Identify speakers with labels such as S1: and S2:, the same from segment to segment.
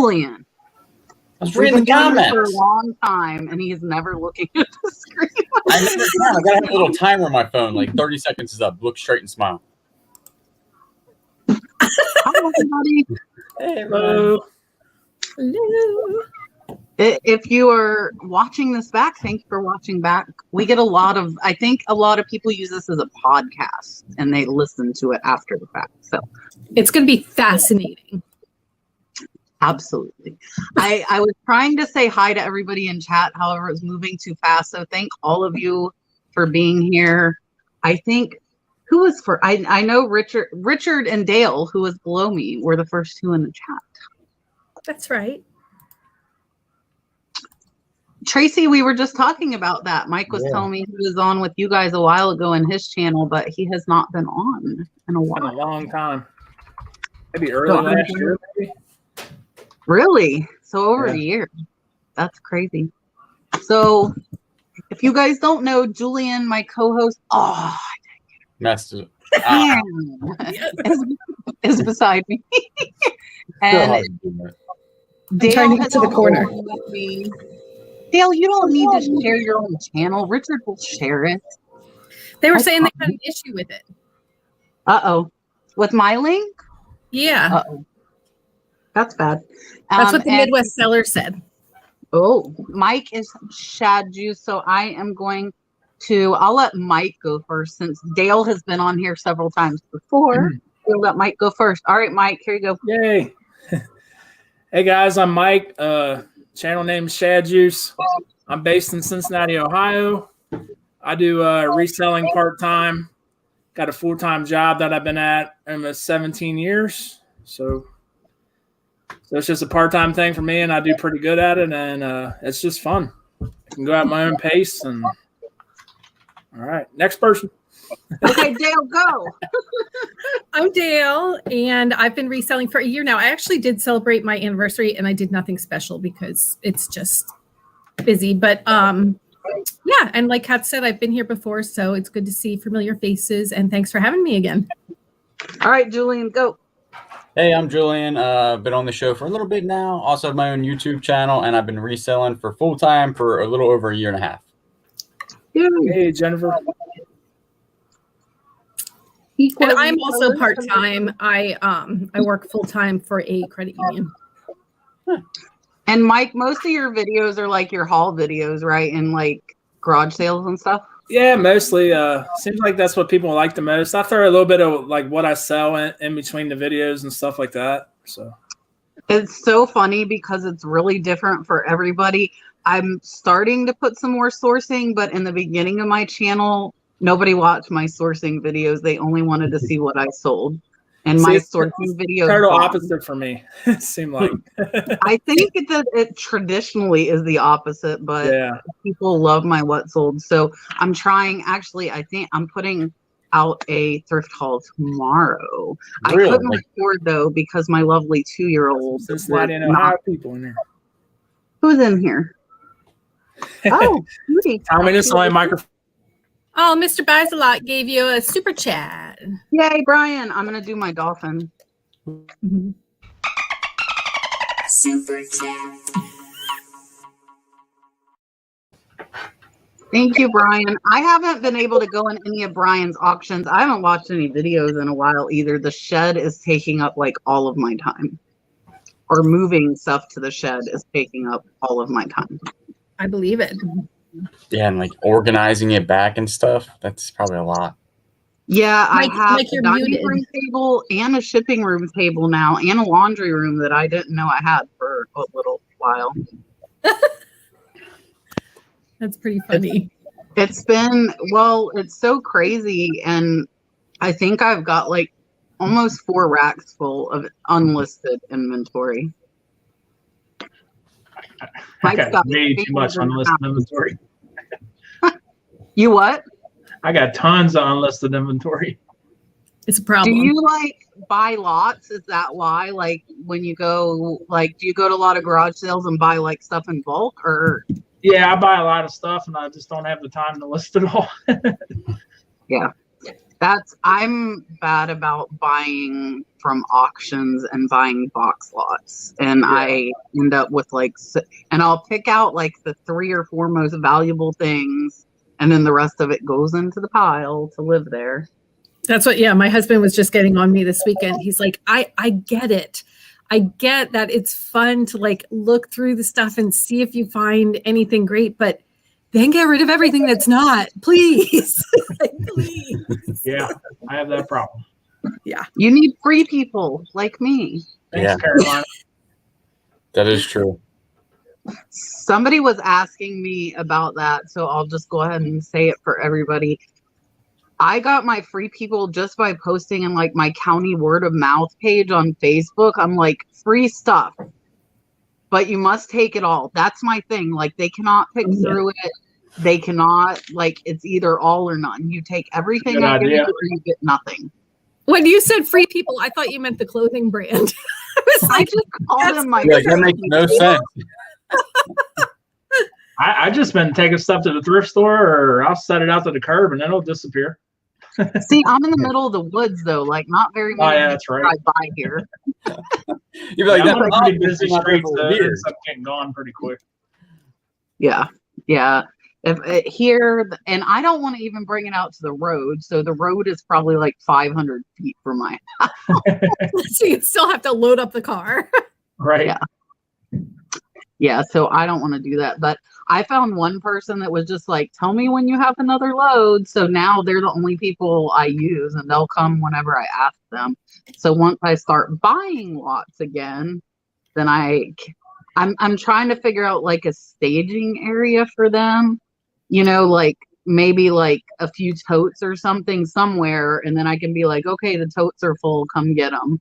S1: Julian.
S2: I was reading the comments
S1: for a long time, and he's never looking at the screen.
S2: I never can. I gotta have a little timer on my phone, like 30 seconds is up. Look straight and smile.
S1: Hi, everybody.
S2: Hey, hello.
S3: Hello.
S1: If you are watching this back, thank you for watching back. We get I think a lot of people use this as a podcast, and they listen to it after the fact. So
S3: it's going to be fascinating.
S1: Absolutely. I was trying to say hi to everybody in chat. However, it was moving too fast. So thank all of you for being here. I think I know Richard and Dale, who was below me, were the first two in the chat.
S3: That's right.
S1: Tracy, we were just talking about that. Mike was telling me he was on with you guys a while ago in his channel, but he has not been on in a while.
S4: In a long time. Maybe early last year, maybe.
S1: Really? So over a year. That's crazy. So if you guys don't know, Julian, my co-host,
S2: messed it.
S1: Is beside me. And Dale
S3: trying to get to the corner.
S1: Dale, you don't need to share your own channel. Richard will share it.
S3: They were saying they had an issue with it.
S1: Uh-oh. With my link?
S3: Yeah.
S1: Uh-oh. That's bad.
S3: That's what the Midwest seller said.
S1: Oh, Mike is Shad juice, so I am going to, I'll let Mike go first since Dale has been on here several times before. We'll let Mike go first. All right, Mike, here you go.
S4: Yay. Hey guys, I'm Mike. Channel name is Shad Juice. I'm based in Cincinnati, Ohio. I do reselling part-time. Got a full-time job that I've been at almost 17 years. So it's just a part-time thing for me, and I do pretty good at it, and it's just fun. I can go at my own pace. And all right, next person.
S1: Okay, Dale, go.
S3: I'm Dale, and I've been reselling for a year now. I actually did celebrate my anniversary, and I did nothing special because it's just busy. But yeah, and like Kat said, I've been here before, so it's good to see familiar faces, and thanks for having me again.
S1: All right, Julian, go.
S2: Hey, I'm Julian. Been on the show for a little bit now. Also have my own YouTube channel, and I've been reselling for full-time for a little over a year and a half.
S4: Hey, Jennifer.
S3: And I'm also part-time. I work full-time for a credit union.
S1: And Mike, most of your videos are like your haul videos, right? And like garage sales and stuff?
S4: Yeah, mostly. Seems like that's what people like the most. I throw a little bit of like what I sell in between the videos and stuff like that. So
S1: it's so funny because it's really different for everybody. I'm starting to put some more sourcing, but in the beginning of my channel, nobody watched my sourcing videos. They only wanted to see what I sold. And my sourcing videos
S4: total opposite for me. It seemed like.
S1: I think that it traditionally is the opposite, but people love my what sold. So I'm trying. Actually, I think I'm putting out a thrift haul tomorrow. Really? I couldn't record though because my lovely 2-year-old.
S4: Cincinnati and Ohio people in there.
S1: Who's in here? Oh,
S4: Tommy, this is my microphone.
S3: Oh, Mr. Buys-A-Lot gave you a super chat.
S1: Yay, Brian. I'm going to do my dolphin.
S5: Super chat.
S1: Thank you, Brian. I haven't been able to go in any of Brian's auctions. I haven't watched any videos in a while either. The shed is taking up like all of my time. Or moving stuff to the shed is taking up all of my time.
S3: I believe it.
S2: Yeah, and like organizing it back and stuff. That's probably a lot.
S1: Yeah, I have a dining room table and a shipping room table now and a laundry room that I didn't know I had for a little while.
S3: That's pretty funny.
S1: It's been, well, it's so crazy. And I think I've got like almost 4 racks full of unlisted inventory.
S4: I got way too much unlisted inventory.
S1: You what?
S4: I got tons of unlisted inventory.
S3: It's a problem.
S1: Do you like buy lots? Is that why? Like when you go, like, do you go to a lot of garage sales and buy like stuff in bulk or?
S4: Yeah, I buy a lot of stuff and I just don't have the time to list it all.
S1: Yeah. I'm bad about buying from auctions and buying box lots, and I end up with like, and I'll pick out like the 3 or 4 most valuable things, and then the rest of it goes into the pile to live there.
S3: That's what, my husband was just getting on me this weekend. He's like, I get it. I get that it's fun to like look through the stuff and see if you find anything great, but then get rid of everything that's not, please. Like, please.
S4: Yeah, I have that problem.
S3: Yeah.
S1: You need free people like me.
S4: Thanks, Carolina.
S2: That is true.
S1: Somebody was asking me about that, so I'll just go ahead and say it for everybody. I got my free people just by posting in like my county word of mouth page on Facebook. I'm like, free stuff, but you must take it all. That's my thing. Like, they cannot pick through it. They cannot, like, it's either all or none. You take everything I give you, or you get nothing.
S3: When you said free people, I thought you meant the clothing brand.
S1: I just called them my
S2: that makes no sense.
S4: I just been taking stuff to the thrift store, or I'll set it out to the curb and then it'll disappear.
S1: See, I'm in the middle of the woods though, like not very many
S4: that's right.
S1: drive by here.
S2: You'd be like,
S4: I'm on a pretty busy street, so it's getting gone pretty quick.
S1: Yeah. If here, and I don't want to even bring it out to the road, so the road is probably like 500 feet from my house.
S3: So you still have to load up the car.
S4: Right.
S1: Yeah, so I don't want to do that. But I found one person that was just like, tell me when you have another load. So now they're the only people I use, and they'll come whenever I ask them. So once I start buying lots again, then I'm trying to figure out like a staging area for them, you know, like maybe like a few totes or something somewhere, and then I can be like, okay, the totes are full, come get them,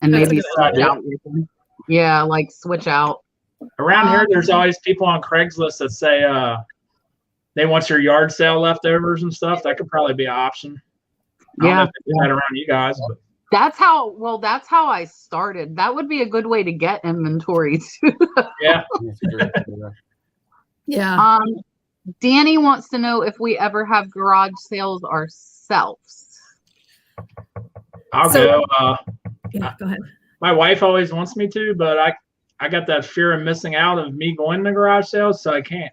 S1: and maybe switch out with them. Yeah, like switch out.
S4: Around here, there's always people on Craigslist that say they want your yard sale leftovers and stuff. That could probably be an option. I don't know if they do that around you guys, but
S1: that's how I started. That would be a good way to get inventory too.
S4: Yeah.
S3: Yeah.
S1: Danny wants to know if we ever have garage sales ourselves.
S4: I'll go.
S3: Go ahead.
S4: My wife always wants me to, but I got that fear of missing out of me going to garage sales, so I can't.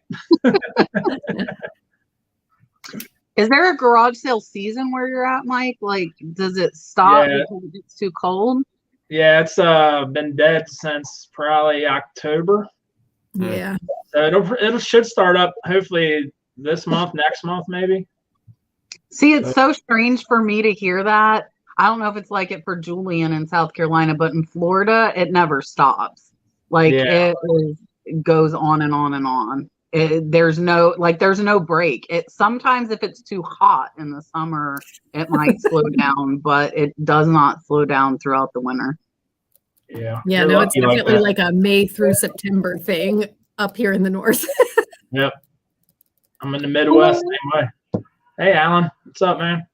S1: Is there a garage sale season where you're at, Mike? Like, does it stop because it's too cold?
S4: Yeah, it's been dead since probably October.
S3: Yeah.
S4: So it should start up hopefully this month, next month maybe.
S1: See, it's so strange for me to hear that. I don't know if it's like it for Julian in South Carolina, but in Florida, it never stops. Like it goes on and on and on. There's no break. Sometimes if it's too hot in the summer, it might slow down, but it does not slow down throughout the winter.
S4: Yeah.
S3: Yeah, no, it's definitely like a May through September thing up here in the north.
S4: Yep. I'm in the Midwest anyway. Hey, Alan. What's up, man?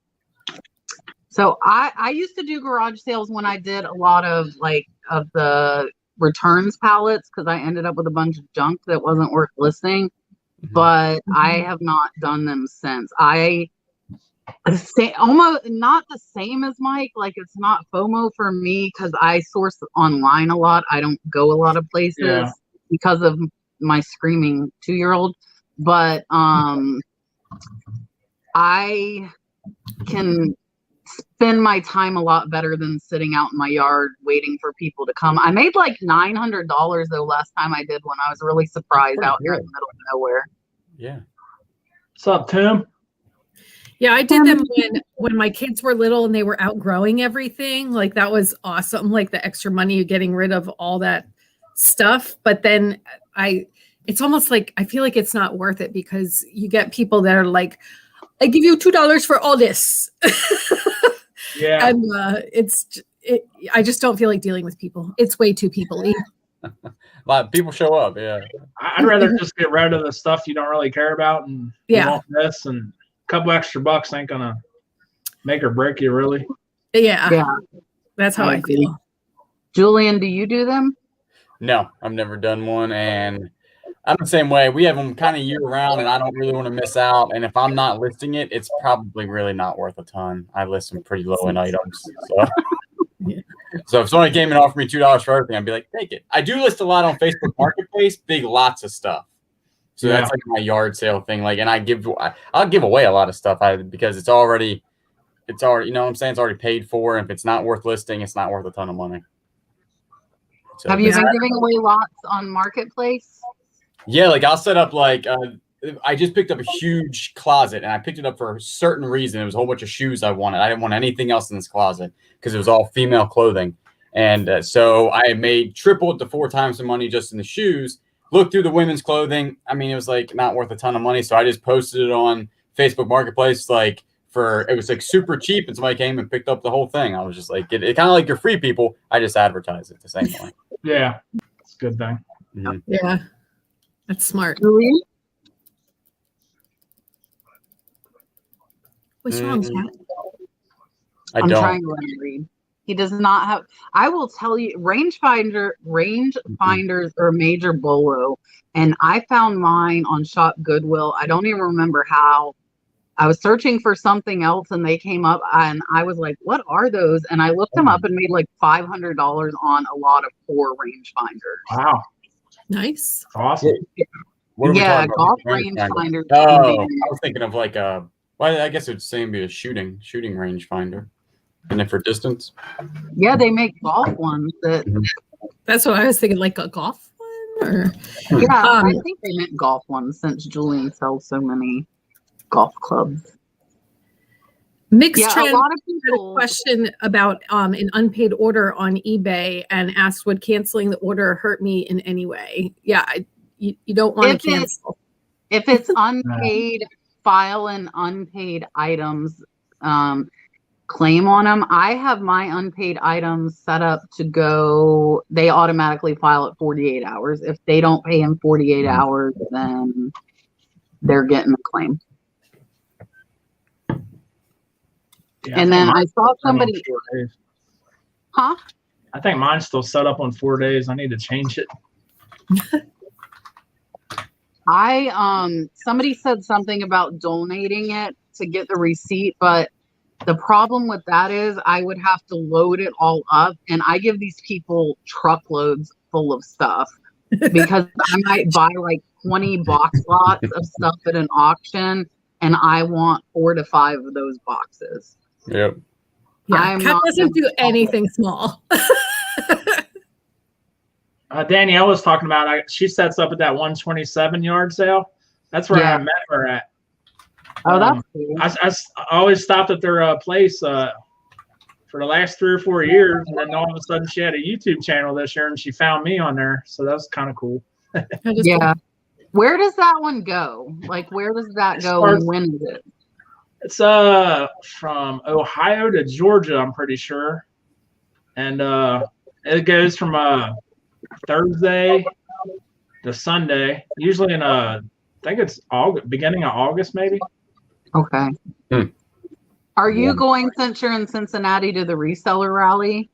S1: So I used to do garage sales when I did a lot of the returns pallets, because I ended up with a bunch of junk that wasn't worth listing. But I have not done them since. Almost not the same as Mike. Like, it's not FOMO for me because I source online a lot. I don't go a lot of places because of my screaming 2-year-old. But I can spend my time a lot better than sitting out in my yard waiting for people to come. I made like $900 though last time I did one. I was really surprised out here in the middle of nowhere.
S2: Yeah.
S4: What's up, Tim?
S3: Yeah, I did them when my kids were little and they were outgrowing everything. Like, that was awesome. Like, the extra money, getting rid of all that stuff. But then it's almost like I feel like it's not worth it, because you get people that are like, I give you $2 for all this.
S4: Yeah.
S3: And I just don't feel like dealing with people. It's way too people-y.
S2: A lot of people show up. Yeah.
S4: I'd rather just get rid of the stuff you don't really care about, and you want this, and a couple extra bucks ain't gonna make or break you, really.
S3: Yeah. That's how I feel.
S1: Julian, do you do them?
S2: No, I've never done one, and I'm the same way. We have them kind of year round, and I don't really want to miss out. And if I'm not listing it, it's probably really not worth a ton. I list some pretty low end items. So. So if someone came and offered me $2 for everything, I'd be like, take it. I do list a lot on Facebook Marketplace, big lots of stuff. So that's like my yard sale thing. Like, and I'll give away a lot of stuff because it's already, you know what I'm saying? It's already paid for. And if it's not worth listing, it's not worth a ton of money. So
S1: have you been giving away lots on Marketplace?
S2: Yeah, like I'll set up like I just picked up a huge closet, and I picked it up for a certain reason. It was a whole bunch of shoes I wanted. I didn't want anything else in this closet because it was all female clothing. And so I made triple to 4 times the money just in the shoes. Looked through the women's clothing. I mean, it was like not worth a ton of money. So I just posted it on Facebook Marketplace, like it was like super cheap. And somebody came and picked up the whole thing. I was just like, it kind of like your free people. I just advertise it the same way.
S4: Yeah, it's a good thing.
S2: Mm-hmm.
S3: Yeah, that's smart.
S1: Julian?
S3: What's wrong, Kat?
S1: I'm trying to let him read. He does not have. I will tell you, range finders are a major bolo, and I found mine on Shop Goodwill. I don't even remember how. I was searching for something else, and they came up, and I was like, "What are those?" And I looked them up and made like $500 on a lot of poor range finders.
S4: Wow,
S3: nice,
S4: awesome.
S1: Yeah, golf range finders.
S2: Oh, I was thinking of like a. Well, I guess it's same be a shooting range finder. And then for distance?
S1: Yeah, they make golf ones that.
S3: That's what I was thinking, like a golf one, or
S1: yeah, I think they meant golf ones since Julian sells so many golf clubs.
S3: Mixed Trend
S1: a lot of
S3: had
S1: people
S3: a question about an unpaid order on eBay and asked, "Would canceling the order hurt me in any way?" Yeah, you don't want to cancel.
S1: If it's unpaid, file in unpaid items. Claim on them. I have my unpaid items set up to go. They automatically file at 48 hours. If they don't pay in 48 hours, then they're getting a claim.
S4: Yeah,
S1: and then I saw somebody. Huh?
S4: I think mine's still set up on 4 days. I need to change it.
S1: Somebody said something about donating it to get the receipt, but the problem with that is I would have to load it all up, and I give these people truckloads full of stuff because I might buy like 20 box lots of stuff at an auction, and I want 4 to 5 of those boxes.
S2: Yep.
S3: Yeah, Kat doesn't do anything small.
S4: Danielle was talking about, she sets up at that 127 yard sale. That's where I met her at.
S1: Oh, that's cool.
S4: I always stopped at their place for the last 3 or 4 years, and then all of a sudden she had a YouTube channel this year, and she found me on there, so that was kind of cool.
S1: Yeah. Where does that one go? Like, where does that go, and when is it?
S4: It's from Ohio to Georgia, I'm pretty sure, and it goes from Thursday to Sunday, usually in I think it's beginning of August, maybe.
S1: Okay. Are you going, since you're in Cincinnati, to the reseller rally?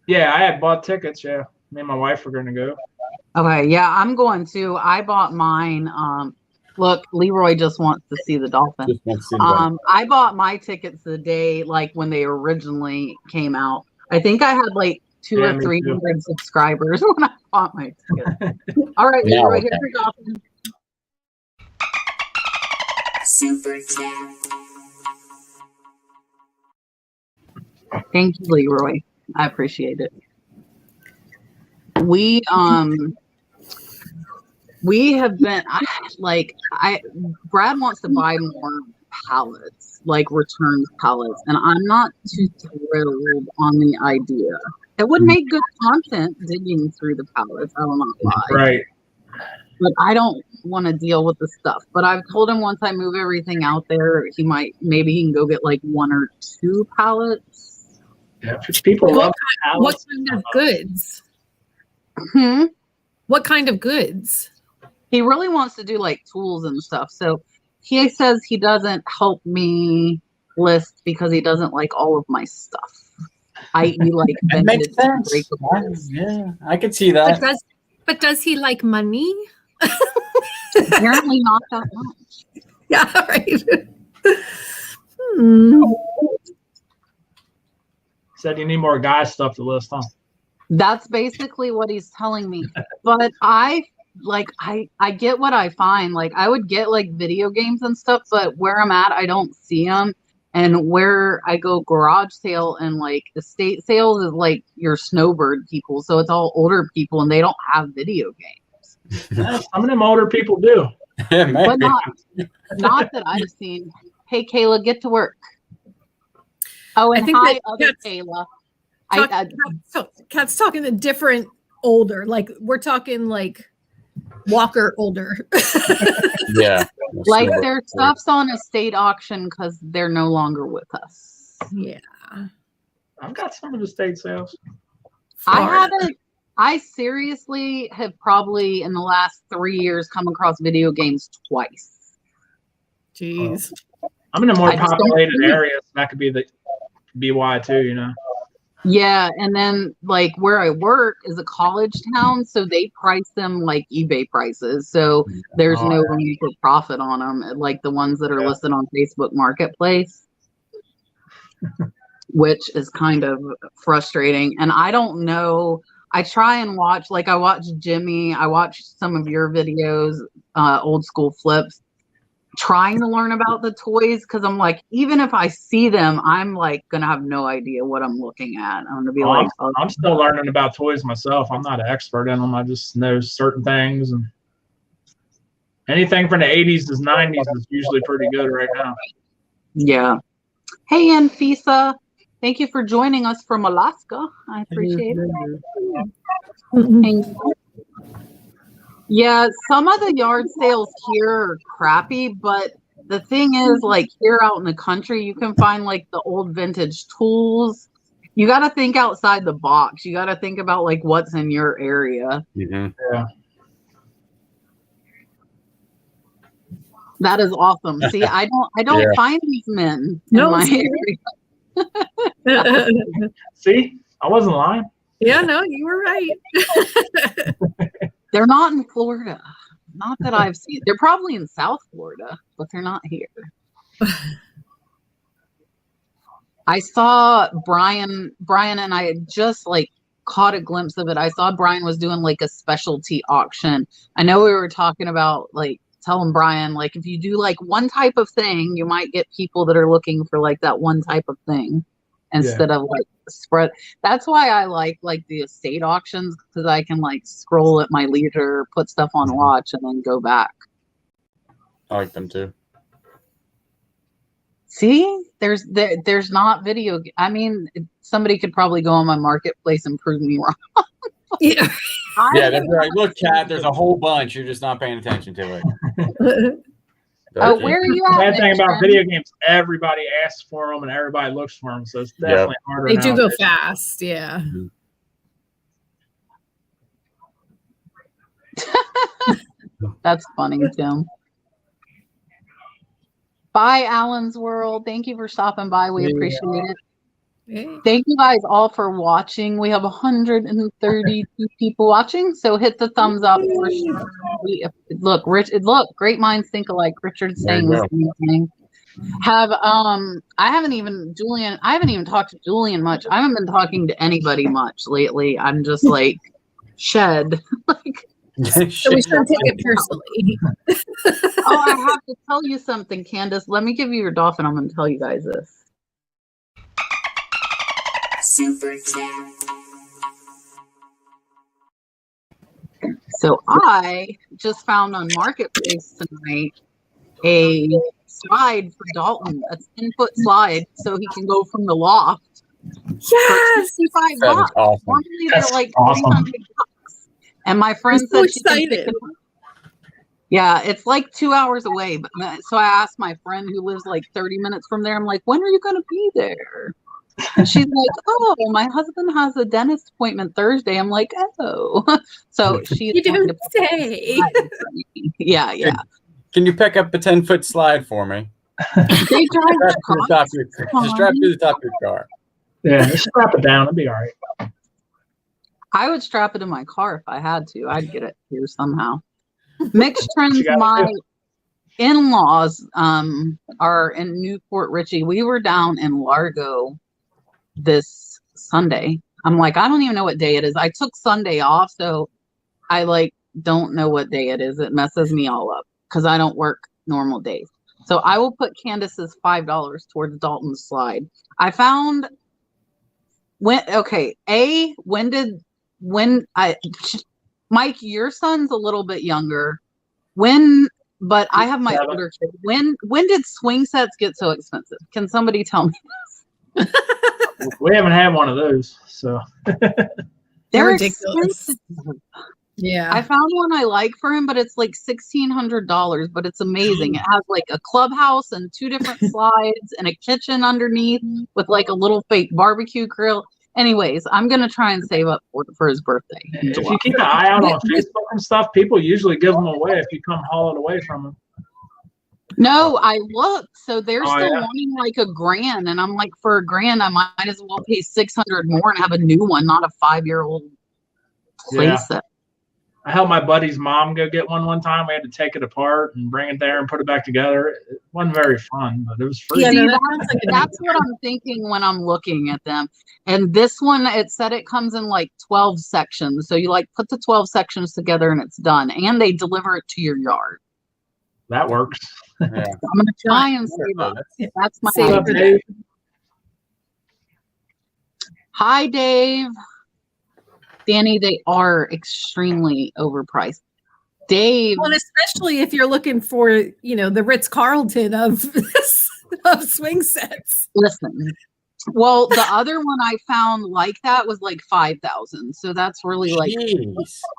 S4: Yeah, I had bought tickets. Yeah, me and my wife were going to go.
S1: Okay, yeah, I'm going too. I bought mine. Look, Leroy just wants to see the dolphin. I bought my tickets the day like when they originally came out. I think I had like 200 or 300 subscribers when I bought my ticket. All right, Leroy, here's your dolphin.
S5: Super chat.
S1: Thank you, Leroy. I appreciate it. We have been Brad wants to buy more pallets, like returns pallets, and I'm not too thrilled on the idea. It would make good content digging through the pallets. I will not lie.
S4: Right.
S1: But I don't want to deal with the stuff. But I've told him once I move everything out there, maybe he can go get like 1 or 2 pallets.
S4: Yeah, people love pallets.
S3: What kind of goods? What kind of goods?
S1: He really wants to do like tools and stuff. So he says he doesn't help me list because he doesn't like all of my stuff. I like
S2: vintage breakables. Yeah, I could see that.
S3: But does he like money?
S1: Apparently not that much.
S3: Yeah, right.
S4: Said you need more guy stuff to list, huh?
S1: That's basically what he's telling me. But I get what I find. Like I would get like video games and stuff, but where I'm at, I don't see them. And where I go garage sale and like estate sales is like your snowbird people. So it's all older people and they don't have video games.
S4: Some of them older people do.
S2: Yeah,
S1: But not that I've seen. Hey, Kayla, get to work. Oh, and hi, other Kayla.
S3: Kat's talking a different older. Like we're talking like Walker older.
S2: Yeah.
S1: Like their stuff's on estate auction because they're no longer with us.
S3: Yeah.
S4: I've got some of the estate sales.
S1: I seriously have probably in the last 3 years come across video games twice.
S3: Jeez.
S4: I'm in a more populated area, so that could be why too, you know.
S1: Yeah, and then like where I work is a college town, so they price them like eBay prices. So there's no room for profit on them, like the ones that are listed on Facebook Marketplace, which is kind of frustrating. And I don't know. I try and watch, like I watch Jimmy, I watch some of your videos, old school flips, trying to learn about the toys because I'm like, even if I see them, I'm like gonna have no idea what I'm looking at. I'm gonna be like,
S4: I'm still learning about toys myself. I'm not an expert in them. I just know certain things, and anything from the 80s to 90s is usually pretty good right now.
S1: Yeah. Hey, Anfisa, thank you for joining us from Alaska. I appreciate it. Thank you. Yeah, some of the yard sales here are crappy, but the thing is, like here out in the country, you can find like the old vintage tools. You got to think outside the box. You got to think about like what's in your area.
S2: Mm-hmm.
S4: Yeah.
S1: That is awesome. See, I don't find these men in my area.
S4: See, I wasn't lying.
S3: Yeah, no, you were right.
S1: They're not in Florida. Not that I've seen. They're probably in South Florida, but they're not here. I saw Brian and I had just like caught a glimpse of it. I saw Brian was doing like a specialty auction. I know we were talking about like telling Brian, like if you do like one type of thing, you might get people that are looking for like that one type of thing instead of like spread. That's why I like the estate auctions, because I can like scroll at my leisure, put stuff on watch, and then go back.
S2: I like them too.
S1: See, there's not video. I mean, somebody could probably go on my marketplace and prove me wrong.
S3: Yeah.
S2: Yeah, they're like, look, Kat, there's a whole bunch. You're just not paying attention to it.
S1: Oh, where are you at?
S4: The bad thing about video games, everybody asks for them and everybody looks for them, so it's definitely harder.
S3: They do go fast, yeah.
S1: That's funny, Tim. Bye, Alan's World. Thank you for stopping by. We appreciate it.
S3: Yeah.
S1: Thank you guys all for watching. We have 132 people watching, so hit the thumbs up for sure. Look, great minds think alike. Richard's saying the same thing. I haven't even talked to Julian much. I haven't been talking to anybody much lately. I'm just like shed. Like,
S3: so we shouldn't take it personally.
S1: Oh, I have to tell you something, Candace. Let me give you your dolphin. I'm going to tell you guys this.
S5: Super chat.
S1: So I just found on Marketplace tonight a slide for Dalton, a 10-foot slide, so he can go from the loft.
S3: Yes,
S1: $65.
S2: Awesome.
S1: Normally they're like $300. And my friend said she can pick it up. Yeah, it's like 2 hours away. But so I asked my friend who lives like 30 minutes from there. I'm like, when are you going to be there? And she's like, oh, my husband has a dentist appointment Thursday. I'm like, oh. So she's
S3: you don't say.
S1: Yeah.
S2: Can you pick up a 10-foot slide for me?
S1: They drive
S2: just strap it to the top of your car.
S4: Yeah, just strap it down. It'll be all right.
S1: I would strap it in my car if I had to. I'd get it here somehow. Mixed Trends, my in-laws are in Newport Richey. We were down in Largo this Sunday. I'm like, I don't even know what day it is. I took Sunday off, so I like don't know what day it is. It messes me all up because I don't work normal days. So I will put Candace's $5 towards Dalton's slide. I found Mike, your son's a little bit younger. But I have my older kid. When did swing sets get so expensive? Can somebody tell me this?
S4: We haven't had one of those, so
S1: They're
S3: ridiculous.
S1: expensive.
S3: Yeah.
S1: I found one I like for him, but it's like $1,600, but it's amazing. It has like a clubhouse and 2 different slides and a kitchen underneath with like a little fake barbecue grill. Anyways, I'm going to try and save up for his birthday.
S4: If you keep an eye out on Facebook and stuff, people usually give them away if you come haul it away from them.
S1: No, I looked. So they're still
S4: yeah.
S1: wanting like $1,000. And I'm like, for $1,000, I might as well pay $600 more and have a new one, not a 5-year-old playset.
S4: I helped my buddy's mom go get one time. We had to take it apart and bring it there and put it back together. It wasn't very fun, but it was free.
S3: Yeah,
S1: See,
S3: no,
S1: that's what I'm thinking when I'm looking at them. And this one, it said it comes in like 12 sections. So you like put the 12 sections together and it's done. And they deliver it to your yard.
S4: That works.
S2: Yeah.
S1: I'm going to try and save up. That's my
S3: Save
S1: idea.
S4: Dave.
S1: Hi, Dave. Danny, they are extremely overpriced. Dave.
S3: Well, and especially if you're looking for, the Ritz-Carlton of swing sets.
S1: Listen. Well, the other one I found like that was like $5,000. So that's really like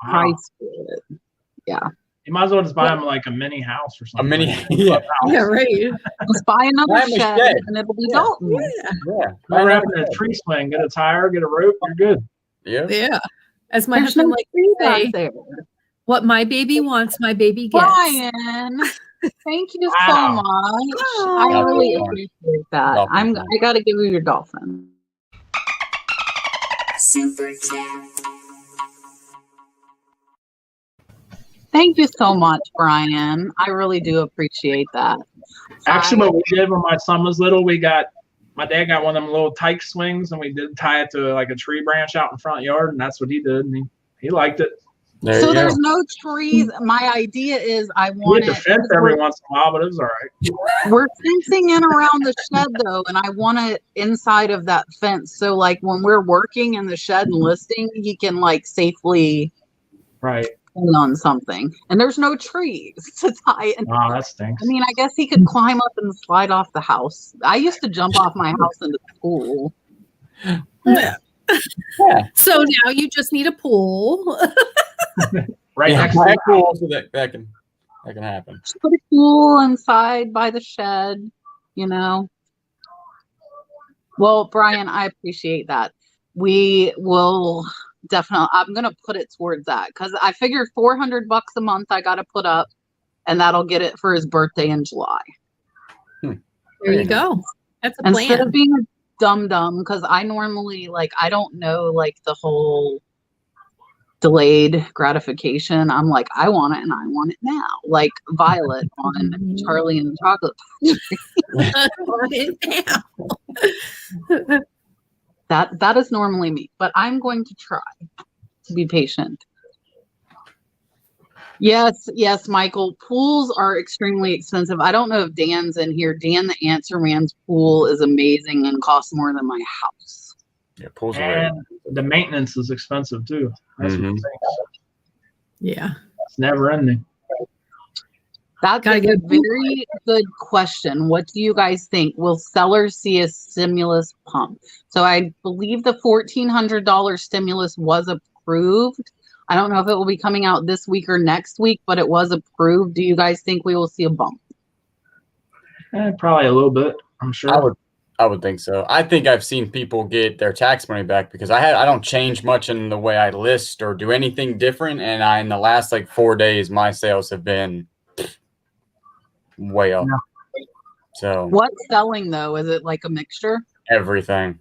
S1: price for it. Yeah.
S4: You might as well just buy them like a mini house or something.
S2: A mini, yeah.
S3: Yeah, right.
S1: Let's buy another shed and it'll be Dalton.
S2: Yeah.
S4: Never having a tree swing, get a tire, get a rope, you're good.
S3: Yeah. As my
S1: There's
S3: husband
S1: no
S3: likes
S1: trees
S3: to say,
S1: out there.
S3: what my baby wants, my baby gets.
S1: Brian, thank you so much. I really appreciate that. I got to give you your dolphin.
S5: Super chat.
S1: Thank you so much, Brian. I really do appreciate that.
S4: Actually, what we did when my son was little, my dad got one of them little tyke swings, and we did tie it to like a tree branch out in front yard, and that's what he did, and he liked it.
S1: So there's no trees. My idea is I want
S4: to fence every once in a while, but it was all right.
S1: We're fencing in around the shed though, and I want it inside of that fence. So like when we're working in the shed and listing, he can like safely on something. And there's no trees to tie in.
S4: Oh, that stinks.
S1: I mean, I guess he could climb up and slide off the house. I used to jump off my house into the pool.
S3: Yeah. So now you just need a pool.
S4: Next to the
S2: pool, so that can happen.
S1: Just put a pool inside by the shed, Well, Brian, I appreciate that. We will definitely, I'm going to put it towards that because I figured $400 a month I got to put up, and that'll get it for his birthday in July.
S3: There you go. That's a plan.
S1: Instead of being a dumb, because I normally I don't know the whole delayed gratification. I'm like, I want it and I want it now. Like Violet on Charlie and the Chocolate Factory.
S3: I want it now.
S1: That is normally me, but I'm going to try to be patient. Yes, Michael. Pools are extremely expensive. I don't know if Dan's in here. Dan, the Answer Man's pool is amazing and costs more than my house.
S2: Yeah, pools are
S4: and the maintenance is expensive too. That's what I'm saying.
S3: Yeah.
S4: It's never ending.
S1: That's a very good question. What do you guys think? Will sellers see a stimulus pump? So I believe the $1,400 stimulus was approved. I don't know if it will be coming out this week or next week, but it was approved. Do you guys think we will see a bump?
S4: Probably a little bit, I'm sure.
S2: I would think so. I think I've seen people get their tax money back because I don't change much in the way I list or do anything different. And in the last 4 days, my sales have been way up. Yeah. So
S1: what's selling though? Is it like a mixture?
S2: Everything.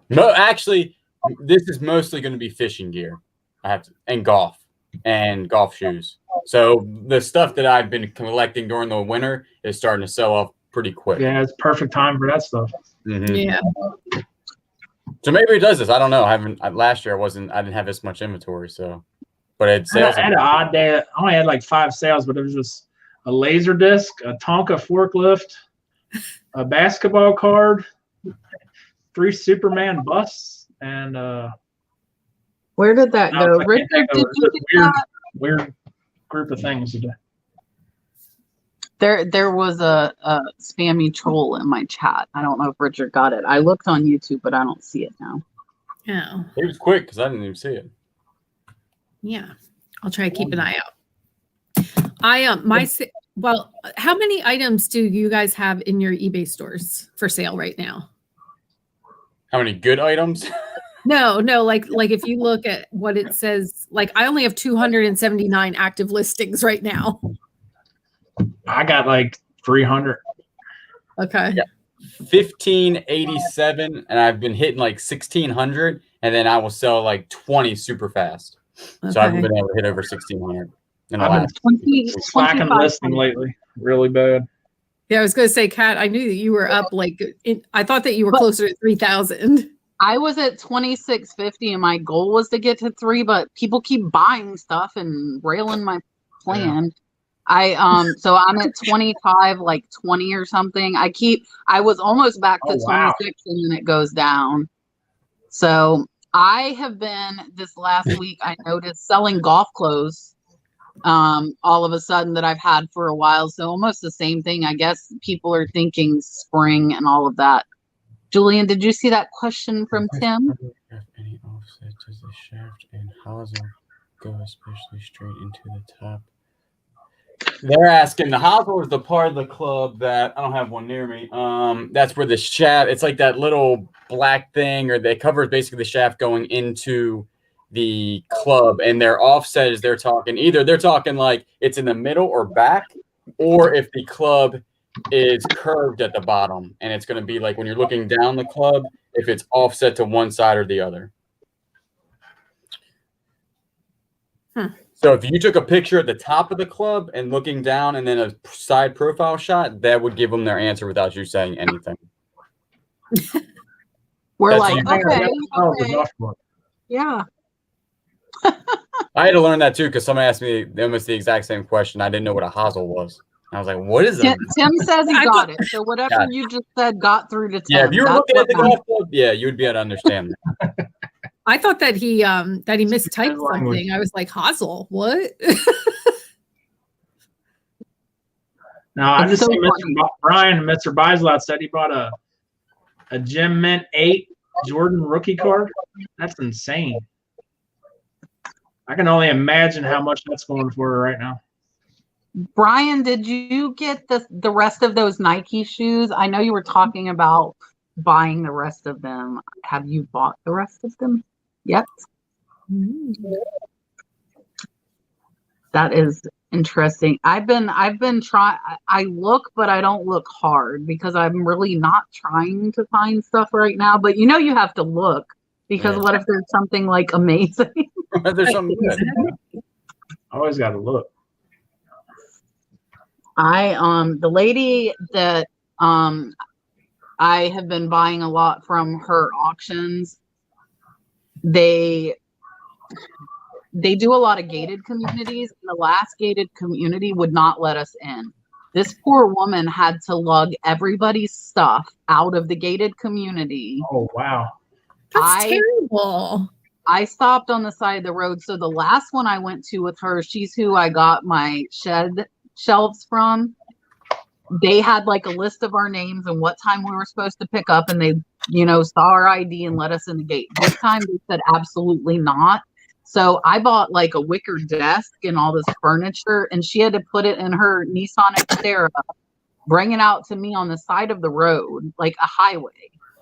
S2: No, actually, this is mostly going to be fishing gear. And golf shoes. So the stuff that I've been collecting during the winter is starting to sell off pretty quick.
S4: Yeah, it's perfect time for that stuff.
S2: Mm-hmm.
S3: Yeah.
S2: So maybe it does this. I don't know. Last year I didn't have this much inventory, so but it sales.
S4: I had an odd day. I only had like 5 sales, but it was just a laser disc, a Tonka forklift, a basketball card, 3 Superman busts, and
S1: where did that go? Richard, did you get
S4: weird group of things today.
S1: There was a spammy troll in my chat. I don't know if Richard got it. I looked on YouTube, but I don't see it now.
S3: Oh.
S2: It was quick because I didn't even see it.
S3: Yeah, I'll try to keep an eye out. Well, how many items do you guys have in your eBay stores for sale right now?
S2: How many good items?
S3: No, like if you look at what it says, like I only have 279 active listings right now.
S4: I got like 300.
S3: Okay.
S2: Yeah. 1587, and I've been hitting like 1600, and then I will sell like 20 super fast.
S3: Okay.
S2: So I haven't been able to hit over 1600 in the
S4: I've
S2: last.
S4: been slacking listing lately, really bad.
S3: Yeah, I was going to say, Kat, I knew that you were up I thought that you were closer to 3,000.
S1: I was at 2650 and my goal was to get to 3, but people keep buying stuff and railing my plan. Yeah. So I'm at 25, like 20 or something. I was almost back to 26 and then it goes down. So I have been this last week, I noticed selling golf clothes all of a sudden that I've had for a while. So almost the same thing. I guess people are thinking spring and all of that. Julian, did you see that question from Tim?
S2: Have any offset? Does the shaft and hosel go especially straight into the top? They're asking, the hosel is the part of the club that I don't have one near me. That's where the shaft, it's like that little black thing, or they cover basically the shaft going into the club, and their offset is they're talking like it's in the middle or back, or if the club is curved at the bottom, and it's going to be like when you're looking down the club, if it's offset to one side or the other. So if you took a picture at the top of the club and looking down and then a side profile shot, that would give them their answer without you saying anything.
S1: We're
S2: That's
S1: like, okay. Yeah.
S2: I had to learn that too because somebody asked me almost the exact same question. I didn't know what a hosel was. I was like, what is it?
S1: Tim says he got it. So whatever you just said got through to Tim.
S2: Yeah, if you were looking at the golf club, yeah, you would be able to understand that.
S3: I thought that he mistyped something. I was like, hosel, what?
S4: No, I just see Mr. Brian and Mr. Bislot said he bought a Gem Mint 8 Jordan rookie card. That's insane. I can only imagine how much that's going for right now.
S1: Brian, did you get the rest of those Nike shoes? I know you were talking about buying the rest of them. Have you bought the rest of them yet? That is interesting. I've been trying. I look, but I don't look hard because I'm really not trying to find stuff right now. But you have to look because what if there's something like amazing?
S2: There's something good.
S4: Always got to look.
S1: The lady that I have been buying a lot from her auctions, they do a lot of gated communities, and the last gated community would not let us in. This poor woman had to lug everybody's stuff out of the gated community.
S4: Oh, wow.
S3: That's terrible.
S1: I stopped on the side of the road. So the last one I went to with her, she's who I got my shed shelves from. They had like a list of our names and what time we were supposed to pick up, and they saw our ID and let us in the gate. This time they said absolutely not. So I bought like a wicker desk and all this furniture, and she had to put it in her Nissan Xterra, bring it out to me on the side of the road, like a highway.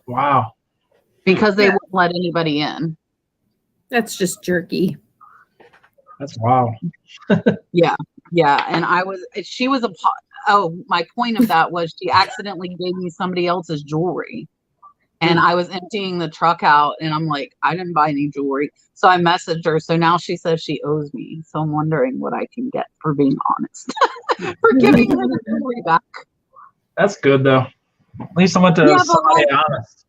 S4: Wow.
S1: Because they wouldn't let anybody in.
S3: That's just jerky.
S4: That's wow.
S1: Yeah. And my point of that was she accidentally gave me somebody else's jewelry. And I was emptying the truck out, and I'm like, I didn't buy any jewelry. So I messaged her. So now she says she owes me. So I'm wondering what I can get for being honest, for giving her the jewelry back.
S4: That's good, though. At least I went to somebody honest.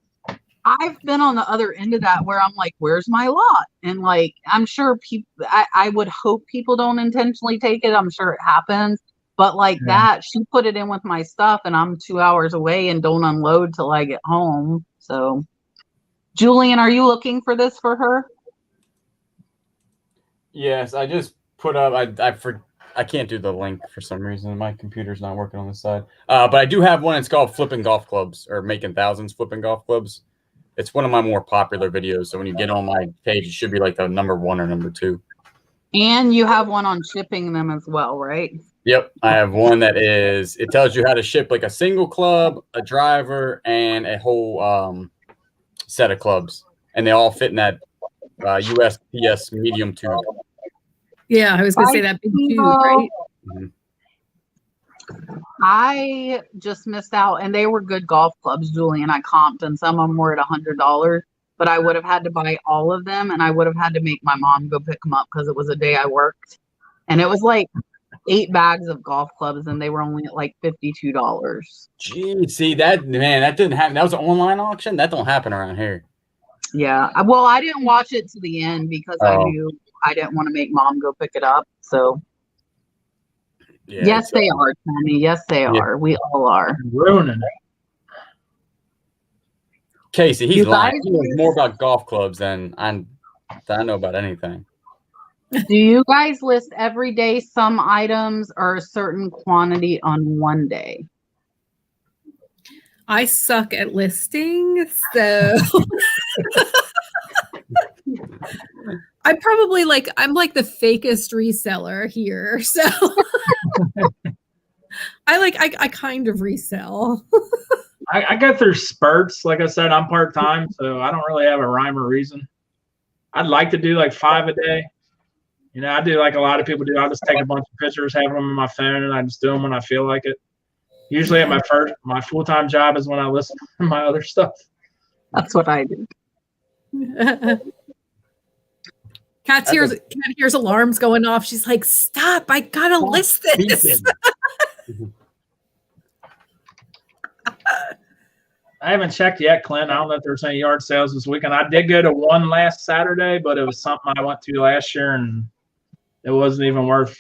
S1: I've been on the other end of that where I'm like, where's my lot? And like, I'm sure people, I would hope people don't intentionally take it. I'm sure it happens. But like that, she put it in with my stuff and I'm 2 hours away and don't unload till I get home. So, Julian, are you looking for this for her?
S2: Yes, I just put up, I can't do the link for some reason. My computer's not working on this side. But I do have one. It's called Flipping Golf Clubs, or Making Thousands Flipping Golf Clubs. It's one of my more popular videos. So when you get on my page, it should be like the number 1 or number 2.
S1: And you have one on shipping them as well, right?
S2: Yep. I have one that is, it tells you how to ship like a single club, a driver, and a whole set of clubs. And they all fit in that USPS medium tube.
S3: Yeah, I was going to say that big tube, right?
S2: Mm-hmm.
S1: I just missed out, and they were good golf clubs, Julian. I comped, and some of them were at $100, but I would have had to buy all of them, and I would have had to make my mom go pick them up because it was a day I worked, and it was like 8 bags of golf clubs, and they were only at like $52.
S2: Gee, see that, man, that didn't happen. That was an online auction. That don't happen around here.
S1: Yeah, well, I didn't watch it to the end because I knew I didn't want to make mom go pick it up. So,
S2: yeah,
S1: yes, they are, Tommy. Yes, they are. We all are.
S4: Ruining it.
S2: Casey, he's lying. He knows more about golf clubs than I know about anything.
S1: Do you guys list every day some items or a certain quantity on one day?
S3: I suck at listing, so I'm like the fakest reseller here. So I kind of resell.
S4: I go through spurts. Like I said, I'm part-time, so I don't really have a rhyme or reason. I'd like to do like 5 a day. You know, I do like a lot of people do. I'll just take a bunch of pictures, have them on my phone, and I just do them when I feel like it. Usually at my full-time job is when I listen to my other stuff.
S1: That's what I do.
S3: Cat hears alarms going off. She's like, stop, I gotta list this.
S4: I haven't checked yet, Clint. I don't know if there's any yard sales this weekend. I did go to one last Saturday, but it was something I went to last year, and it wasn't even worth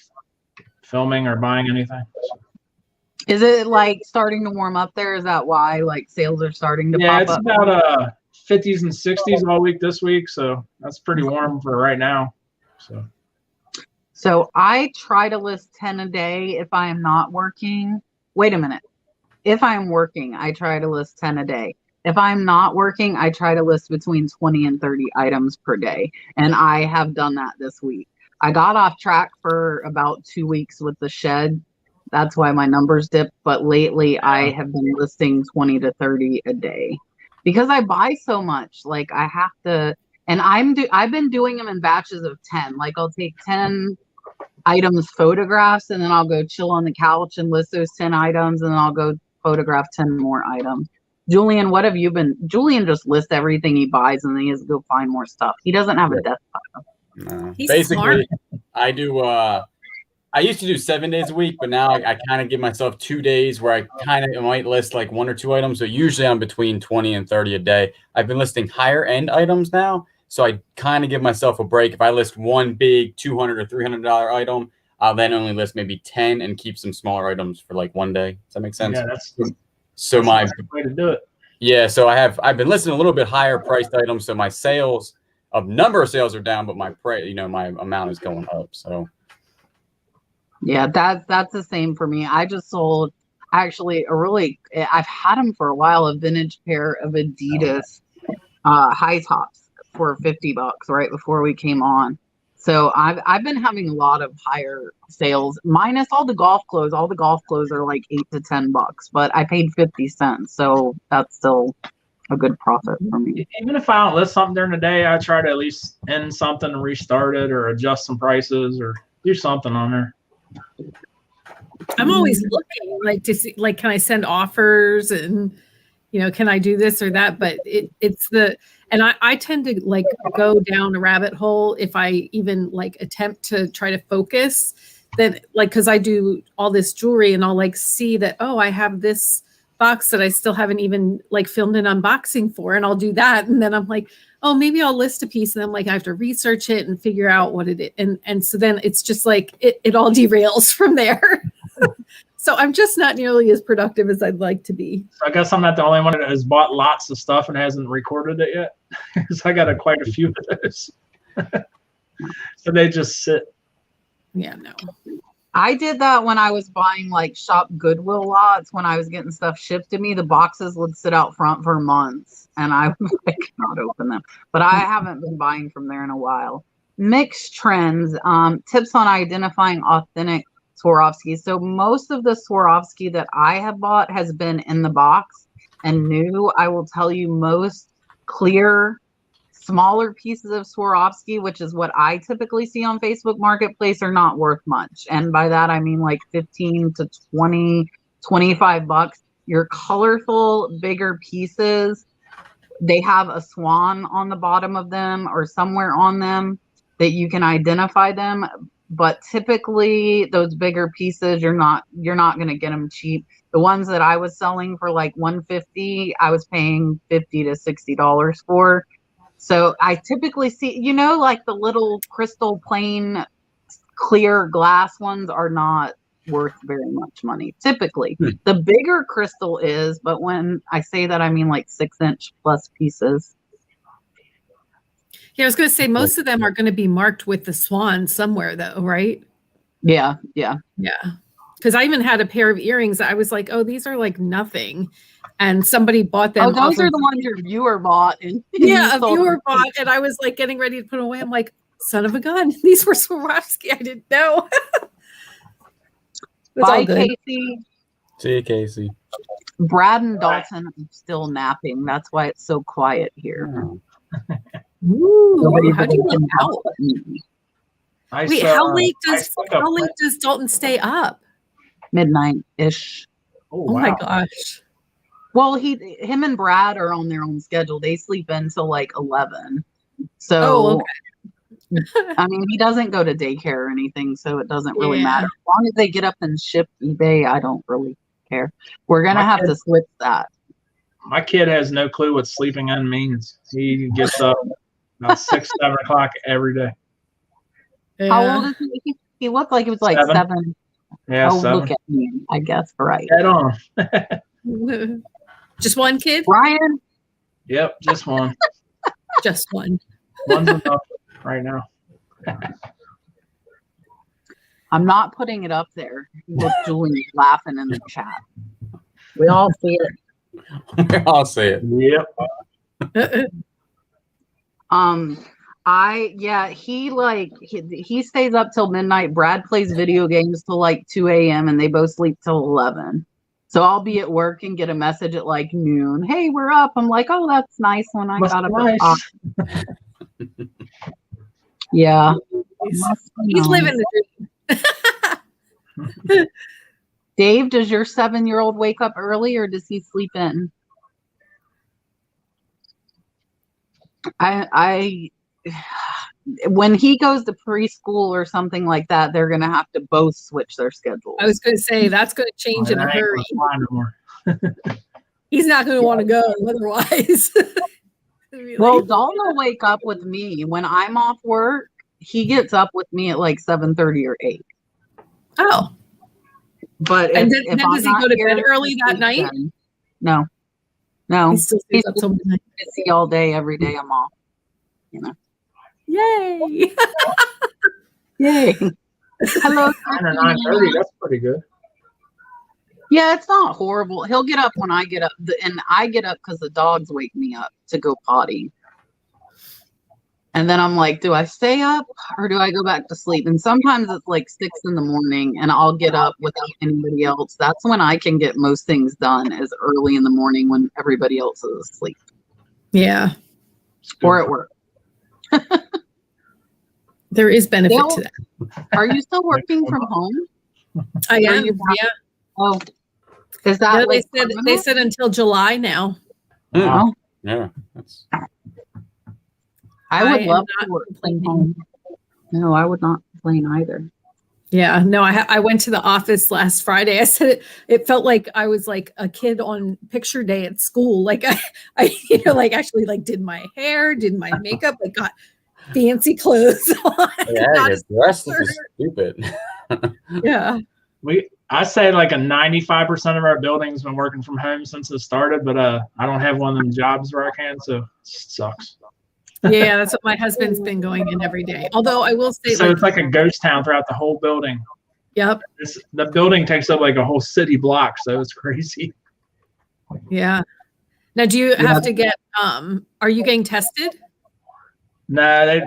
S4: filming or buying anything.
S1: Is it like starting to warm up there? Is that why like sales are starting to pop up?
S4: Yeah, it's about 50s and 60s all week this week, so that's pretty warm for right now. So
S1: I try to list 10 a day if I am not working. Wait a minute. If I'm working, I try to list 10 a day. If I'm not working, I try to list between 20 and 30 items per day. And I have done that this week. I got off track for about 2 weeks with the shed. That's why my numbers dipped. But lately I have been listing 20 to 30 a day because I buy so much. Like I have to, and I've been doing them in batches of 10. Like I'll take 10 items photographs, and then I'll go chill on the couch and list those 10 items, and then I'll go photograph 10 more items. Julian, what have you been? Julian just lists everything he buys, and then he has to go find more stuff. He doesn't have a desktop.
S2: No.
S3: He's
S2: Basically,
S3: smart.
S2: I do. I used to do 7 days a week, but now I kind of give myself 2 days where I kind of might list like 1 or 2 items. So usually I'm between 20 and 30 a day. I've been listing higher end items now, so I kind of give myself a break. If I list one big $200 or $300 item, I'll then only list maybe 10 and keep some smaller items for like 1 day. Does that make sense?
S4: yeah, that's
S2: my
S4: way to do it.
S2: Yeah, so I've been listing a little bit higher priced items, so my sales number of sales are down, but my my amount is going up. So
S1: yeah, that's the same for me. I just sold actually I've had them for a while, a vintage pair of Adidas high tops for $50 right before we came on. So I've been having a lot of higher sales, minus all the golf clothes. All the golf clothes are like $8 to $10, but I paid 50 cents, so that's still a good profit for me.
S4: Even if I don't list something during the day, I try to at least end something and restart it, or adjust some prices, or do something on there.
S3: I'm always looking like to see, like, can I send offers, and can I do this or that? But and I tend to like go down a rabbit hole if I even like attempt to try to focus. Then like, because I do all this jewelry, and I'll like see that, oh, I have this box that I still haven't even like filmed an unboxing for, and I'll do that. And then I'm like, oh, maybe I'll list a piece, and I'm like, I have to research it and figure out what it is. And so then it's just like it all derails from there. So I'm just not nearly as productive as I'd like to be.
S4: So I guess I'm not the only one that has bought lots of stuff and hasn't recorded it yet. Because I got quite a few of those. So they just sit.
S3: Yeah, no.
S1: I did that when I was buying like shop Goodwill lots. When I was getting stuff shipped to me, the boxes would sit out front for months and I would like not open them. But I haven't been buying from there in a while. Mixed trends, tips on identifying authentic Swarovski. So most of the Swarovski that I have bought has been in the box and new. I will tell you, most clear, smaller pieces of Swarovski, which is what I typically see on Facebook Marketplace, are not worth much. And by that, I mean like 15 to 20, 25 bucks. Your colorful, bigger pieces, they have a swan on the bottom of them or somewhere on them that you can identify them. But typically those bigger pieces, you're not going to get them cheap. The ones that I was selling for like $150, I was paying $50 to $60 for. So I typically see, you know, like the little crystal plain clear glass ones are not worth very much money. Typically, the bigger crystal is, but when I say that, I mean like 6-inch plus pieces.
S3: Yeah, I was going to say most of them are going to be marked with the swan somewhere, though, right?
S1: Yeah.
S3: Because I even had a pair of earrings. I was like, oh, these are like nothing. And somebody bought them.
S1: Oh, those are the ones your viewer bought. And
S3: yeah, a viewer bought. And I was like getting ready to put away. I'm like, son of a gun. These were Swarovski. I didn't know.
S1: Bye, Casey.
S2: See you, Casey.
S1: Brad and Dalton are still napping. That's why it's so quiet here.
S3: Ooh, how do you look out? Wait, how late does Dalton stay up?
S1: Midnight-ish.
S3: Oh my gosh.
S1: Well, him and Brad are on their own schedule. They sleep until like 11. So, I mean, he doesn't go to daycare or anything, so it doesn't really matter. As long as they get up and ship eBay, I don't really care. We're going to have to switch that.
S4: My kid has no clue what sleeping in means. He gets up about 6, 7 o'clock every day.
S1: Yeah. How old is he? He looked like he was like 7.
S4: Yeah, 7.
S1: Look at me, I guess. Right.
S4: Head on.
S3: Just one kid?
S1: Ryan?
S4: Yep, just one.
S3: Just one.
S4: One's enough right now.
S1: I'm not putting it up there with Julian laughing in the chat. We all see it.
S2: I'll say it.
S4: Yep.
S1: He stays up till midnight. Brad plays video games till like 2 a.m. and they both sleep till 11. So I'll be at work and get a message at like noon. Hey, we're up. I'm like, oh, that's nice when I got up. Yeah.
S3: He's living the
S1: dream. Dave, does your 7-year-old wake up early or does he sleep in? When he goes to preschool or something like that, they're going to have to both switch their schedules.
S3: I was going to say that's going to change in a hurry. He's not going to want to go otherwise.
S1: Well, Dalton will wake up with me when I'm off work. He gets up with me at like 7:30 or 8.
S3: Oh.
S1: But
S3: and then does he go to bed early that night?
S1: No.
S3: He still stays up till midnight.
S1: Busy all day, every day I'm off. You know.
S3: Yay!
S1: Yay! Hello.
S4: 9 or 9:30. That's pretty good.
S1: Yeah, it's not horrible. He'll get up when I get up, and I get up because the dogs wake me up to go potty. And then I'm like, do I stay up or do I go back to sleep? And sometimes it's like 6 in the morning and I'll get up without anybody else. That's when I can get most things done, is early in the morning when everybody else is asleep.
S3: Yeah.
S1: Or at work.
S3: There is benefit to that.
S1: Are you still working from home?
S3: I am. Yeah.
S1: Oh, is that?
S3: Yeah, they said until July now.
S1: Wow.
S2: Yeah.
S1: I would love to work from home. No, I would not complain either.
S3: Yeah, no, I went to the office last Friday. I said it felt like I was like a kid on picture day at school. Like I like actually like did my hair, did my makeup, like got fancy clothes on.
S2: Yeah, your dress is stupid.
S3: Yeah.
S4: I say like a 95% of our building's been working from home since it started, but I don't have one of them jobs where I can, so it sucks.
S3: Yeah, that's what my husband's been going in every day. Although I will say,
S4: so it's like a ghost town throughout the whole building.
S3: Yep.
S4: The building takes up like a whole city block, so it's crazy.
S3: Yeah. Now, do you have to get? Are you getting tested?
S4: No, they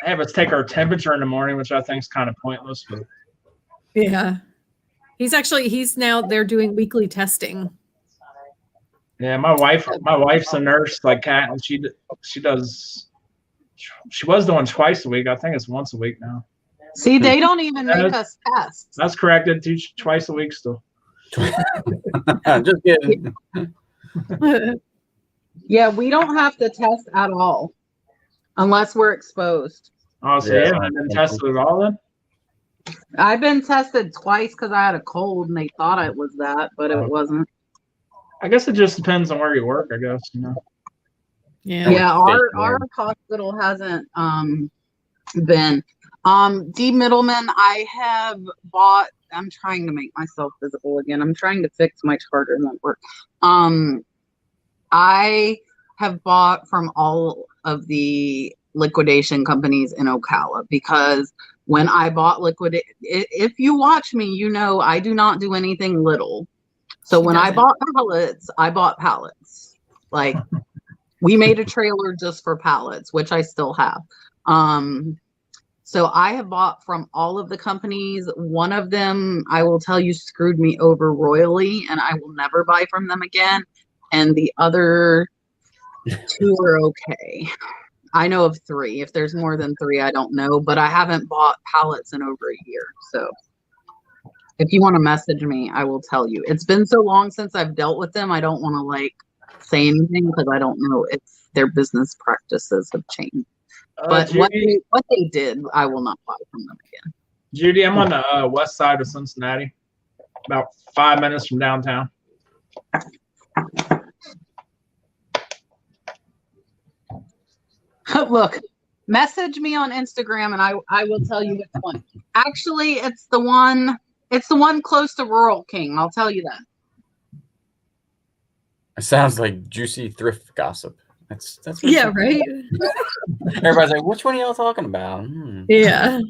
S4: have us take our temperature in the morning, which I think is kind of pointless. But
S3: yeah, he's now they're doing weekly testing.
S4: Yeah, my wife's a nurse like Kat, and she was doing twice a week. I think it's once a week now.
S1: See, they don't even make us test.
S4: That's correct. They do twice a week still.
S2: Just kidding.
S1: Yeah, we don't have to test at all unless we're exposed.
S4: Oh, so you haven't been tested at all then?
S1: I've been tested twice because I had a cold and they thought it was that, but it wasn't.
S4: I guess it just depends on where you work, I guess, you know.
S1: Yeah, our hospital hasn't been. D Middleman, I have bought, I'm trying to make myself visible again. I'm trying to fix my charger network. I have bought from all of the liquidation companies in Ocala because when I bought if you watch me, you know I do not do anything little. So when I bought pallets. Like we made a trailer just for pallets, which I still have. So I have bought from all of the companies. One of them, I will tell you, screwed me over royally, and I will never buy from them again. And the other two are okay. I know of 3. If there's more than 3, I don't know, but I haven't bought pallets in over a year. So if you want to message me, I will tell you. It's been so long since I've dealt with them. I don't want to like say anything because I don't know if their business practices have changed. But Judy, what they did, I will not buy from them again.
S4: Judy, I'm on the west side of Cincinnati, about 5 minutes from downtown.
S1: Look, message me on Instagram and I will tell you which one. Actually, it's the one close to Rural King. I'll tell you that.
S2: It sounds like juicy thrift gossip. That's
S3: right.
S2: Everybody's like, which one are y'all talking about?
S3: Yeah.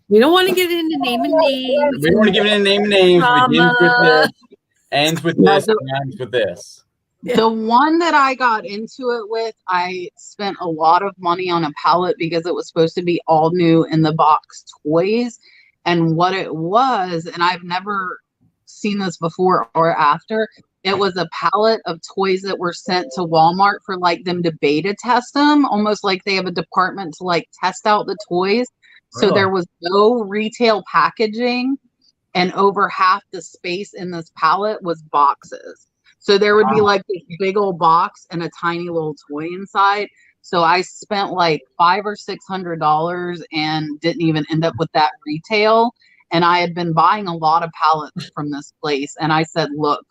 S3: We don't want to get into naming names.
S2: We don't want to give it a name and names. Begins with this, ends with this, and ends with this.
S1: The one that I got into it with, I spent a lot of money on a pallet because it was supposed to be all new in the box toys. And what it was, and I've never seen this before or after, it was a pallet of toys that were sent to Walmart for like them to beta test them, almost like they have a department to like test out the toys. So there was no retail packaging, and over half the space in this pallet was boxes. So there would be like this big old box and a tiny little toy inside. So I spent like $500 or $600 and didn't even end up with that retail. And I had been buying a lot of pallets from this place. And I said, look,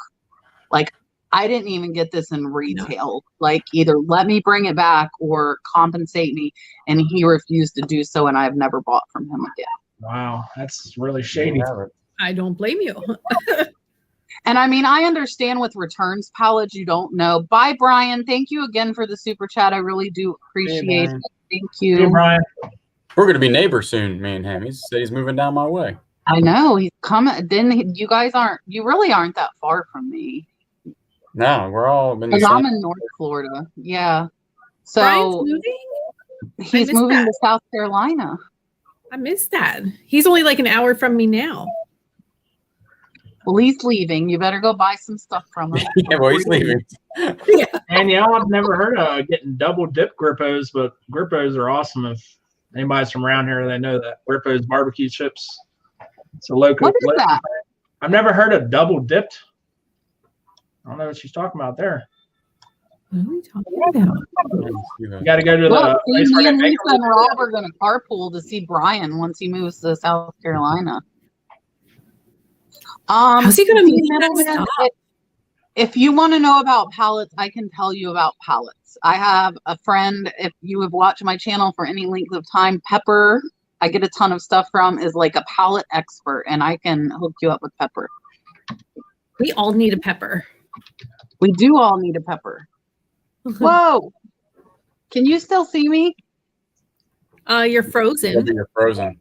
S1: like I didn't even get this in retail. Like either let me bring it back or compensate me. And he refused to do so. And I've never bought from him again.
S4: Wow, that's really shady.
S3: I don't blame you.
S1: And I mean, I understand with returns pallets, you don't know. Bye, Brian. Thank you again for the super chat. I really do appreciate it. Thank you.
S4: Hey, Brian.
S2: We're going to be neighbors soon, me and him. He said he's moving down my way.
S1: I know. He's coming. You guys you really aren't that far from me.
S2: No, we're all in
S1: because I'm in North Florida. Yeah. So
S3: Brian's moving?
S1: He's moving to South Carolina.
S3: I missed that. He's only like an hour from me now.
S1: Well, he's leaving. You better go buy some stuff from him.
S2: Yeah, well, he's leaving.
S3: Yeah.
S4: And I've never heard of getting double dip Grippos, but Grippos are awesome. If anybody's from around here, they know that Grippos barbecue chips. It's a local.
S1: What is that?
S4: I've never heard of double dipped. I don't know what she's talking about there.
S3: What are we talking about?
S4: You got to go to
S1: Look,
S4: the.
S1: me and Lisa and Rob are going to carpool to see Brian once he moves to South Carolina.
S3: How's he going to make that stop?
S1: If you want to know about palettes, I can tell you about palettes. I have a friend, if you have watched my channel for any length of time, Pepper, I get a ton of stuff from, is like a palette expert, and I can hook you up with Pepper.
S3: We all need a Pepper.
S1: We do all need a Pepper. Whoa. Can you still see me?
S3: You're frozen.
S2: You're frozen.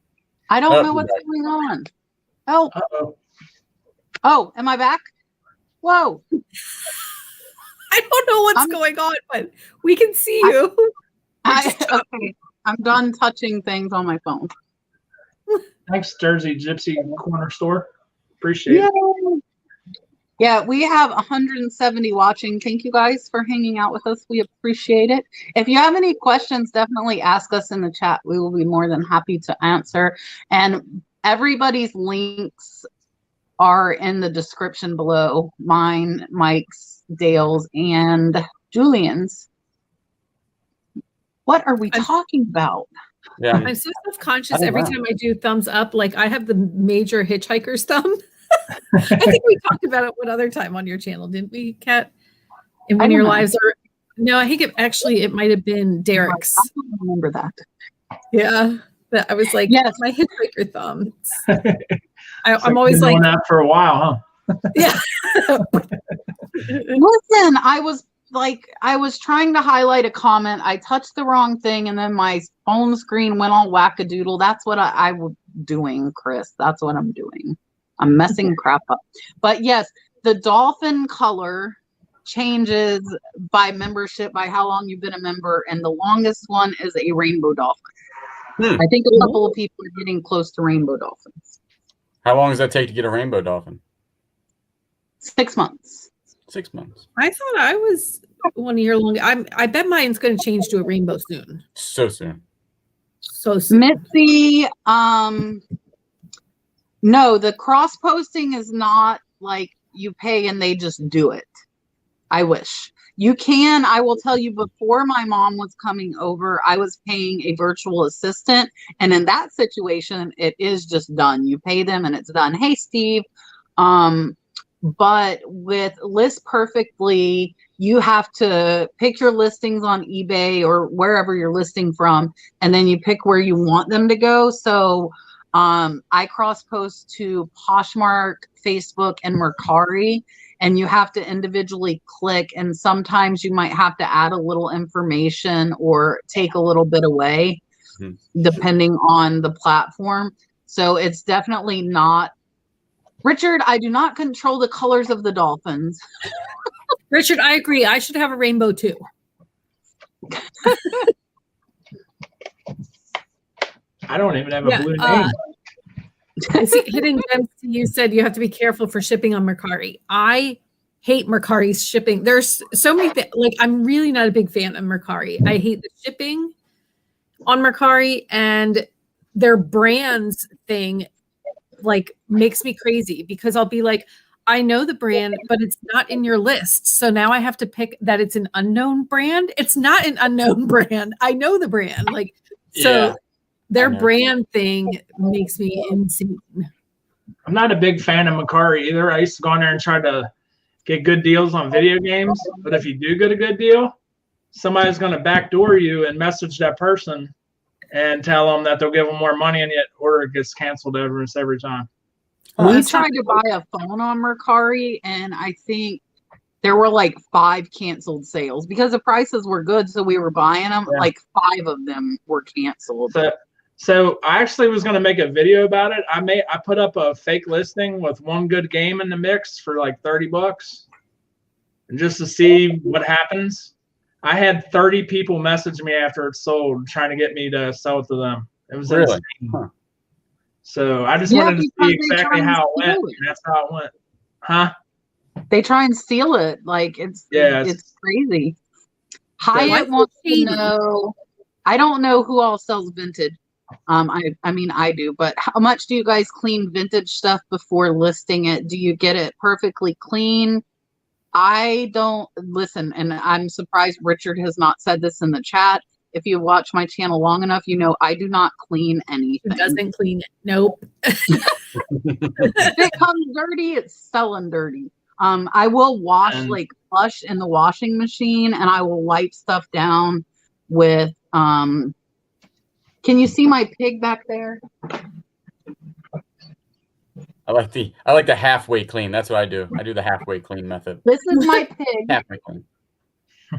S1: I don't know what's going on. Oh.
S4: Uh-oh.
S1: Oh, am I back? Whoa.
S3: I don't know what's going on, but we can see you.
S1: Okay. I'm done touching things on my phone.
S4: Thanks, Jersey Gypsy Corner Store. Appreciate it.
S1: Yeah, we have 170 watching. Thank you guys for hanging out with us. We appreciate it. If you have any questions, definitely ask us in the chat. We will be more than happy to answer. And everybody's links are in the description below. Mine, Mike's, Dale's, and Julian's. What are we talking about?
S2: Yeah,
S3: I'm so self-conscious every time I do thumbs up. Like I have the major hitchhiker's thumb. I think we talked about it one other time on your channel, didn't we, Kat? In one of your lives, or no? I think it might have been Derek's.
S1: I don't remember that.
S3: Yeah, that I was like,
S1: yes,
S3: my hitchhiker thumb. I'm always like
S4: doing that for a while, huh?
S3: Yeah.
S1: Listen, I was trying to highlight a comment. I touched the wrong thing, and then my phone screen went all wackadoodle. That's what I was doing, Chris. That's what I'm doing. I'm messing crap up. But yes, the dolphin color changes by membership, by how long you've been a member, and the longest one is a rainbow dolphin. I think a couple of people are getting close to rainbow dolphins.
S2: How long does that take to get a rainbow dolphin?
S1: 6 months.
S2: 6 months.
S3: I thought I was 1 year long. I bet mine's going to change to a rainbow soon.
S2: So soon.
S3: So soon.
S1: Mitzi, no, the cross posting is not like you pay and they just do it. I wish. You can, I will tell you, before my mom was coming over, I was paying a virtual assistant. And in that situation, it is just done. You pay them and it's done. Hey, Steve. But with List Perfectly, you have to pick your listings on eBay or wherever you're listing from, and then you pick where you want them to go. So I cross post to Poshmark, Facebook, and Mercari, and you have to individually click, and sometimes you might have to add a little information or take a little bit away, depending on the platform. So it's definitely not. Richard, I do not control the colors of the dolphins.
S3: Richard, I agree. I should have a rainbow too.
S4: I don't even have a blue name.
S3: See, Hidden Gems, you said you have to be careful for shipping on Mercari. I hate Mercari's shipping. There's so many things. Like, I'm really not a big fan of Mercari. I hate the shipping on Mercari, and their brands thing like makes me crazy, because I'll be like, I know the brand, but it's not in your list. So now I have to pick that it's an unknown brand. It's not an unknown brand. I know the brand. Like, so their brand thing makes me insane.
S4: I'm not a big fan of Mercari either. I used to go on there and try to get good deals on video games. But if you do get a good deal, somebody's going to backdoor you and message that person and tell them that they'll give them more money, and yet order gets canceled every time.
S1: We tried to buy a phone on Mercari, and I think there were like 5 canceled sales because the prices were good, so we were buying them. Yeah. Like 5 of them were canceled.
S4: So I actually was going to make a video about it. I put up a fake listing with one good game in the mix for like $30, and just to see what happens. I had 30 people message me after it sold, trying to get me to sell it to them. It was
S2: really
S4: insane. Huh. So I just wanted to see exactly how it went. And that's how it went. Huh?
S1: They try and steal it. Like it's crazy. Hyatt wants to know. I don't know who all sells vintage. I mean, I do, but how much do you guys clean vintage stuff before listing it? Do you get it perfectly clean? I don't listen, and I'm surprised Richard has not said this in the chat. If you watch my channel long enough, you know I do not clean anything.
S3: It doesn't clean it. Nope.
S1: If it comes dirty, it's selling dirty. I will wash like flush in the washing machine, and I will wipe stuff down with can you see my pig back there?
S2: I like the halfway clean. That's what I do. I do the halfway clean method.
S1: This is my pig.
S2: Halfway clean.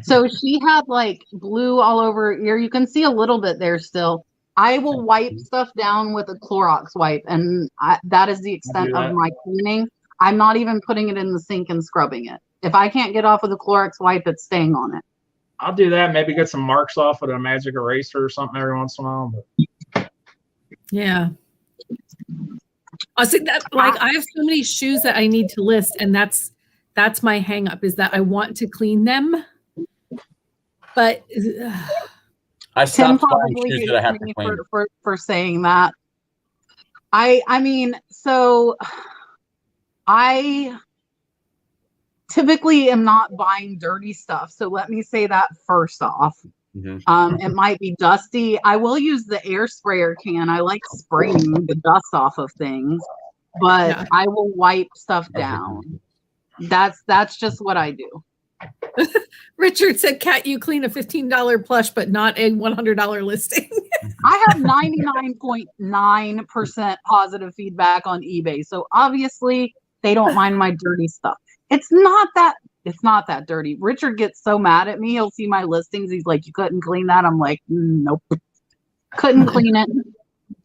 S1: So she had like blue all over her ear. You can see a little bit there still. I will wipe stuff down with a Clorox wipe, and that is the extent of my cleaning. I'm not even putting it in the sink and scrubbing it. If I can't get off with a Clorox wipe, it's staying on it.
S4: I'll do that. Maybe get some marks off with a magic eraser or something every once in a while. But.
S3: Yeah. I think that like I have so many shoes that I need to list, and that's my hang up is that I want to clean them. But
S2: I stopped buying shoes that I have to clean.
S1: For saying that. I mean, so I typically am not buying dirty stuff. So let me say that first off. Mm-hmm. It might be dusty. I will use the air sprayer can. I like spraying the dust off of things, but I will wipe stuff down. That's just what I do.
S3: Richard said, Kat, you clean a $15 plush, but not a $100 listing.
S1: I have 99.9% positive feedback on eBay. So obviously they don't mind my dirty stuff. It's not that dirty. Richard gets so mad at me. He'll see my listings. He's like, you couldn't clean that. I'm like, nope. Couldn't clean it.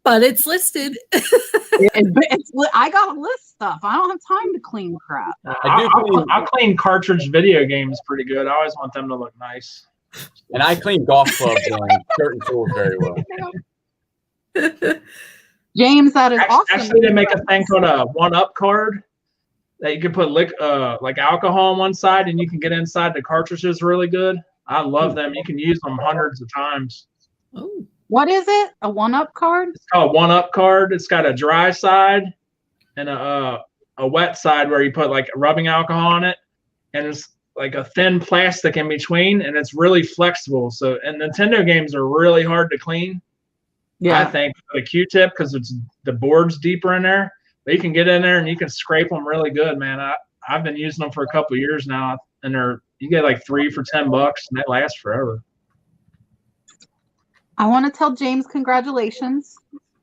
S3: But it's listed.
S1: I got to list stuff. I don't have time to clean crap.
S4: I'll clean cartridge video games pretty good. I always want them to look nice.
S2: And I clean golf clubs and certain tools very well.
S1: James, that is awesome.
S4: Actually, they make a thing called a one-up card that you can put like alcohol on one side, and you can get inside the cartridges really good. I love them. You can use them hundreds of times.
S1: Oh. What is it? A one-up card?
S4: It's called a one-up card. It's got a dry side and a wet side where you put like rubbing alcohol on it, and it's like a thin plastic in between, and it's really flexible. So, and Nintendo games are really hard to clean. Yeah, I think with a Q-tip because it's the board's deeper in there. But you can get in there and you can scrape them really good, man. I've been using them for a couple of years now, and you get like 3 for $10, and they last forever.
S1: I want to tell James congratulations.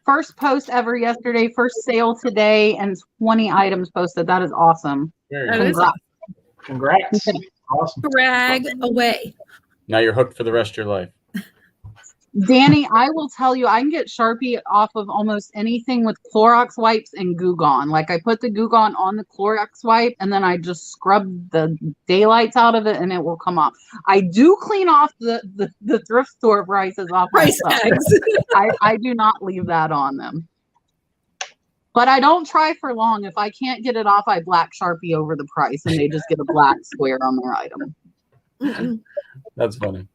S1: First post ever yesterday, first sale today, and 20 items posted. That is awesome.
S4: Congrats. Awesome.
S3: Brag away.
S2: Now you're hooked for the rest of your life.
S1: Danny, I will tell you, I can get Sharpie off of almost anything with Clorox wipes and Goo Gone. Like I put the Goo Gone on the Clorox wipe, and then I just scrub the daylights out of it, and it will come off. I do clean off the thrift store prices off my stuff. I do not leave that on them. But I don't try for long. If I can't get it off, I black Sharpie over the price, and they just get a black square on their item.
S2: That's funny.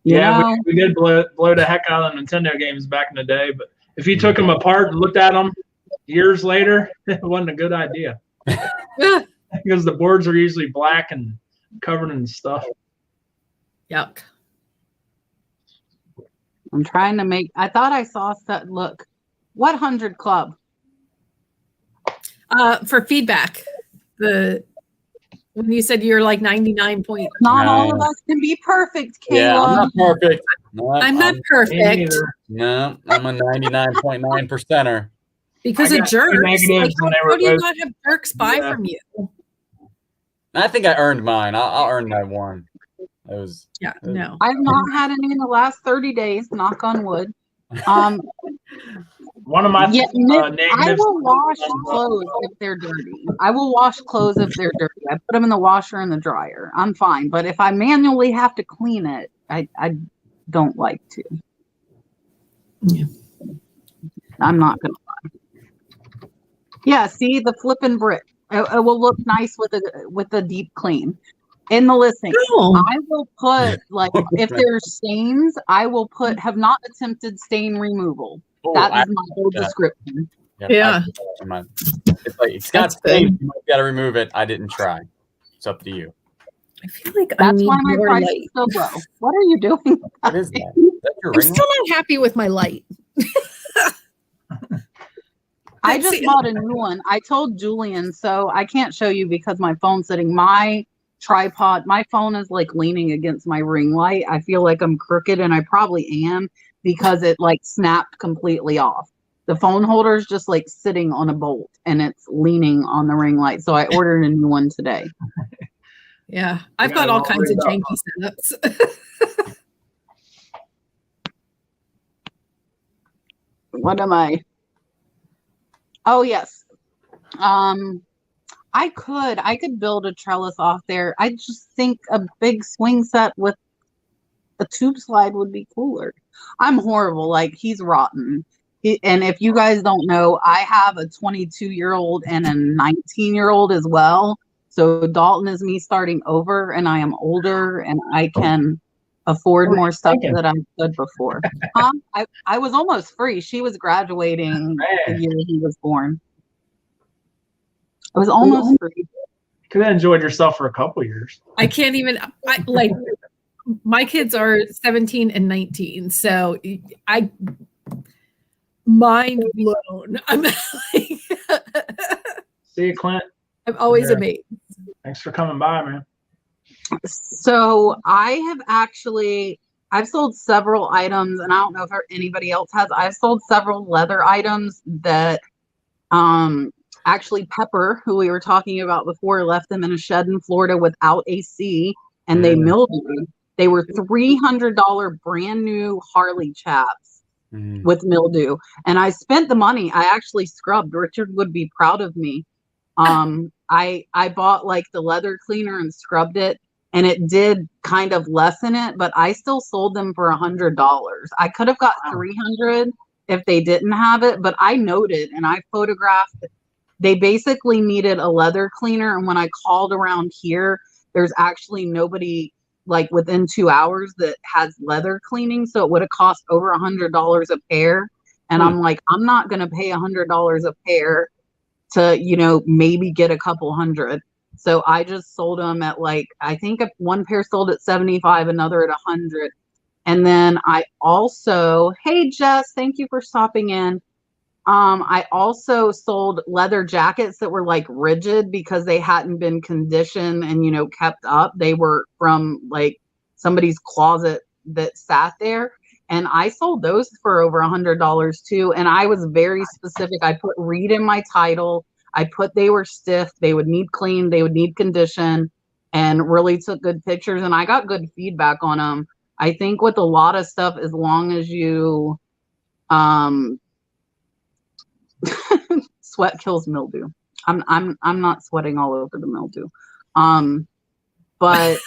S4: Yeah, we did blow the heck out of Nintendo games back in the day, but if you took them apart and looked at them years later, it wasn't a good idea. Because the boards are usually black and covered in stuff.
S3: Yuck.
S1: I'm trying to make, I thought I saw stuff. Look, what 100 club?
S3: For feedback, when you said you're like 99 point.
S1: Not all of us can be perfect, Kayla.
S2: Yeah, I'm not perfect. No,
S3: I'm not perfect.
S2: No, I'm a 99.9%er.
S3: Because of jerks. Like, how do you not have jerks buy from you?
S2: I think I earned mine. I'll earn my one.
S3: No.
S1: I've not had any in the last 30 days, knock on wood.
S4: One of my
S1: I will wash clothes if they're dirty. I will wash clothes if they're dirty. I put them in the washer and the dryer. I'm fine. But if I manually have to clean it, I don't like to.
S3: Yeah.
S1: I'm not going to lie. Yeah, see the flipping brick. It will look nice with a deep clean. In the listing, I will put, like, if there's stains, I will put, have not attempted stain removal. That is my whole description.
S3: Yeah.
S2: It's like, it's got stains, you might got to remove it. I didn't try. It's up to you.
S3: I feel like
S1: that's why my price is so low. What are you doing?
S2: What is that?
S3: I'm still not happy with my light.
S1: I just bought a new one. I told Julian, so I can't show you because my phone's sitting. My tripod, my phone is like leaning against my ring light. I feel like I'm crooked, and I probably am because it like snapped completely off. The phone holder is just like sitting on a bolt and it's leaning on the ring light. So I ordered a new one today.
S3: Yeah, I've got all kinds of janky setups.
S1: What am I? Oh, yes. I could build a trellis off there. I just think a big swing set with a tube slide would be cooler. I'm horrible. Like, he's rotten. And if you guys don't know, I have a 22-year-old and a 19-year-old as well. So Dalton is me starting over, and I am older, and I can afford more stuff that I could before. I was almost free. She was graduating the year he was born. I was almost free.
S4: Could have enjoyed yourself for a couple years.
S3: I can't even. Like, my kids are 17 and 19, so I mind blown. I'm like,
S4: see you, Clint.
S3: I'm always amazed.
S4: Thanks for coming by, man.
S1: So I've sold several items, and I don't know if anybody else has. I've sold several leather items that actually Pepper, who we were talking about before, left them in a shed in Florida without AC, and they mildewed. They were $300 brand new Harley chaps with mildew, and I spent the money. I actually scrubbed. Richard would be proud of me. I bought like the leather cleaner and scrubbed it, and it did kind of lessen it, but I still sold them for $100. I could have got $300 if they didn't have it, but I noted and I photographed. They basically needed a leather cleaner, and when I called around here, there's actually nobody like within 2 hours that has leather cleaning, so it would have cost over $100 a pair. And I'm like, I'm not going to pay $100 a pair to, maybe get a couple hundred. So I just sold them at like, I think one pair sold at 75, another at 100. And then I also, hey Jess, thank you for stopping in. I also sold leather jackets that were like rigid because they hadn't been conditioned and, kept up. They were from like somebody's closet that sat there. And I sold those for over $100 too. And I was very specific. I put read in my title. I put they were stiff. They would need clean. They would need condition, and really took good pictures. And I got good feedback on them. I think with a lot of stuff, as long as you sweat kills mildew. I'm not sweating all over the mildew. But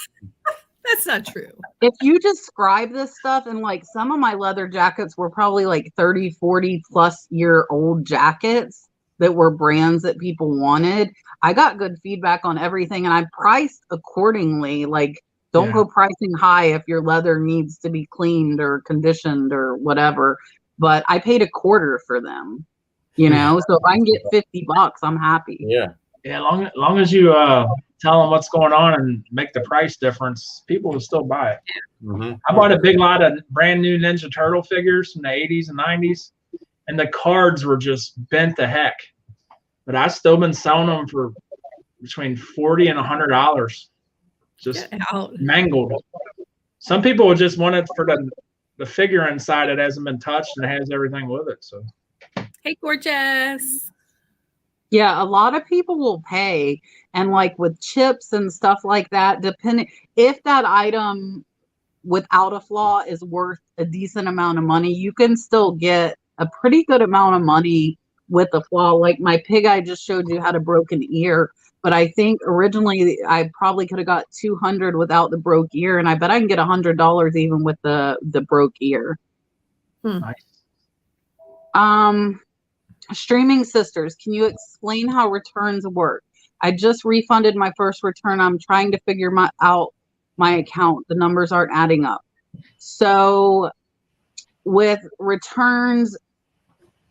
S3: that's not true.
S1: If you describe this stuff, and like some of my leather jackets were probably like 30, 40 plus year old jackets that were brands that people wanted. I got good feedback on everything, and I priced accordingly. Like, don't go pricing high if your leather needs to be cleaned or conditioned or whatever. But I paid $25 for them, so if I can get $50, I'm happy.
S4: Yeah. Long as you tell them what's going on and make the price difference, people will still buy it. Mm-hmm. I bought a big lot of brand new Ninja Turtle figures from the 80s and 90s, and the cards were just bent to heck. But I've still been selling them for between $40 and $100. Just mangled. Some people will just want it for the figure inside. It hasn't been touched and it has everything with it. So,
S3: hey, gorgeous.
S1: Yeah, a lot of people will pay, and like with chips and stuff like that, depending if that item without a flaw is worth a decent amount of money, you can still get a pretty good amount of money with a flaw. Like my pig I just showed you had a broken ear, but I think originally I probably could have got $200 without the broke ear, and I bet I can get $100 even with the broke ear.
S4: Nice.
S1: Streaming Sisters, can you explain how returns work? I just refunded my first return. I'm trying to figure out my account. The numbers aren't adding up. So with returns,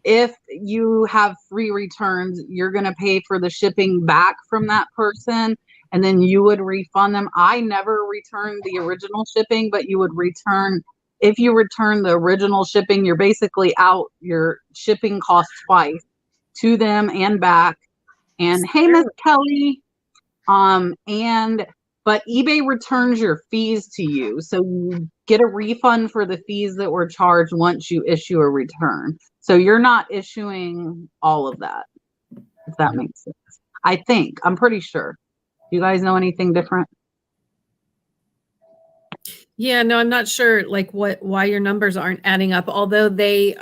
S1: if you have free returns, you're going to pay for the shipping back from that person, and then you would refund them. I never returned the original shipping, but you would return. If you return the original shipping, you're basically out your shipping cost twice. to them and back. And hey, Miss Kelly. But eBay returns your fees to you. So you get a refund for the fees that were charged once you issue a return. So you're not issuing all of that, if that makes sense. I think. I'm pretty sure. Do you guys know anything different?
S3: Yeah, no, I'm not sure like why your numbers aren't adding up. Although they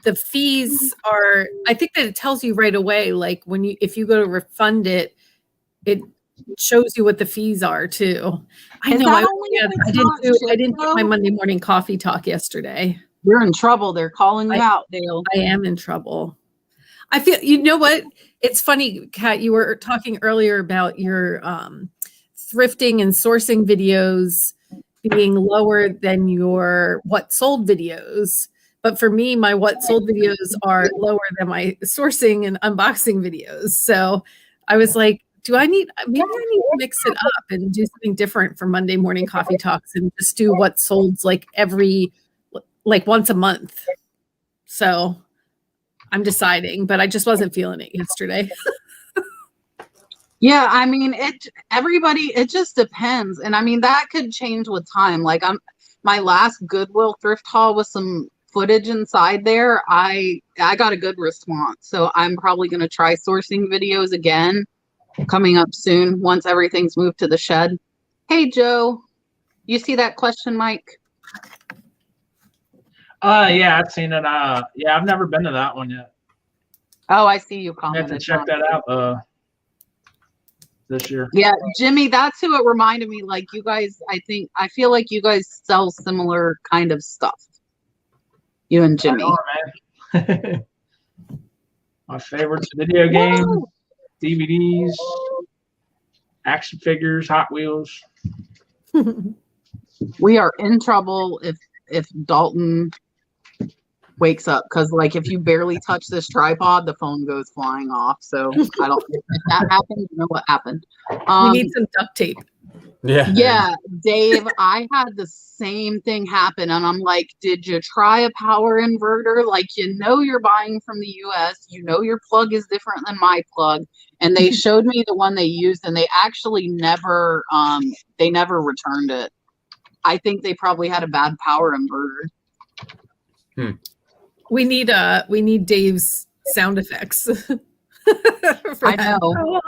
S3: the fees are, I think that it tells you right away, like if you go to refund it, it shows you what the fees are too. I know. I didn't do my Monday morning coffee talk yesterday.
S1: You're in trouble. They're calling you out, Dale.
S3: I am in trouble. I feel, you know what? It's funny, Kat, you were talking earlier about your thrifting and sourcing videos being lower than your what sold videos. But for me, my what sold videos are lower than my sourcing and unboxing videos. So I was like, maybe I need to mix it up and do something different for Monday morning coffee talks and just do what solds like once a month. So I'm deciding, but I just wasn't feeling it yesterday.
S1: Yeah, I mean, it just depends. And I mean, that could change with time. Like my last Goodwill thrift haul with some footage inside there, I got a good response. So I'm probably going to try sourcing videos again coming up soon once everything's moved to the shed. Hey, Joe, you see that question, Mike?
S4: Yeah, I've seen it. Yeah, I've never been to that one yet.
S1: Oh, I see you
S4: I
S1: commented.
S4: have to check that out this year.
S1: Yeah, Jimmy, that's who it reminded me. Like you guys, I feel like you guys sell similar kind of stuff. You and Jimmy.
S4: Man. My favorites: video games, DVDs, action figures, Hot Wheels.
S1: We are in trouble if Dalton wakes up, because like if you barely touch this tripod, the phone goes flying off. So I don't if that happened, you know what happened.
S3: We need some duct tape.
S1: Yeah, Dave, I had the same thing happen, and I'm like, did you try a power inverter? Like, you're buying from the US, your plug is different than my plug. And they showed me the one they used, and they actually never returned it. I think they probably had a bad power inverter.
S3: We need Dave's sound effects.
S1: I know.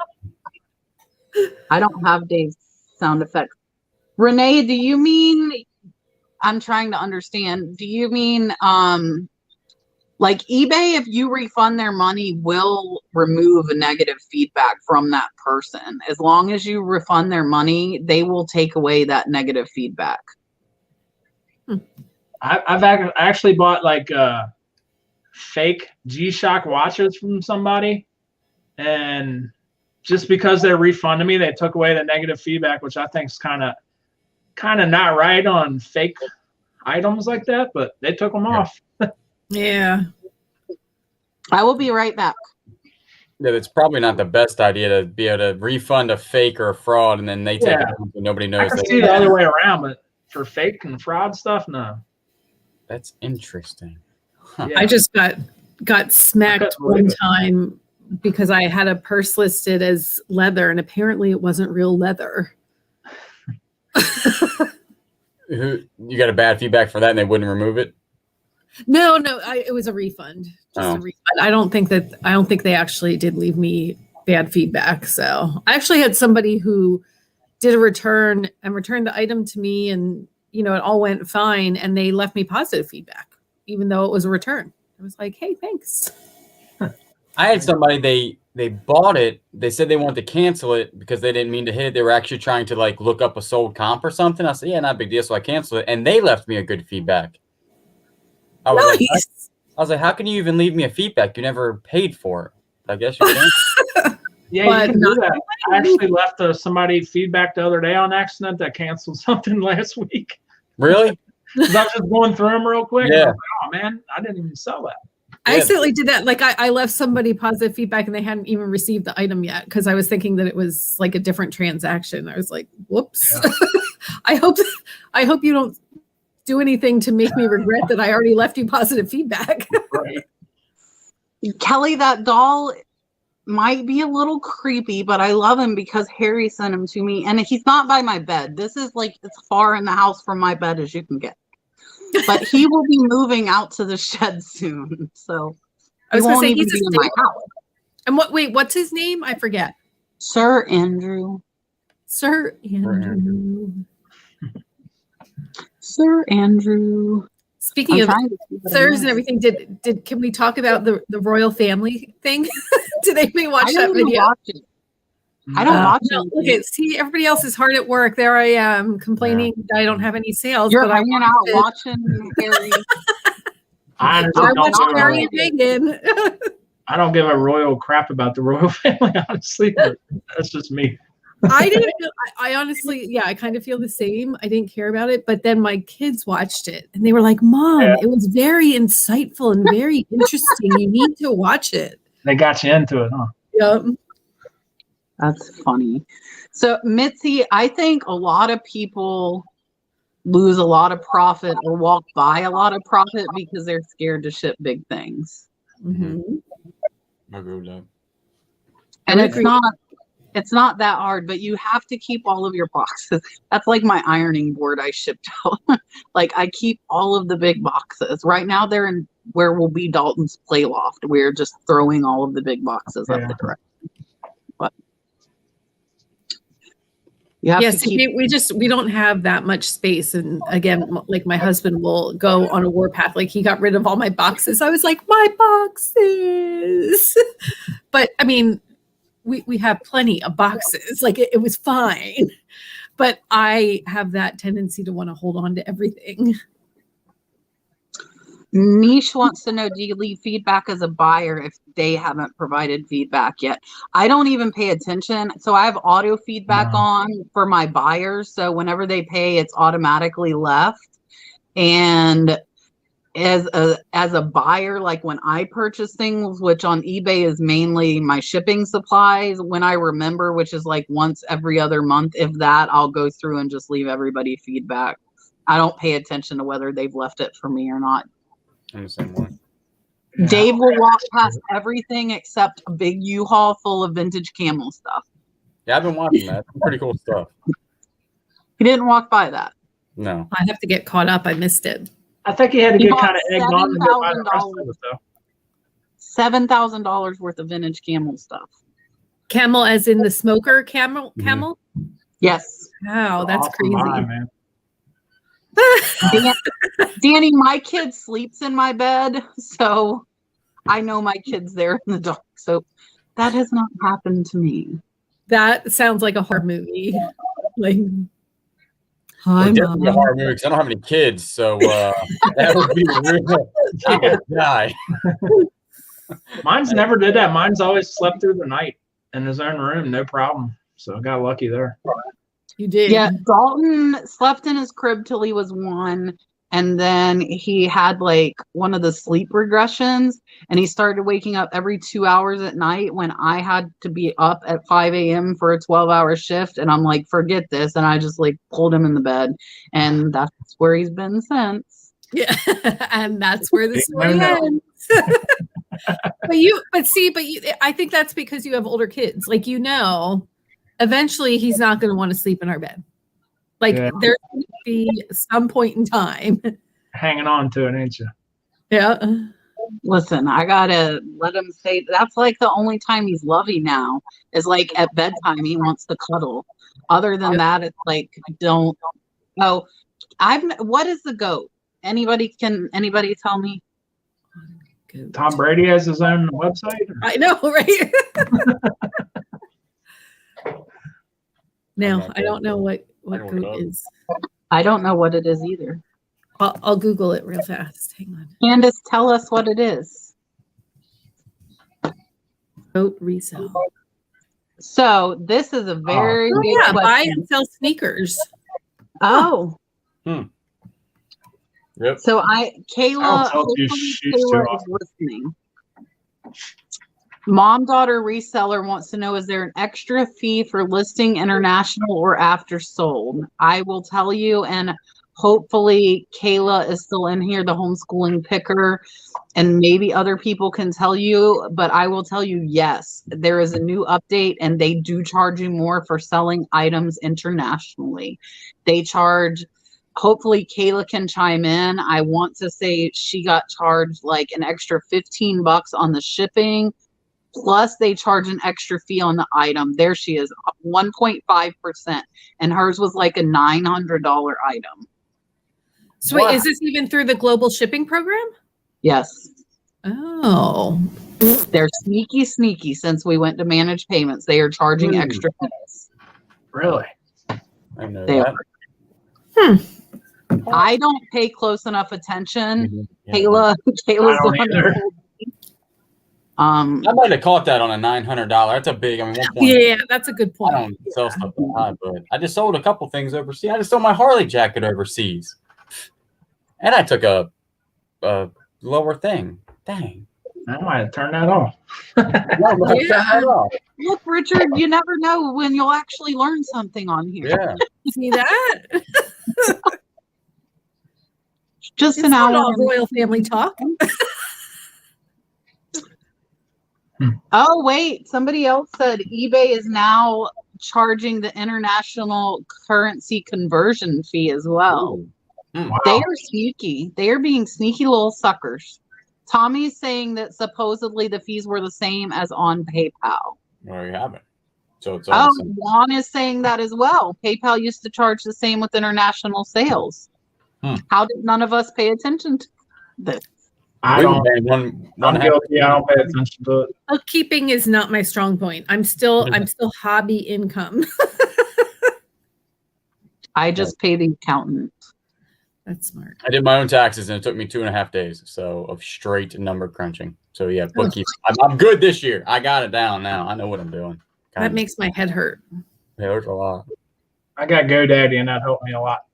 S1: I don't have Dave's sound effects. Renee, do you mean, I'm trying to understand, do you mean like eBay, if you refund their money, will remove a negative feedback from that person? As long as you refund their money, they will take away that negative feedback.
S4: I've actually bought like fake G-Shock watches from somebody, and just because they refunded me, they took away the negative feedback, which I think is kind of not right on fake items like that, but they took them off.
S3: Yeah.
S1: I will be right back.
S2: Yeah, it's probably not the best idea to be able to refund a fake or a fraud, and then they take it home so nobody knows.
S4: I can see the other way around, but for fake and fraud stuff, no.
S2: That's interesting. Huh.
S3: Yeah. I just got smacked one time because I had a purse listed as leather, and apparently it wasn't real leather.
S2: You got a bad feedback for that, and they wouldn't remove it?
S3: No, it was a refund. Just a refund. I don't think they actually did leave me bad feedback. So I actually had somebody who did a return and returned the item to me, and it all went fine, and they left me positive feedback, even though it was a return. I was like, hey, thanks.
S2: I had somebody, they bought it. They said they wanted to cancel it because they didn't mean to hit it. They were actually trying to like look up a sold comp or something. I said, yeah, not a big deal. So I canceled it, and they left me a good feedback. I was like, how can you even leave me a feedback? You never paid for it. I guess you can.
S4: Yeah, you can do that. I actually left somebody feedback the other day on accident that canceled something last week.
S2: Really?
S4: Because I was just going through them real quick.
S2: Yeah.
S4: And I was like, oh man, I didn't even sell that.
S3: I accidentally did that. Like I left somebody positive feedback and they hadn't even received the item yet because I was thinking that it was like a different transaction. I was like, whoops. Yeah. I hope you don't do anything to make me regret that I already left you positive feedback.
S4: Right.
S1: Kelly, that doll might be a little creepy, but I love him because Harry sent him to me, and he's not by my bed. This is like as far in the house from my bed as you can get. But he will be moving out to the shed soon, so
S3: I was going to say
S1: he's in my house.
S3: And what's his name? I forget.
S1: Sir Andrew.
S3: Sir Andrew.
S1: Sir Andrew.
S3: Speaking of sirs and everything, can we talk about the royal family thing? Did anybody watch that video?
S1: I don't watch it.
S3: Look at see, everybody else is hard at work. There I am complaining that I don't have any sales.
S1: You're hanging out watching Harry.
S3: I watch Harry and Meghan.
S4: I don't give a royal crap about the royal family, honestly. But that's just me.
S3: I honestly, I kind of feel the same. I didn't care about it, but then my kids watched it and they were like, Mom, it was very insightful and very interesting. You need to watch it.
S4: They got you into it, huh?
S3: Yep.
S1: That's funny. So, Mitzi, I think a lot of people lose a lot of profit or walk by a lot of profit because they're scared to ship big things.
S3: Mm-hmm.
S2: I agree with that.
S1: And it's not that hard, but you have to keep all of your boxes. That's like my ironing board I shipped out. Like I keep all of the big boxes. Right now they're in where will be Dalton's play loft. We're just throwing all of the big boxes up the direction. But you have to keep
S3: we don't have that much space. And again, like my husband will go on a warpath. Like he got rid of all my boxes. I was like, my boxes. But I mean, we have plenty of boxes. Like it was fine. But I have that tendency to want to hold on to everything.
S1: Niche wants to know, do you leave feedback as a buyer if they haven't provided feedback yet? I don't even pay attention. So I have auto feedback on for my buyers. So whenever they pay, it's automatically left. And as a buyer, like when I purchase things, which on eBay is mainly my shipping supplies, when I remember, which is like once every other month, if that, I'll go through and just leave everybody feedback. I don't pay attention to whether they've left it for me or not.
S2: I'm the same way.
S1: Dave will walk past everything except a big U-Haul full of vintage camel stuff.
S2: Yeah, I've been watching that. Pretty cool stuff.
S1: He didn't walk by that.
S2: No.
S3: I have to get caught up. I missed it.
S4: I think he had to get kind of egged on to go buy the rest of it, though.
S1: $7,000 worth of vintage camel stuff.
S3: Camel as in the smoker camel? Camel?
S1: Yes.
S3: Wow, that's crazy.
S4: Man.
S1: Danny, my kid sleeps in my bed, so I know my kid's there in the dark. So that has not happened to me.
S3: That sounds like a horror movie. Like, hi,
S2: definitely a horror movie because I don't have any kids, so that would be real. I would die.
S4: Mine's never did that. Mine's always slept through the night in his own room, no problem. So I got lucky there.
S3: You did.
S1: Yeah, Dalton slept in his crib till he was 1, and then he had like one of the sleep regressions, and he started waking up every 2 hours at night when I had to be up at 5 a.m. for a 12-hour shift, and I'm like, forget this, and I just like pulled him in the bed, and that's where he's been since.
S3: Yeah, and that's where the story ends. But I think that's because you have older kids. Like, eventually he's not going to want to sleep in our bed. Like there's going to be some point in time.
S4: Hanging on to it, ain't you?
S3: Yeah.
S1: Listen, I gotta let him say that's like the only time he's lovey now is like at bedtime. He wants to cuddle. Other than that, it's like don't. Oh, what is the GOAT? Anybody tell me?
S4: Tom Brady has his own website?
S3: I know, right? No, I don't know what GOAT is.
S1: I don't know what it is either.
S3: I'll Google it real fast. Hang on.
S1: Candace, tell us what it is.
S3: GOAT resell.
S1: So this is a very big question.
S3: Buy and sell sneakers.
S1: Oh.
S2: Yep.
S1: So Kayla
S4: is
S1: listening. Mom daughter reseller wants to know, is there an extra fee for listing international or after sold? I will tell you, and Hopefully Kayla is still in here, the homeschooling picker, and maybe other people can tell you, but I will tell you, yes, there is a new update and they do charge you more for selling items internationally. They charge, hopefully Kayla can chime in. I want to say she got charged like an extra $15 on the shipping. Plus they charge an extra fee on the item. There she is, 1.5%. And hers was like a $900 item.
S3: So wait, is this even through the global shipping program?
S1: Yes.
S3: Oh.
S1: They're sneaky since we went to manage payments. They are charging extra fees.
S4: Really?
S2: I know
S1: They
S2: that.
S1: are. I don't pay close enough attention.
S2: Yeah.
S1: Kayla's the one
S4: either.
S1: that told me.
S2: I might have caught that on a $900. That's a big. I mean, 1 point.
S3: Yeah, that's a good
S2: I
S3: point.
S2: don't sell stuff that high, but I just sold a couple things overseas. I just sold my Harley jacket overseas, and I took a lower thing. Dang.
S4: I might have turned that off.
S1: Look, Richard, you never know when you'll actually learn something on here.
S2: Yeah.
S3: You see that?
S1: Just
S3: It's
S1: an
S3: not
S1: hour.
S3: all royal family talk.
S1: Oh, wait. Somebody else said eBay is now charging the international currency conversion fee as well.
S2: Wow.
S1: They are sneaky. They are being sneaky little suckers. Tommy's saying that supposedly the fees were the same as on PayPal.
S2: Well, you have it. So it's all the same.
S1: Juan is saying that as well. PayPal used to charge the same with international sales. How did none of us pay attention to this?
S4: I don't. I'm guilty. I don't pay attention to it.
S3: Bookkeeping is not my strong point. I'm still hobby income.
S2: I
S1: just pay the accountant.
S3: That's smart.
S2: did my own taxes, and it took me 2.5 days. So of straight number crunching. So yeah, bookkeeping. I'm good this year. I got it down now. I know what I'm doing.
S3: That makes my head hurt.
S2: Yeah, there's a lot.
S4: I got GoDaddy, and that helped me a lot.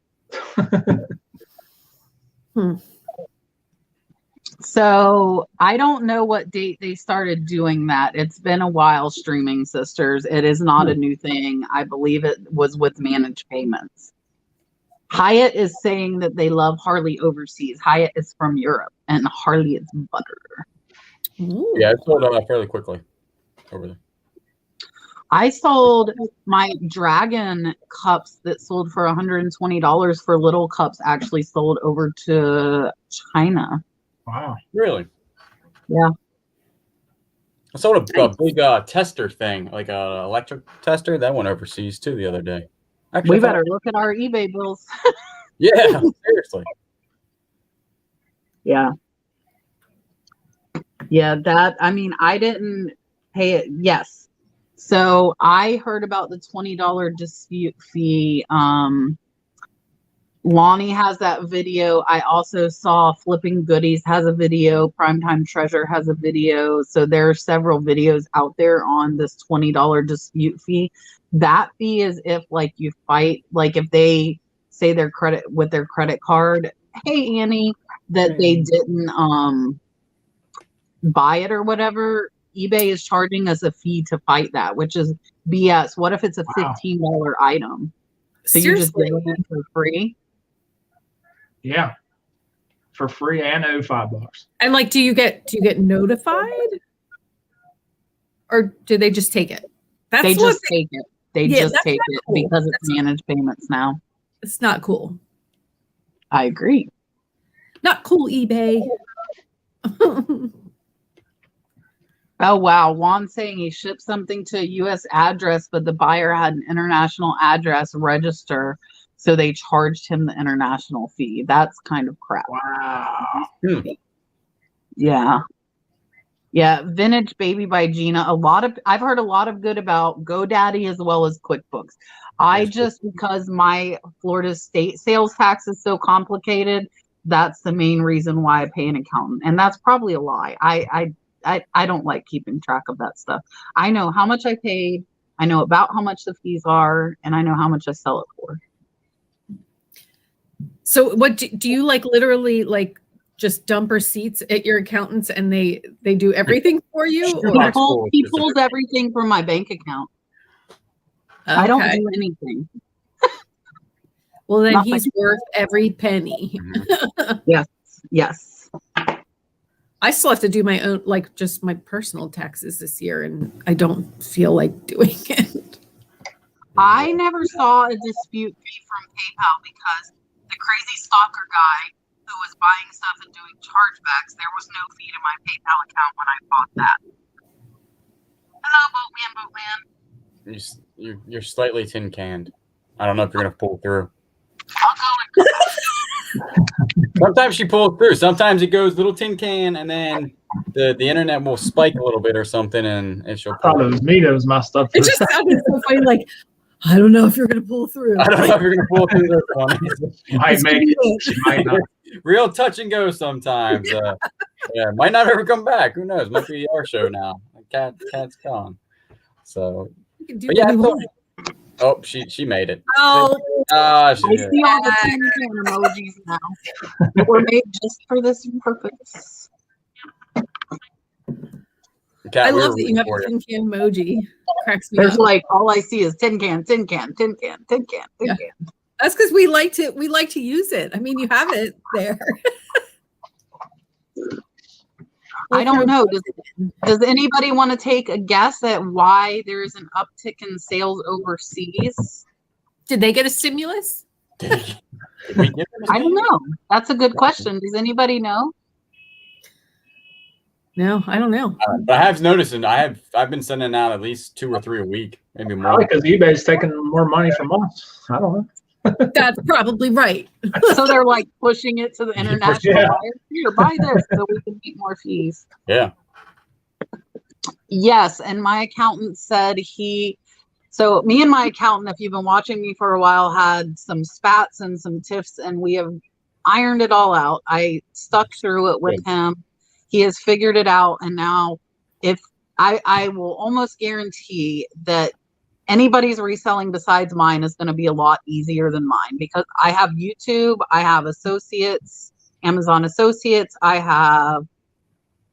S1: So I don't know what date they started doing that. It's been a while, Streaming Sisters. It is not a new thing. I believe it was with managed payments. Hyatt is saying that they love Harley overseas. Hyatt is from Europe, and Harley is butter.
S3: Ooh.
S2: Yeah, it sold fairly quickly over there.
S1: I sold my dragon cups that sold for $120 for little cups actually sold over to China.
S4: Wow.
S2: Really?
S1: Yeah.
S2: I sold a big tester thing, like an electric tester. That went overseas too the other day. Actually,
S1: We better look at our eBay bills.
S2: Yeah, seriously.
S1: Yeah. Yeah, I didn't pay it. Yes. So I heard about the $20 dispute fee. Lonnie has that video. I also saw Flipping Goodies has a video. Primetime Treasure has a video. So there are several videos out there on this $20 dispute fee. That fee is if like you fight, like if they say their credit card, hey Annie, that they didn't buy it or whatever, eBay is charging us a fee to fight that, which is BS. What if it's a $15 item? So
S3: Seriously?
S1: you just give it for free?
S4: Yeah. For free and $5.
S3: And like, do you get notified, or do they just take it?
S1: They just take it. They just take it
S3: cool.
S1: because it's managed payments now.
S3: It's not cool.
S1: I agree.
S3: Not cool, eBay.
S1: Oh, wow. Juan's saying he shipped something to a U.S. address, but the buyer had an international address register, so they charged him the international fee. That's kind of crap.
S4: Wow.
S1: Yeah. Yeah. Vintage Baby by Gina. I've heard a lot of good about GoDaddy as well as QuickBooks. Because my Florida state sales tax is so complicated, that's the main reason why I pay an accountant. And that's probably a lie. I don't like keeping track of that stuff. I know how much I paid. I know about how much the fees are, and I know how much I sell it for.
S3: So what do you like literally like just dump receipts at your accountants and they do everything for you? Or?
S1: He pulls everything from my bank account. Okay. I don't do anything.
S3: Well, then
S1: Nothing.
S3: he's worth every penny.
S1: Yes.
S3: I still have to do my own, like just my personal taxes this year, and I don't feel like doing it.
S1: I never saw a dispute fee from PayPal because the crazy stalker guy who was buying stuff and doing chargebacks, there was no fee to my PayPal account when I bought that. Hello, Boatman.
S2: You're slightly tin canned. I don't know if you're gonna pull through.
S1: I'll go.
S2: Sometimes she pulls through. Sometimes it goes little tin can, and then the internet will spike a little bit or something, and she'll.
S4: I thought it was me that was messed up.
S3: It just sounded so funny. Like, I don't know if you're gonna pull through.
S2: I don't know if you're gonna pull through this one.
S4: She might make it. She might not.
S2: Real touch and go sometimes. Yeah, might not ever come back. Who knows? Might be our show now. Cat's gone. So,
S3: You can do
S2: but yeah.
S3: what you want.
S2: Oh, she made it.
S3: Oh,
S2: She
S1: I
S2: did.
S1: see all the tin can emojis now that were made just for this purpose.
S2: Kat,
S3: I
S2: we
S3: love
S2: were
S3: that you
S2: rooting
S3: have
S2: for
S3: a tin can emoji. Cracks me
S1: There's
S3: up.
S1: like all I see is tin can, tin can, tin can, tin can, tin
S3: Yeah.
S1: can.
S3: That's because we like to use it. I mean, you have it there.
S1: I don't know. Does anybody want to take a guess at why there's an uptick in sales overseas?
S3: Did they get a stimulus?
S2: Did we get
S1: I don't know. That's a good question. Does anybody know?
S3: No, I don't know.
S2: But I have noticed, and I've been sending out at least 2 or 3 a week, maybe more.
S4: Probably because eBay's taking more money from us. I don't know.
S3: That's probably right.
S1: So they're like pushing it to the international
S4: Yeah.
S1: buyers. Here, buy this so we can get more fees.
S2: Yeah.
S1: Yes, and my accountant said so me and my accountant, if you've been watching me for a while, had some spats and some tiffs, and we have ironed it all out. I stuck through it with him. He has figured it out, and now if I will almost guarantee that anybody's reselling besides mine is going to be a lot easier than mine, because I have YouTube, I have associates, Amazon associates, I have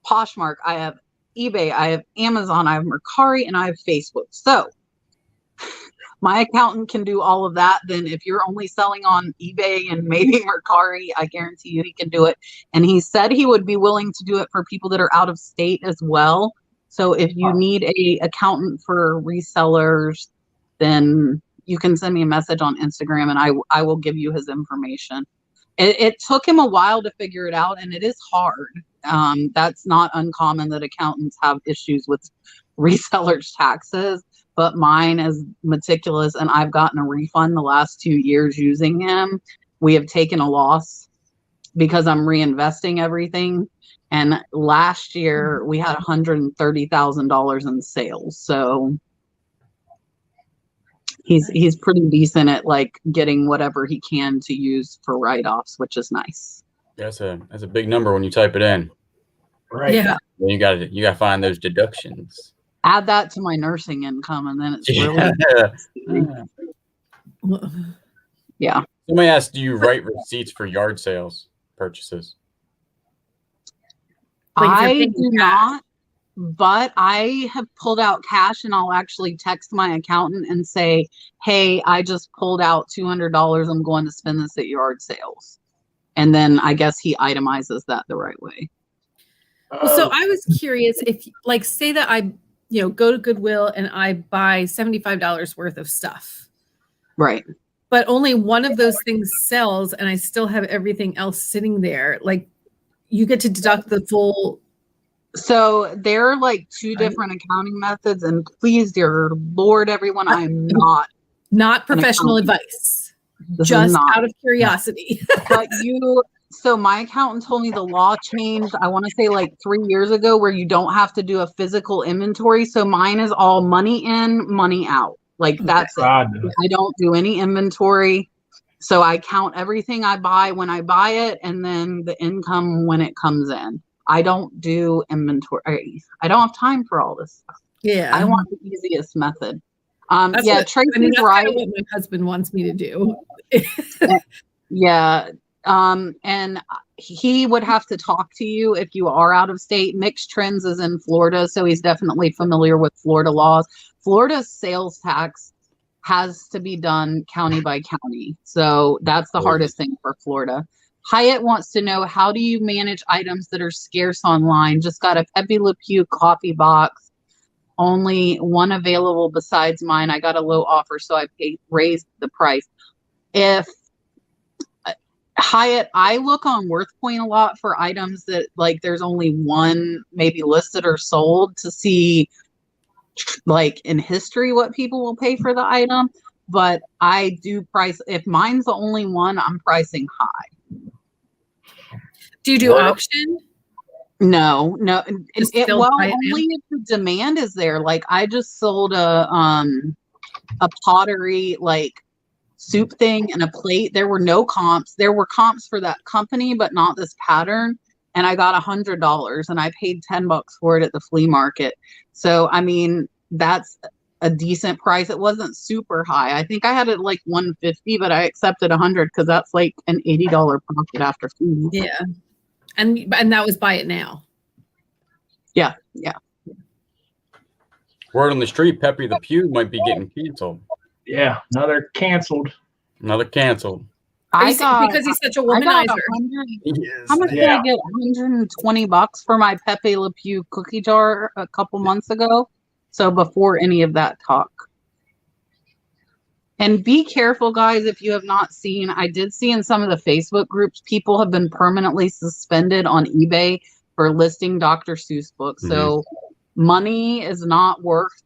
S1: Poshmark, I have eBay, I have Amazon, I have Mercari, and I have Facebook. So my accountant can do all of that. Then if you're only selling on eBay and maybe Mercari, I guarantee you he can do it. And he said he would be willing to do it for people that are out of state as well. So if you need a accountant for resellers, then you can send me a message on Instagram and I will give you his information. It took him a while to figure it out, and it is hard. That's not uncommon that accountants have issues with resellers' taxes, but mine is meticulous, and I've gotten a refund the last 2 years using him. We have taken a loss because I'm reinvesting everything. And last year we had $130,000 in sales. So he's pretty decent at like getting whatever he can to use for write-offs, which is nice.
S2: That's a big number when you type it in.
S4: Right.
S3: Yeah.
S2: Then you got to find those deductions.
S1: Add that to my nursing income, and then it's really yeah.
S2: Somebody asked, do you write receipts for yard sales purchases?
S3: Like if you're
S1: I
S3: paying
S1: do
S3: cash.
S1: not, but I have pulled out cash, and I'll actually text my accountant and say, hey, I just pulled out $200. I'm going to spend this at yard sales. And then I guess he itemizes that the right way.
S3: So I was curious if, like, say that I, go to Goodwill and I buy $75 worth of stuff,
S1: Right.
S3: but only one of those things sells, and I still have everything else sitting there. Like, you get to deduct the full.
S1: So there are like two different accounting methods, and please, dear Lord, everyone, I'm not
S3: Professional
S1: accountant.
S3: Advice,
S1: This is
S3: just
S1: not.
S3: out of curiosity.
S1: But so my accountant told me the law changed, I want to say like 3 years ago, where you don't have to do a physical inventory. So mine is all money in, money out. Like that's it. I don't do any inventory. So I count everything I buy when I buy it, and then the income when it comes in. I don't do inventory. I don't have time for all this stuff.
S3: Yeah.
S1: I want the easiest method.
S3: That's
S1: Tracy's
S3: that's
S1: right.
S3: kind of what my husband wants me to do.
S1: Yeah. And he would have to talk to you if you are out of state. Mixed Trends is in Florida, so he's definitely familiar with Florida laws. Florida's sales tax has to be done county by county. So that's the hardest thing for Florida. Hyatt wants to know, how do you manage items that are scarce online? Just got a Pepe Le Pew coffee box. Only one available besides mine. I got a low offer, so I raised the price. If Hyatt, I look on WorthPoint a lot for items that like there's only one maybe listed or sold to see like in history what people will pay for the item. But I do price, if mine's the only one, I'm pricing high.
S3: Do you do auction?
S1: No. Well, only
S3: if
S1: the demand is there. Like I just sold a pottery like soup thing and a plate. There were no comps. There were comps for that company, but not this pattern. And I got $100 and I paid $10 for it at the flea market. So, I mean, that's a decent price. It wasn't super high. I think I had it like $150, but I accepted $100 because that's like an $80 profit after fees.
S3: Yeah. And that was buy it now.
S1: Yeah.
S2: Word on the street, Pepe Le Pew might be getting canceled.
S4: Yeah, another canceled.
S3: Because he's such a womanizer.
S1: How much did I get? $120 for my Pepe Le Pew cookie jar a couple months ago. So before any of that talk. And be careful, guys, if you have not seen. I did see in some of the Facebook groups, people have been permanently suspended on eBay for listing Dr. Seuss books. Mm-hmm. So money is not worth,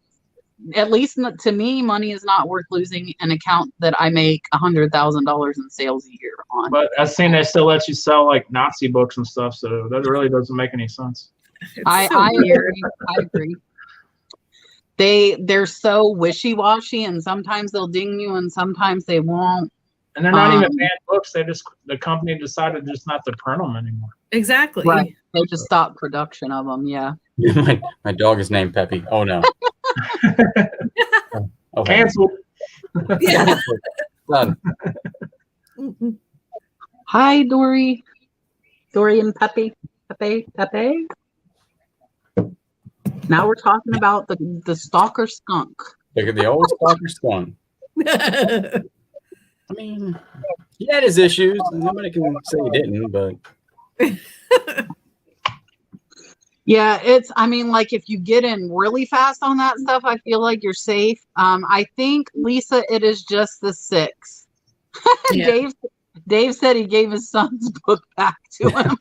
S1: at least to me, money is not worth losing an account that I make $100,000 in sales a year on.
S4: But I've seen they still let you sell like Nazi books and stuff. So that really doesn't make any sense.
S1: I agree. They're so wishy-washy, and sometimes they'll ding you and sometimes they won't.
S4: And they're not even banned books. The company decided just not to print them anymore.
S3: Exactly.
S1: Right. They just stopped production of them. Yeah.
S2: my dog is named Pepe. Oh no. Okay.
S4: Canceled.
S3: Yeah.
S2: Done.
S1: Hi, Dory and Pepe. Now we're talking about the stalker skunk.
S2: Look at the old stalker skunk. I mean, he had his issues. Nobody can say he didn't, but
S1: yeah, I mean, like if you get in really fast on that stuff, I feel like you're safe. I think, Lisa, it is just the 6. Yeah. Dave said he gave his son's book back to him.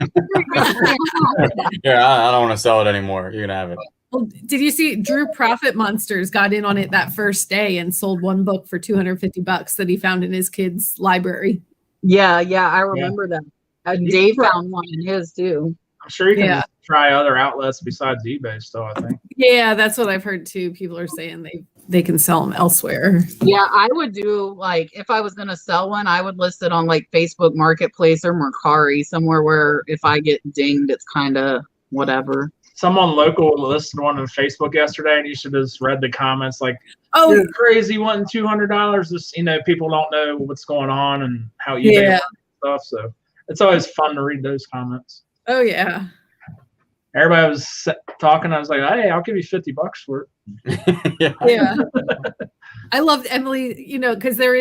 S2: Yeah, I don't want to sell it anymore. You can have it.
S3: Well, did you see Drew Profit Monsters got in on it that first day and sold one book for $250 that he found in his kid's library?
S1: Yeah, I remember that. Dave found one in his too.
S4: I'm sure you can just try other outlets besides eBay still, I think.
S3: Yeah, that's what I've heard too. People are saying they can sell them elsewhere.
S1: Yeah, I would do, like, if I was going to sell one, I would list it on like Facebook Marketplace or Mercari, somewhere where if I get dinged, it's kind of whatever.
S4: Someone local listed one on Facebook yesterday, and you should have just read the comments like, "Oh, you're crazy, wanting $200." Just, people don't know what's going on and how eBay works and stuff. So it's always fun to read those comments.
S3: Oh yeah.
S4: Everybody was talking. I was like, "Hey, I'll give you $50 for it."
S3: Yeah. I loved Emily, because there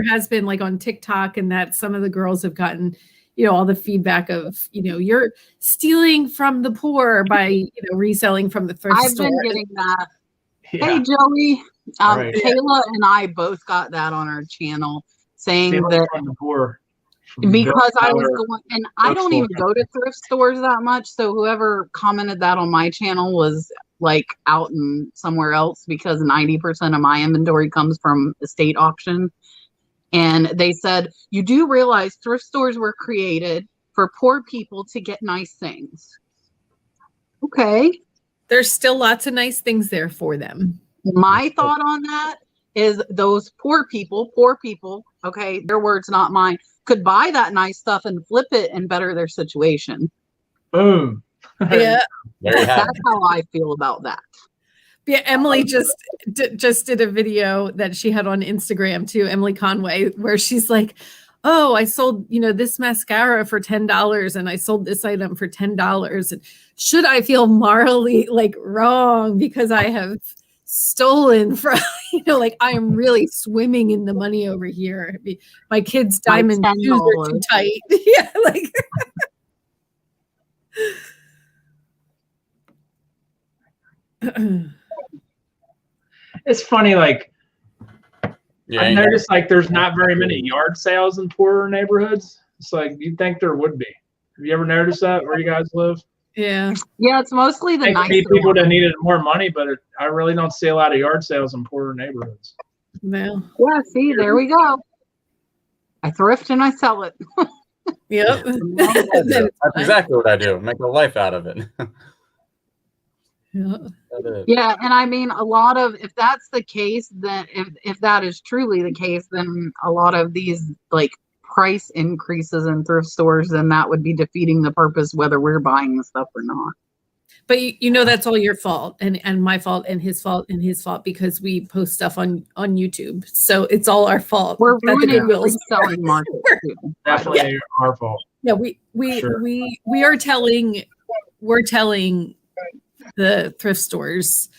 S3: has been like on TikTok and that some of the girls have gotten, all the feedback of, you're stealing from the poor by, reselling from the thrift store.
S1: I've been getting that. Yeah. Hey, Joey. Right. Kayla and I both got that on our channel saying stealing that
S4: from the poor.
S1: Because I was going, and I don't even go to thrift stores that much. So whoever commented that on my channel was like out in somewhere else, because 90% of my inventory comes from estate auction. And they said, you do realize thrift stores were created for poor people to get nice things. Okay.
S3: There's still lots of nice things there for them.
S1: My thought on that is those poor people, okay, their words, not mine, could buy that nice stuff and flip it and better their situation.
S4: Boom.
S3: Yeah.
S1: That's how I feel about that.
S3: Yeah, Emily just did a video that she had on Instagram too, Emily Conway, where she's like, "Oh, I sold, this mascara for $10 and I sold this item for $10. And should I feel morally like wrong because I have stolen from, like I am really swimming in the money over here. My kids' diamond shoes are too tight. Yeah, like.
S4: It's funny, like I've noticed like there's not very many yard sales in poorer neighborhoods. It's like you'd think there would be. Have you ever noticed that where you guys live?
S3: Yeah.
S1: Yeah, it's mostly the nice
S4: people that needed more money, but I really don't see a lot of yard sales in poorer neighborhoods.
S3: No.
S1: Yeah, see, there we go. I thrift and I sell it.
S3: Yep.
S2: That's exactly what I do. Make a life out of it.
S1: Yeah, and I mean, a lot of, if that's the case, then if that is truly the case, then a lot of these like price increases in thrift stores, then that would be defeating the purpose, whether we're buying the stuff or not.
S3: But that's all your fault and my fault and his fault because we post stuff on YouTube. So it's all our fault.
S1: We're ruining the reselling market.
S4: Definitely our fault.
S3: Yeah, we're telling the thrift stores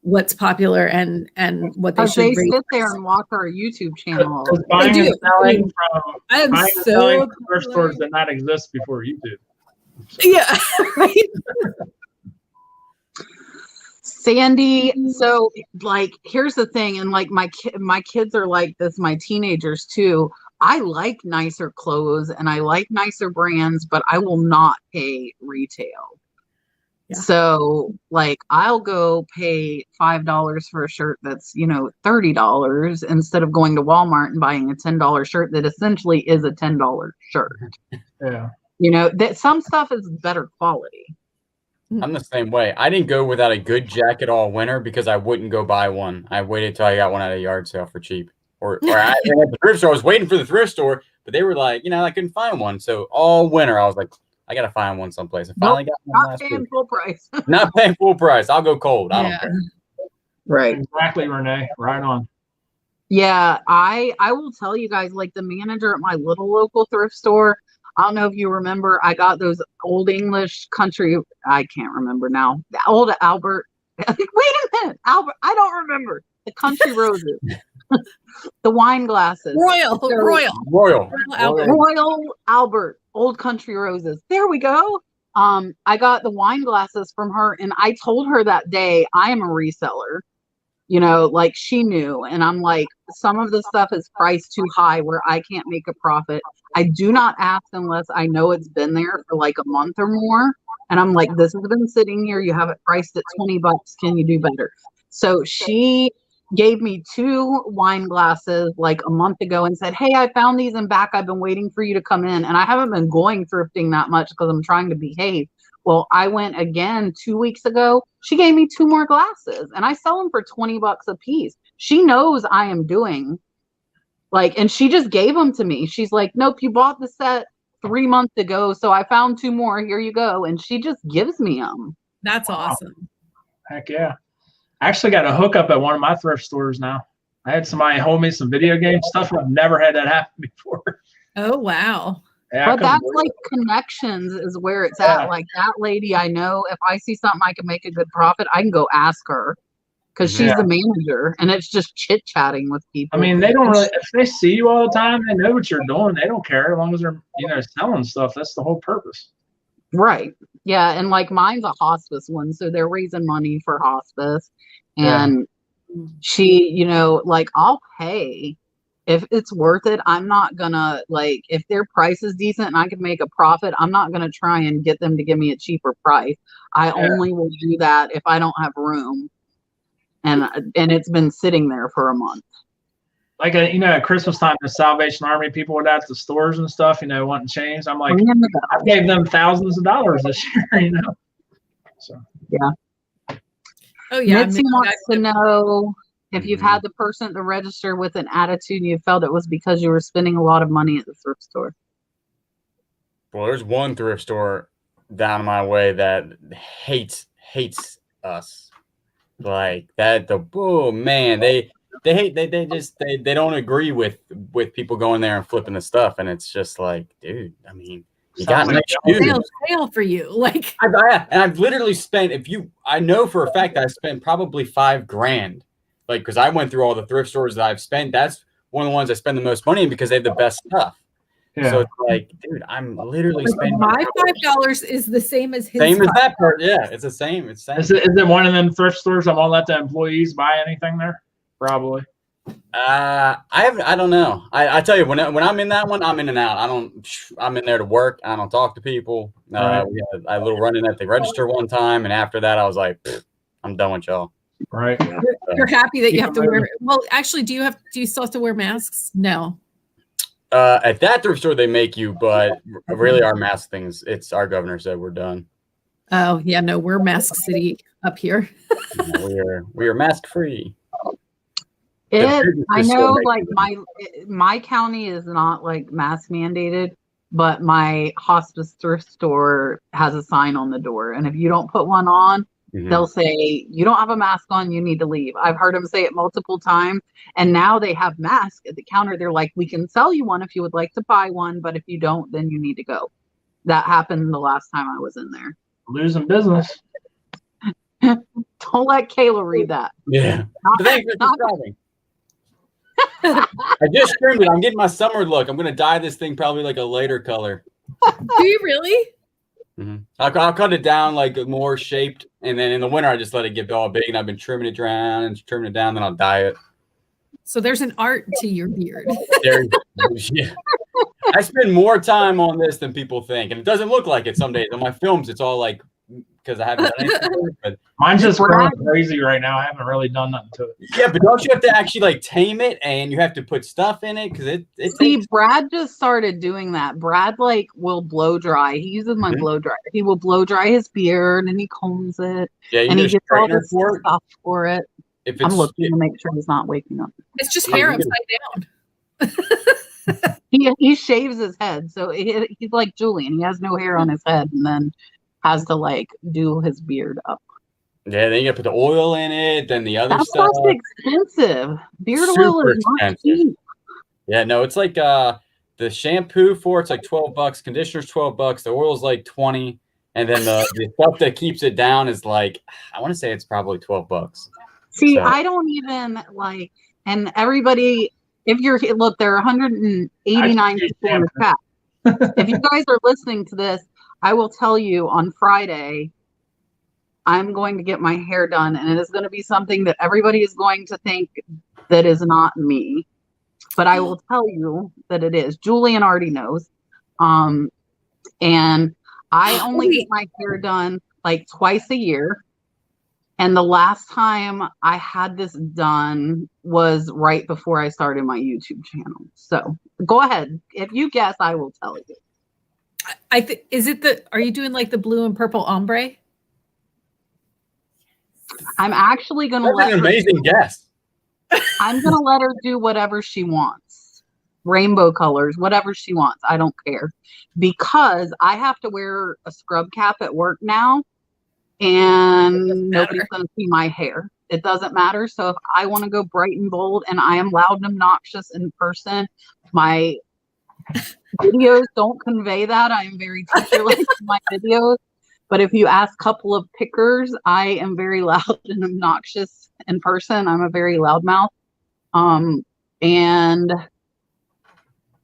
S3: what's popular and what they should.
S1: They sit there and watch our YouTube channel.
S4: Buying and selling from thrift
S3: popular.
S4: stores did not exist before YouTube.
S3: So. Yeah, right.
S1: Sandy, so like here's the thing, and like my kids are like this, my teenagers too. I like nicer clothes and I like nicer brands, but I will not pay retail. Yeah. So like I'll go pay $5 for a shirt that's, $30 instead of going to Walmart and buying a $10 shirt that essentially is a $10 shirt.
S4: Yeah.
S1: That some stuff is better quality.
S2: I'm the same way. I didn't go without a good jacket all winter because I wouldn't go buy one. I waited till I got one at a yard sale for cheap. Or at the thrift store. I was waiting for the thrift store, but they were like, I couldn't find one. So all winter I was like, I gotta find one someplace. I finally got one.
S1: Not paying full price.
S2: Not paying full price. I'll go cold. I don't care.
S1: Right.
S4: Exactly, Renee. Right on.
S1: Yeah, I will tell you guys, like the manager at my little local thrift store, I don't know if you remember, I got those old English country, I can't remember now. The old Albert. Wait a minute, Albert, I don't remember. The country roses. The wine glasses.
S3: Royal
S1: Albert, old country roses. There we go. I got the wine glasses from her, and I told her that day I am a reseller. Like she knew, and I'm like, some of the stuff is priced too high where I can't make a profit. I do not ask unless I know it's been there for like a month or more. And I'm like, this has been sitting here. You have it priced at $20. Can you do better? So she gave me 2 wine glasses like a month ago and said, hey, I found these in back. I've been waiting for you to come in. And I haven't been going thrifting that much because I'm trying to behave. Well, I went again 2 weeks ago. She gave me 2 more glasses and I sell them for $20 a piece. She knows I am doing and she just gave them to me. She's like, nope, you bought the set 3 months ago. So I found 2 more. Here you go. And she just gives me them.
S3: That's awesome.
S4: Heck yeah. I actually got a hookup at one of my thrift stores now. I had somebody hold me some video game stuff. I've never had that happen before.
S3: Oh, wow.
S4: Yeah,
S1: but that's like connections is where it's at. Like that lady, I know if I see something I can make a good profit, I can go ask her because she's the manager, and it's just chit chatting with people.
S4: I mean, they don't really, if they see you all the time, they know what you're doing. They don't care as long as they're selling stuff. That's the whole purpose.
S1: Right. Yeah. And like mine's a hospice one, so they're raising money for hospice, and she, like I'll pay. If it's worth it, I'm not gonna if their price is decent and I can make a profit, I'm not gonna try and get them to give me a cheaper price. I only will do that if I don't have room, and it's been sitting there for a month.
S4: Like at Christmas time, the Salvation Army people would at the stores and stuff, wanting change. I'm like, I gave them thousands of dollars this year, So
S1: yeah.
S3: Oh yeah.
S1: Mitzi wants to know. If you've had the person at the register with an attitude and you felt it was because you were spending a lot of money at the thrift store.
S2: Well, there's one thrift store down my way that hates us. Like that, they don't agree with people going there and flipping the stuff. And it's just like, dude, I mean, You got
S4: Sounds
S2: nice
S4: like
S2: shoes.
S3: Sale for you. Like
S2: I've literally spent, I know for a fact that I spent probably $5,000. Like, because I went through all the thrift stores that I've spent. That's one of the ones I spend the most money in because they have the best stuff.
S4: Yeah.
S2: So it's like, dude, I'm literally spending
S3: my $5 is the same as his.
S2: same as that part. Yeah, it's the same. It's same.
S4: Is it one of them thrift stores that won't let the employees buy anything there? Probably.
S2: I don't know. I tell you, when I'm in that one, I'm in and out. I'm in there to work. I don't talk to people.
S4: Right.
S2: We had a little run in at the register one time, and after that, I was like, I'm done with y'all.
S4: Right.
S3: You're happy that you have to wear. Well, actually, do you still have to wear masks? No.
S2: At that thrift store, they make you, but really, our mask things. It's our governor said we're done.
S3: Oh yeah, no, we're mask city up here.
S2: We are mask free.
S1: I know, like my county is not like mask mandated, but my hospice thrift store has a sign on the door, and if you don't put one on, they'll say you don't have a mask on, you need to leave. I've heard them say it multiple times, and now they have masks at the counter. They're like, we can sell you one if you would like to buy one, but if you don't, then you need to go. That happened the last time I was in there.
S4: Losing business.
S1: Don't let Kayla read that.
S2: Yeah. Thanks for subscribing. I just trimmed it. I'm getting my summer look. I'm gonna dye this thing probably like a lighter color.
S3: Do you really?
S2: I'll cut it down like more shaped, and then in the winter I just let it get all big. And I've been trimming it down and trimming it down. Then I'll dye it.
S3: So there's an art to your beard.
S2: Yeah. I spend more time on this than people think, and it doesn't look like it some days. On my films, it's all like because I haven't done anything. But
S4: mine's just growing crazy right now. I haven't really done nothing to it.
S2: Yeah, but don't you have to actually like tame it, and you have to put stuff in it because it.
S1: Brad just started doing that. Brad like will blow dry. He uses my blow dryer. He will blow dry his beard and he combs it.
S2: Yeah,
S1: and he gets all this stuff for it. I'm looking to make sure he's not waking up.
S3: It's just hair upside down.
S1: He shaves his head, so he's like Julian. He has no hair on his head, and then has to like do his beard up.
S2: Yeah, then you got to put the oil in it, then the other stuff.
S1: That's expensive. Beard oil is not cheap.
S2: Yeah, no, it's like the shampoo for it's like $12, conditioner's $12, the oil's like $20, and then the stuff that keeps it down is like I want to say it's probably $12.
S1: See, so. I don't even like, and everybody, if you're look, there are 189 people in the chat. If you guys are listening to this, I will tell you on Friday, I'm going to get my hair done, and it is going to be something that everybody is going to think that is not me. But I will tell you that it is. Julian already knows. And I only get my hair done like twice a year. And the last time I had this done was right before I started my YouTube channel. So go ahead. If you guess, I will tell you.
S3: Are you doing like the blue and purple ombre?
S1: I'm actually going to
S2: let her. Amazing guess.
S1: I'm going to let her do whatever she wants. Rainbow colors, whatever she wants. I don't care. Because I have to wear a scrub cap at work now. And nobody's going to see my hair. It doesn't matter. So if I want to go bright and bold and I am loud and obnoxious in person, my videos don't convey that. I am very teacher-like in my videos. But if you ask a couple of pickers, I am very loud and obnoxious in person. I'm a very loudmouth. And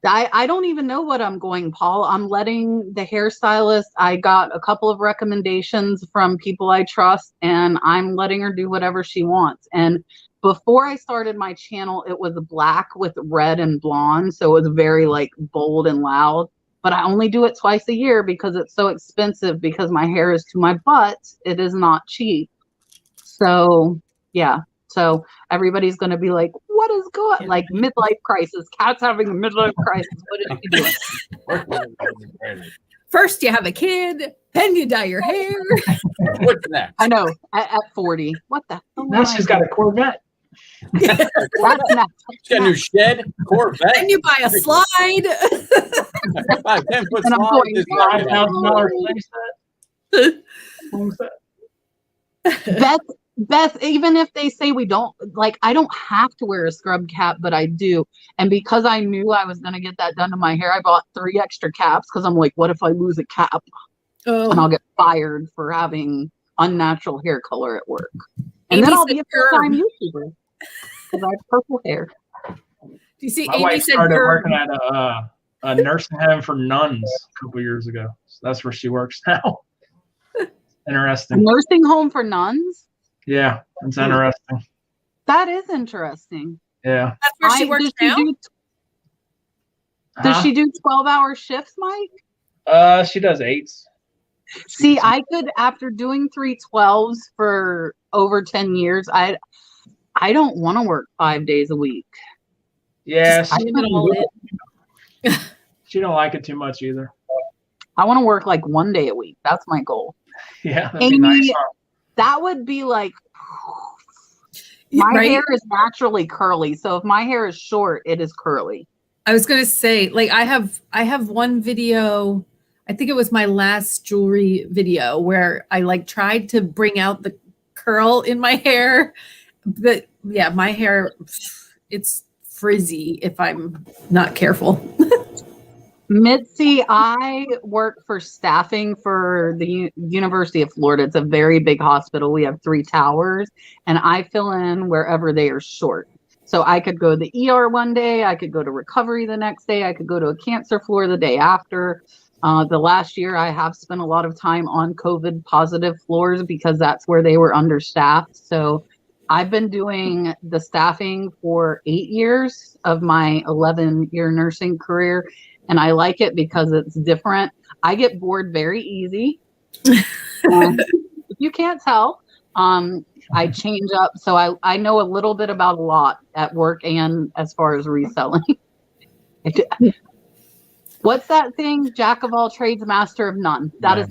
S1: I don't even know what I'm going, Paul. I'm letting the hairstylist, I got a couple of recommendations from people I trust, and I'm letting her do whatever she wants. And before I started my channel, it was black with red and blonde. So it was very like bold and loud. But I only do it twice a year because it's so expensive because my hair is to my butt. It is not cheap. So, yeah. So everybody's going to be like, what is going like midlife crisis? Kat's having a midlife crisis. What is she doing?
S3: First you have a kid, then you dye your hair.
S2: What's next?
S1: I know. At 40. What the hell?
S4: Now she's got a Corvette.
S2: She's got a new shed, Corvette.
S3: Then you buy a slide.
S2: Buy a 10-foot slide.
S4: $5,000 thing set.
S1: Beth, Beth, even if they say we don't, like, I don't have to wear a scrub cap, but I do. And because I knew I was going to get that done to my hair, I bought 3 extra caps because I'm like, what if I lose a cap?
S3: Oh.
S1: And I'll get fired for having unnatural hair color at work. And
S3: Amy
S1: then I'll be a
S3: said
S1: full-time YouTuber because I have purple hair.
S3: Do you see?
S4: My
S3: Amy
S4: wife
S3: said
S4: started
S3: her-
S4: working at a nursing home for nuns a couple years ago. So that's where she works now.
S1: A
S4: Interesting.
S1: nursing home for nuns?
S4: Yeah, it's interesting.
S1: That is interesting.
S4: Yeah.
S3: That's where she works now.
S1: Does she do 12-hour shifts, Mike?
S4: She does 8s.
S1: See, I could, after doing 3 12s for over 10 years, I don't want to work 5 days a week.
S4: Yeah,
S3: Just leave it all in.
S4: she don't like it too much either.
S1: I want to work like 1 day a week. That's my goal.
S4: Yeah, that'd
S1: Amy,
S4: be nice. Huh?
S1: that would be like, my
S3: Right?
S1: hair is naturally curly. So if my hair is short, it is curly.
S3: I was gonna say, like, I have one video. I think it was my last jewelry video where I like tried to bring out the curl in my hair. But yeah, my hair, it's frizzy if I'm not careful.
S1: Mitzi, I work for staffing for the University of Florida. It's a very big hospital. We have 3 towers, and I fill in wherever they are short. So I could go to the ER one day, I could go to recovery the next day, I could go to a cancer floor the day after. The last year, I have spent a lot of time on COVID positive floors because that's where they were understaffed. So I've been doing the staffing for 8 years of my 11-year nursing career. And I like it because it's different. I get bored very easy. If you can't tell, I change up. So I know a little bit about a lot at work and as far as reselling. What's that thing? Jack of all trades, master of none. That is.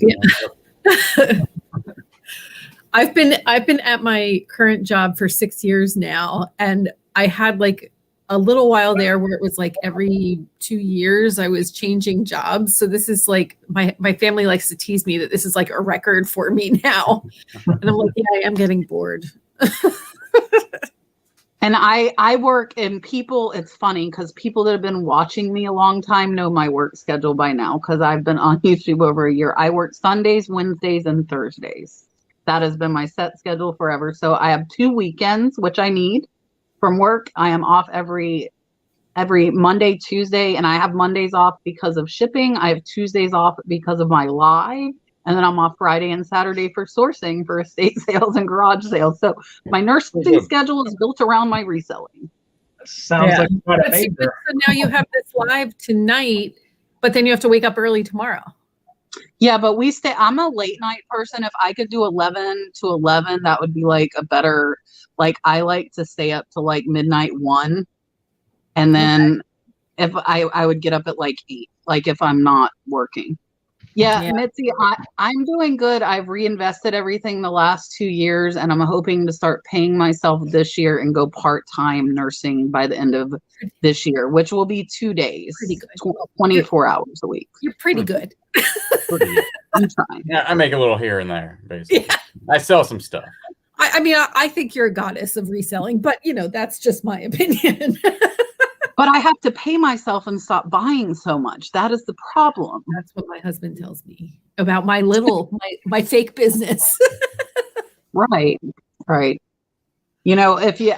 S3: I've been at my current job for 6 years now, and I had like a little while there where it was like every 2 years I was changing jobs. So this is like my family likes to tease me that this is like a record for me now. And I'm like, yeah, I am getting bored.
S1: And I work and people, it's funny because people that have been watching me a long time know my work schedule by now because I've been on YouTube over a year. I work Sundays, Wednesdays, and Thursdays. That has been my set schedule forever. So I have 2 weekends, which I need. From work, I am off every Monday, Tuesday, and I have Mondays off because of shipping. I have Tuesdays off because of my live, and then I'm off Friday and Saturday for sourcing for estate sales and garage sales. So my nursing schedule is built around my reselling.
S4: Sounds like quite a
S3: So
S4: major.
S3: now you have this live tonight, but then you have to wake up early tomorrow.
S1: Yeah, but I'm a late night person. If I could do 11 to 11, that would be like a better, like I like to stay up to like midnight 1. And then if I would get up at like 8, like if I'm not working. Yeah. Mitzi, I'm doing good. I've reinvested everything the last 2 years, and I'm hoping to start paying myself this year and go part-time nursing by the end of this year, which will be 2 days,
S3: Pretty good.
S1: 24 hours a week.
S3: You're pretty good.
S1: I'm trying.
S2: Yeah, I make a little here and there, basically. Yeah. I sell some stuff.
S3: I mean, I think you're a goddess of reselling, but that's just my opinion.
S1: But I have to pay myself and stop buying so much. That is the problem.
S3: That's what my husband tells me about my little, my fake business.
S1: Right. If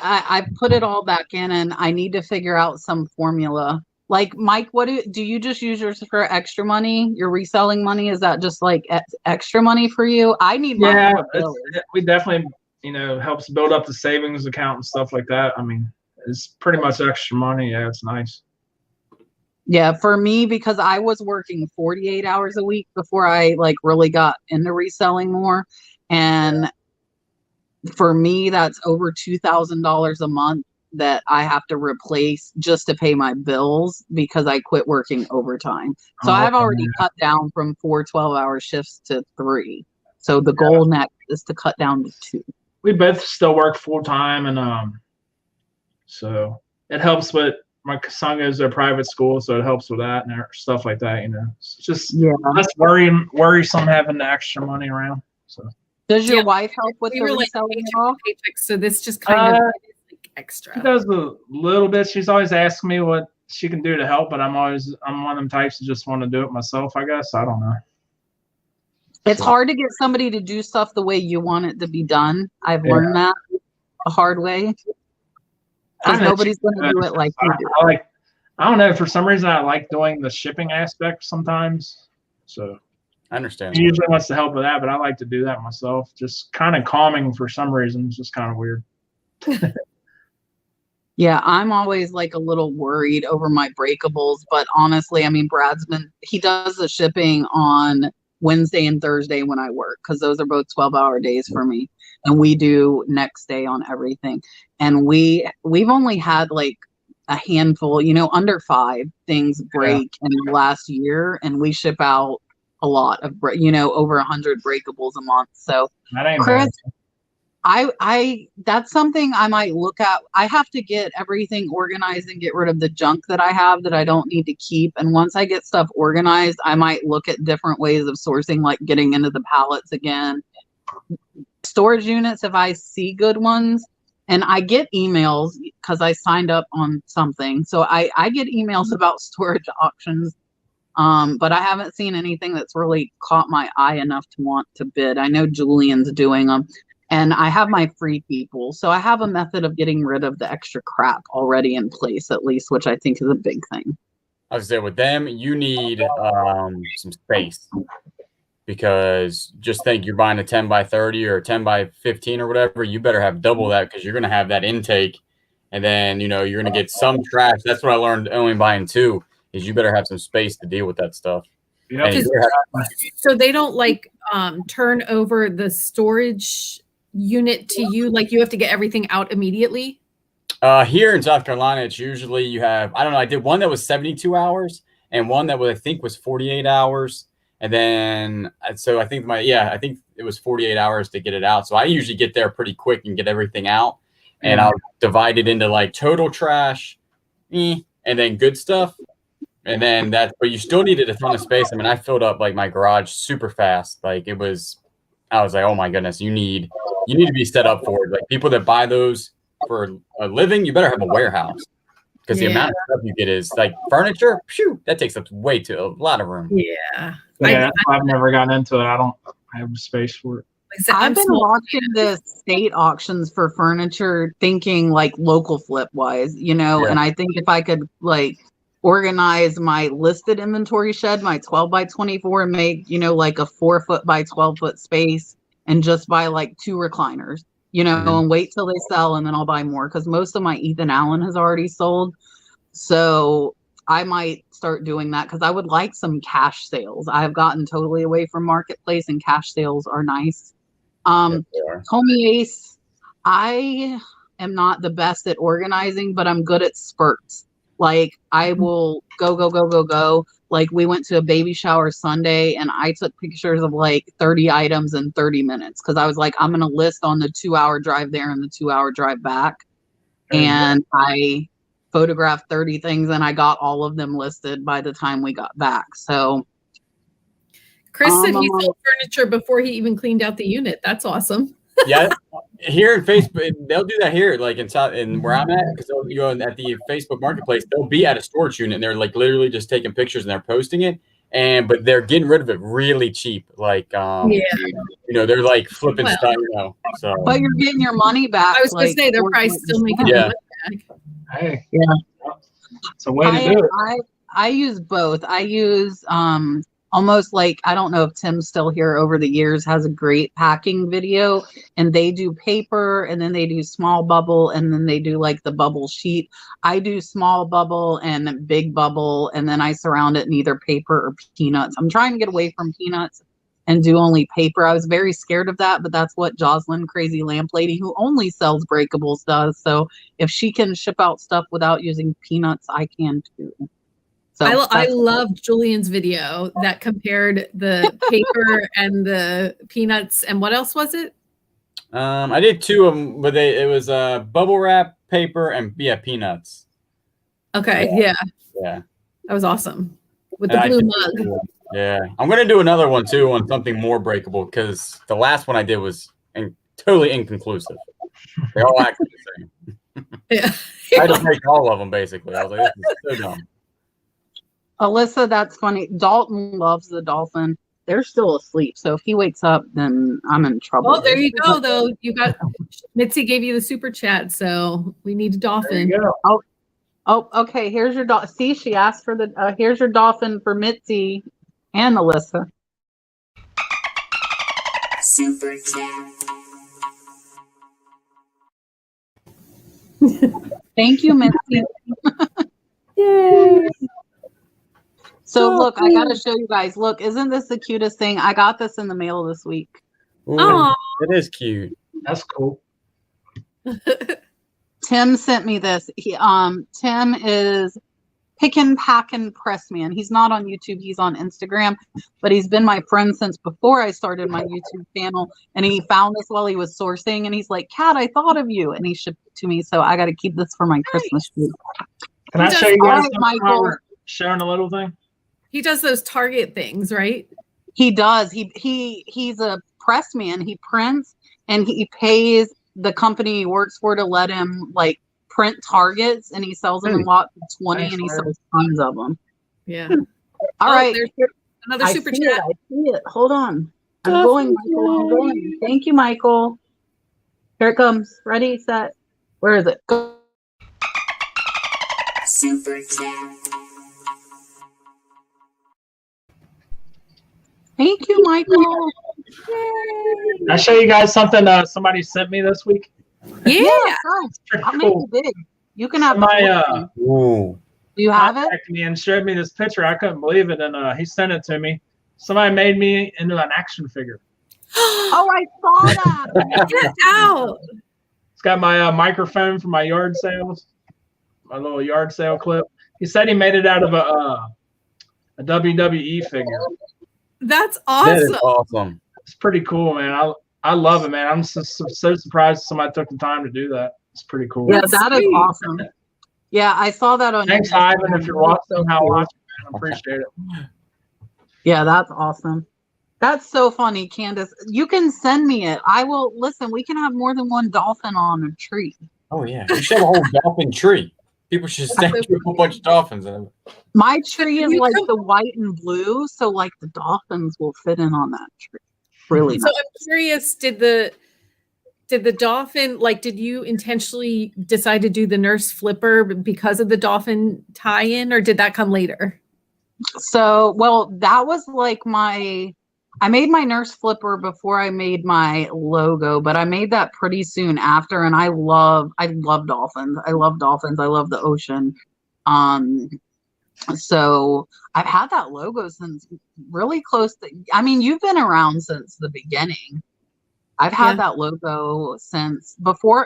S1: I put it all back in, and I need to figure out some formula. Like, Mike, what do you just use yours for extra money? Your reselling money? Is that just like extra money for you? I need money.
S4: Yeah, we definitely, helps build up the savings account and stuff like that. I mean, it's pretty much extra money. Yeah, it's nice.
S1: Yeah, for me, because I was working 48 hours a week before I really got into reselling more. And for me, that's over $2,000 a month that I have to replace just to pay my bills because I quit working overtime. So I've already cut down from 4 12-hour shifts to 3. So the goal next is to cut down to 2.
S4: We both still work full time, and so it helps with my son goes to a private school, so it helps with that and stuff like that. It's just less worrisome having the extra money around. So
S1: Does your wife help with
S3: we
S1: the
S3: were like
S1: reselling at all?
S3: paycheck, so this just kind of like extra.
S4: She does a little bit. She's always asking me what she can do to help, but I'm one of them types that just want to do it myself, I guess. I don't know.
S1: It's hard to get somebody to do stuff the way you want it to be done. I've learned that the hard way. Because nobody's going to do it like you do.
S4: I don't know. For some reason, I like doing the shipping aspect sometimes. So
S2: I understand.
S4: She usually wants to help with that, but I like to do that myself. Just kind of calming for some reason. It's just kind of weird.
S1: Yeah, I'm always like a little worried over my breakables, but honestly, I mean, he does the shipping on Wednesday and Thursday when I work, because those are both 12-hour days for me, and we do next day on everything. And we've only had like a handful, under 5 things break in the last year, and we ship out a lot of over 100 breakables a month. So
S4: that ain't
S1: Chris,
S4: bad.
S1: I that's something I might look at. I have to get everything organized and get rid of the junk that I have that I don't need to keep. And once I get stuff organized, I might look at different ways of sourcing, like getting into the pallets again. Storage units, if I see good ones, and I get emails because I signed up on something. So I get emails about storage auctions. But I haven't seen anything that's really caught my eye enough to want to bid. I know Julian's doing them. And I have my free people. So I have a method of getting rid of the extra crap already in place, at least, which I think is a big thing.
S2: I was there with them. You need some space, because just think you're buying a 10 by 30 or a 10 by 15 or whatever. You better have double that, because you're going to have that intake. And then, you're going to get some trash. That's what I learned only buying 2, is you better have some space to deal with that stuff.
S4: Yep.
S3: So they don't like turn over the storage unit to you, like you have to get everything out immediately?
S2: Here in South Carolina, it's usually you have, I don't know, I did one that was 72 hours and one that I think was 48 hours. And then, so I think it was 48 hours to get it out. So I usually get there pretty quick and get everything out, and I'll divide it into like total trash, and then good stuff. And then but you still needed a ton of space. I mean, I filled up like my garage super fast. Like I was like, oh my goodness, you need to be set up for it. Like people that buy those for a living, you better have a warehouse, because the amount of stuff you get is like furniture. Phew, that takes up a lot of room.
S3: Yeah.
S4: That's why I've never gotten into it. I don't have space for it.
S1: I've been watching the state auctions for furniture, thinking like local flip wise, and I think if I could like organize my listed inventory shed, my 12 by 24, and make, like a 4 foot by 12 foot space, and just buy like 2 recliners, and wait till they sell, and then I'll buy more, because most of my Ethan Allen has already sold. So I might start doing that, because I would like some cash sales. I've gotten totally away from marketplace, and cash sales are nice. Homie Ace, I am not the best at organizing, but I'm good at spurts. Like I will go. Like we went to a baby shower Sunday, and I took pictures of like 30 items in 30 minutes, because I was like, I'm going to list on the 2-hour drive there and the 2-hour drive back. And I photographed 30 things, and I got all of them listed by the time we got back. So
S3: Chris said he sold furniture before he even cleaned out the unit. That's awesome.
S2: Yeah, here in Facebook, they'll do that here, like in where I'm at, because they'll go at the Facebook Marketplace. They'll be at a storage unit, and they're like literally just taking pictures and they're posting it, but they're getting rid of it really cheap. Like, they're like flipping stuff, So,
S1: but you're getting your money back.
S3: I was going to say they're probably still making
S2: money
S3: back.
S4: Hey, it's a way to do it.
S1: I use both. I use almost like, I don't know if Tim's still here, over the years has a great packing video, and they do paper, and then they do small bubble, and then they do like the bubble sheet. I do small bubble and big bubble, and then I surround it in either paper or peanuts. I'm trying to get away from peanuts and do only paper. I was very scared of that, but that's what Jocelyn, Crazy Lamp Lady, who only sells breakables, does. So if she can ship out stuff without using peanuts, I can too. So
S3: I loved Julian's video that compared the paper and the peanuts, and what else was it?
S2: I did 2 of them, but it was bubble wrap, paper, and peanuts.
S3: Okay, yeah,
S2: that
S3: was awesome with the blue mug.
S2: Yeah, I'm gonna do another one too on something more breakable because the last one I did was totally inconclusive. They all acted the same.
S3: Yeah.
S2: I had to break all of them basically. I was like, this is so dumb.
S1: Alyssa, that's funny. Dalton loves the dolphin. They're still asleep, so if he wakes up, then I'm in trouble.
S3: Well, there you go. Though you got Mitzi gave you the super chat, so we need a dolphin.
S4: There you go.
S1: Oh, okay. Here's your dolphin. See, she asked for the. Here's your dolphin for Mitzi and Alyssa.
S5: Super chat.
S1: Thank you, Mitzi.
S3: Yay!
S1: So look, I gotta show you guys. Look, isn't this the cutest thing? I got this in the mail this week.
S2: Ooh, it is cute.
S4: That's cool.
S1: Tim sent me this. Tim is Pickin' Packin' Pressman. He's not on YouTube. He's on Instagram, but he's been my friend since before I started my YouTube channel. And he found this while he was sourcing, and he's like, "Kat, I thought of you," and he shipped it to me. So I got to keep this for my Christmas tree.
S4: Can I show you guys something
S1: Michael.
S4: while we're sharing a little thing?
S3: He does those Target things, right?
S1: He does. He's a pressman. He prints and he pays the company he works for to let him like print targets, and he sells them in lots of 20.
S4: Thanks,
S1: and he
S4: Larry.
S1: sells tons of them.
S3: Yeah.
S1: All right.
S3: There's another
S1: I
S3: super
S1: see
S3: chat.
S1: it. I see it. Hold on. I'm going, Michael. I'm going. Thank you, Michael. Here it comes. Ready, set. Where is it? Go.
S5: Super chat.
S1: Thank you, Michael.
S4: Can I show you guys something somebody sent me this week?
S3: Yeah.
S1: Nice.
S4: Pretty
S1: I'll make
S4: cool.
S1: it big. You can have
S4: My
S2: Ooh.
S1: Do you have it?
S4: contacted me and showed me this picture. I couldn't believe it, and he sent it to me. Somebody made me into an action figure.
S1: Oh, I saw that.
S3: Get out.
S4: It's got my microphone for my yard sales, my little yard sale clip. He said he made it out of a WWE figure.
S3: That's
S2: That is
S3: awesome.
S2: awesome.
S4: It's pretty cool, man. I love it, man. I'm so surprised somebody took the time to do that. It's pretty cool.
S1: Yeah,
S3: That's
S1: that is
S3: sweet.
S1: awesome. Yeah, I saw that on
S4: Thanks,
S1: your
S4: Ivan,
S1: Instagram.
S4: if you're watching, somehow watching, man. I appreciate it.
S1: Yeah, that's awesome. That's so funny, Candace. You can send me it. I will listen. We can have more than one dolphin on a tree.
S2: Oh yeah, you should have a whole dolphin tree. People should statue a whole bunch of dolphins in it.
S1: My tree is
S3: You
S1: like
S3: can-
S1: the white and blue, so like the dolphins will fit in on that tree. Really
S3: So
S1: nice.
S3: I'm curious, did the dolphin, like, did you intentionally decide to do the nurse flipper because of the dolphin tie-in, or did that come later?
S1: So, well, that was like I made my nurse flipper before I made my logo, but I made that pretty soon after. And I love dolphins. I love dolphins. I love the ocean. So I've had that logo since really close to, I mean, you've been around since the beginning. I've had that logo since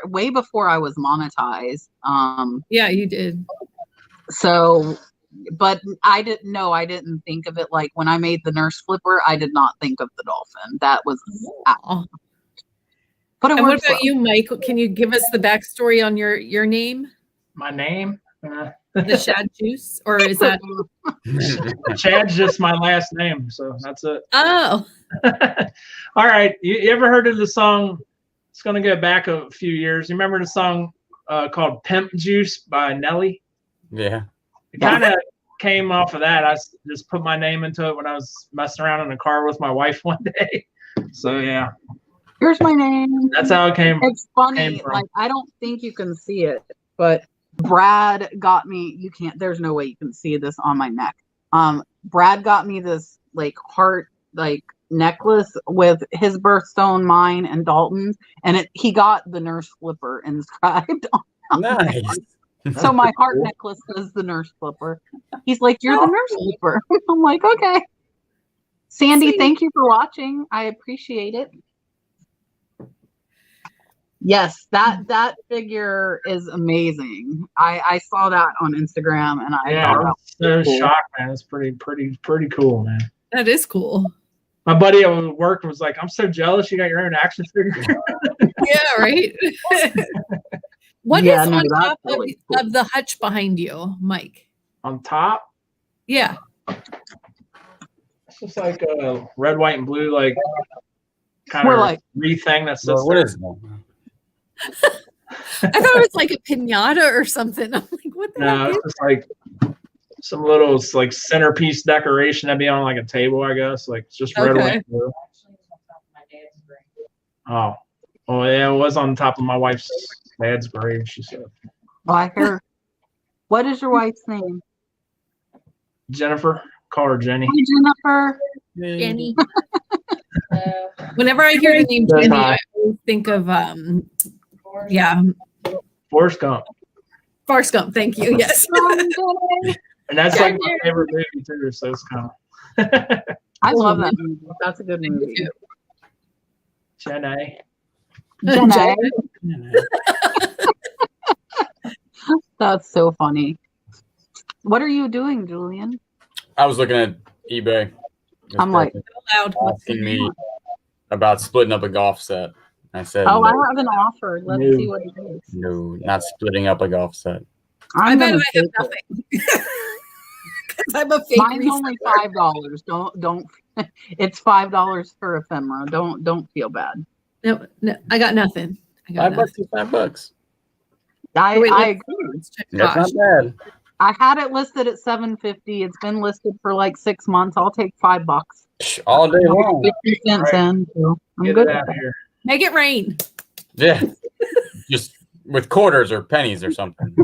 S1: way before I was monetized.
S3: Yeah, you did.
S1: So, but I didn't think of it like when I made the nurse flipper, I did not think of the dolphin. That was,
S3: Oh.
S1: but it
S3: And what
S1: works
S3: about
S1: well.
S3: you, Mike? Can you give us the backstory on your name,
S4: My name?
S3: the Shad Juice, or is that?
S4: Chad's just my last name, so that's it.
S3: Oh,
S4: All right. You ever heard of the song? It's going to go back a few years. You remember the song called Pimp Juice by Nelly?
S2: Yeah.
S4: It kind of came off of that. I just put my name into it when I was messing around in the car with my wife one day. So, yeah,
S1: Here's my name.
S4: that's how it came.
S1: It's funny.
S4: came from.
S1: Like, I don't think you can see it, but Brad got me, there's no way you can see this on my neck. Brad got me this like heart, like necklace with his birthstone, mine, and Dalton's, and he got the nurse flipper inscribed on it.
S2: Nice.
S1: So my heart necklace says the nurse flipper. He's like, "You're the nurse flipper." I'm like, "Okay." Sandy,
S3: Sweet.
S1: thank you for watching. I appreciate it. Yes, that figure is amazing. I saw that on Instagram, and I
S4: Yeah,
S1: thought
S4: I
S1: that
S4: was so shocked, man. It's pretty cool, man.
S3: that is cool.
S4: My buddy at work was like, "I'm so jealous you got your own action figure."
S3: Yeah, right. What is
S1: Yeah, no,
S3: on
S1: that's
S3: top
S1: really cool.
S3: of the hutch behind you, Mike?
S4: On top,
S3: Yeah.
S4: It's like a red, white, and blue, like kind
S1: We're
S4: of
S1: like-
S4: wreath thing that sits
S2: What
S4: there.
S2: is that?
S3: I thought it was like a pinata or something. I'm like, what the
S4: No,
S3: heck
S4: it's
S3: is
S4: just like some little like centerpiece decoration that'd be on like a table, I guess. Like it's just red,
S3: Okay.
S4: white, and blue. Oh, yeah, it was on top of my wife's dad's grave. She said
S1: Oh, I hear. What is your wife's name?
S4: Jennifer. Call her Jenny.
S1: Hi, Jennifer.
S3: Jenny? Whenever I hear the name
S4: That's
S3: Jenny,
S4: fine.
S3: I always think of yeah,
S4: Forrest Gump.
S3: Forrest Gump. Thank you. Yes.
S4: And that's like my favorite movie too. So it's kind of
S1: I love that movie. That's a good movie.
S4: Jenny.
S1: Jenny. That's so funny. What are you doing, Julian?
S2: I was looking at eBay.
S1: I'm like,
S3: Loud.
S2: asking me about splitting up a golf set. I said,
S1: oh,
S2: no,
S1: I have an offer. Let's
S4: No.
S1: see what it is.
S2: no, not splitting up a golf set.
S3: I
S1: I'm
S3: bet
S1: gonna
S3: I have
S1: take it.
S3: nothing. Because I'm a fake
S1: Mine's only
S3: reseller.
S1: $5. Don't. It's $5 for ephemera. Don't feel bad.
S3: No, I got nothing. I got
S2: $5
S3: nothing.
S2: is $5.
S1: I
S3: Wait,
S1: I
S3: let's-
S1: agree.
S3: let's check.
S2: That's
S3: Gosh.
S2: not bad.
S1: I had it listed at $750. It's been listed for like 6 months. I'll take $5.
S2: All day long.
S1: 50 cents
S4: Right.
S1: in. So I'm
S4: Get
S1: good.
S4: it out here.
S3: Make it rain.
S2: Yeah. Just with quarters or pennies or something.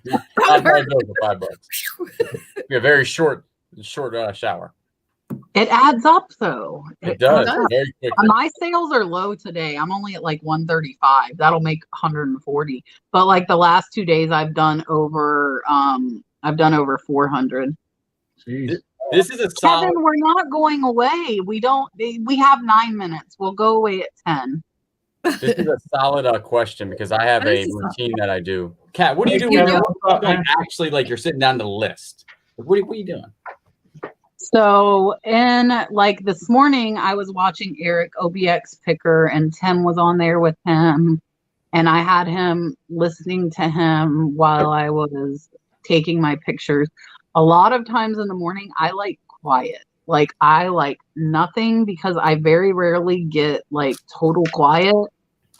S2: Not $5 for $5. Be a very short shower.
S1: It adds up though.
S2: It does
S3: does.
S2: very quickly.
S1: My sales are low today. I'm only at like 135. That'll make 140. But like the last 2 days I've done over 400.
S4: Jeez.
S2: This is a solid.
S1: Kevin, we're not going away. We have 9 minutes. We'll go away at 10.
S2: This is a solid question because I have a
S3: This is
S2: routine that I do. Kat, what do you do
S3: You
S2: when
S3: do?
S2: you're like, actually like you're sitting down to list? What are you doing?
S1: So in like this morning, I was watching Eric OBX Picker and Tim was on there with him. And I had him listening to him while I was taking my pictures. A lot of times in the morning, I like quiet. Like I like nothing because I very rarely get like total quiet.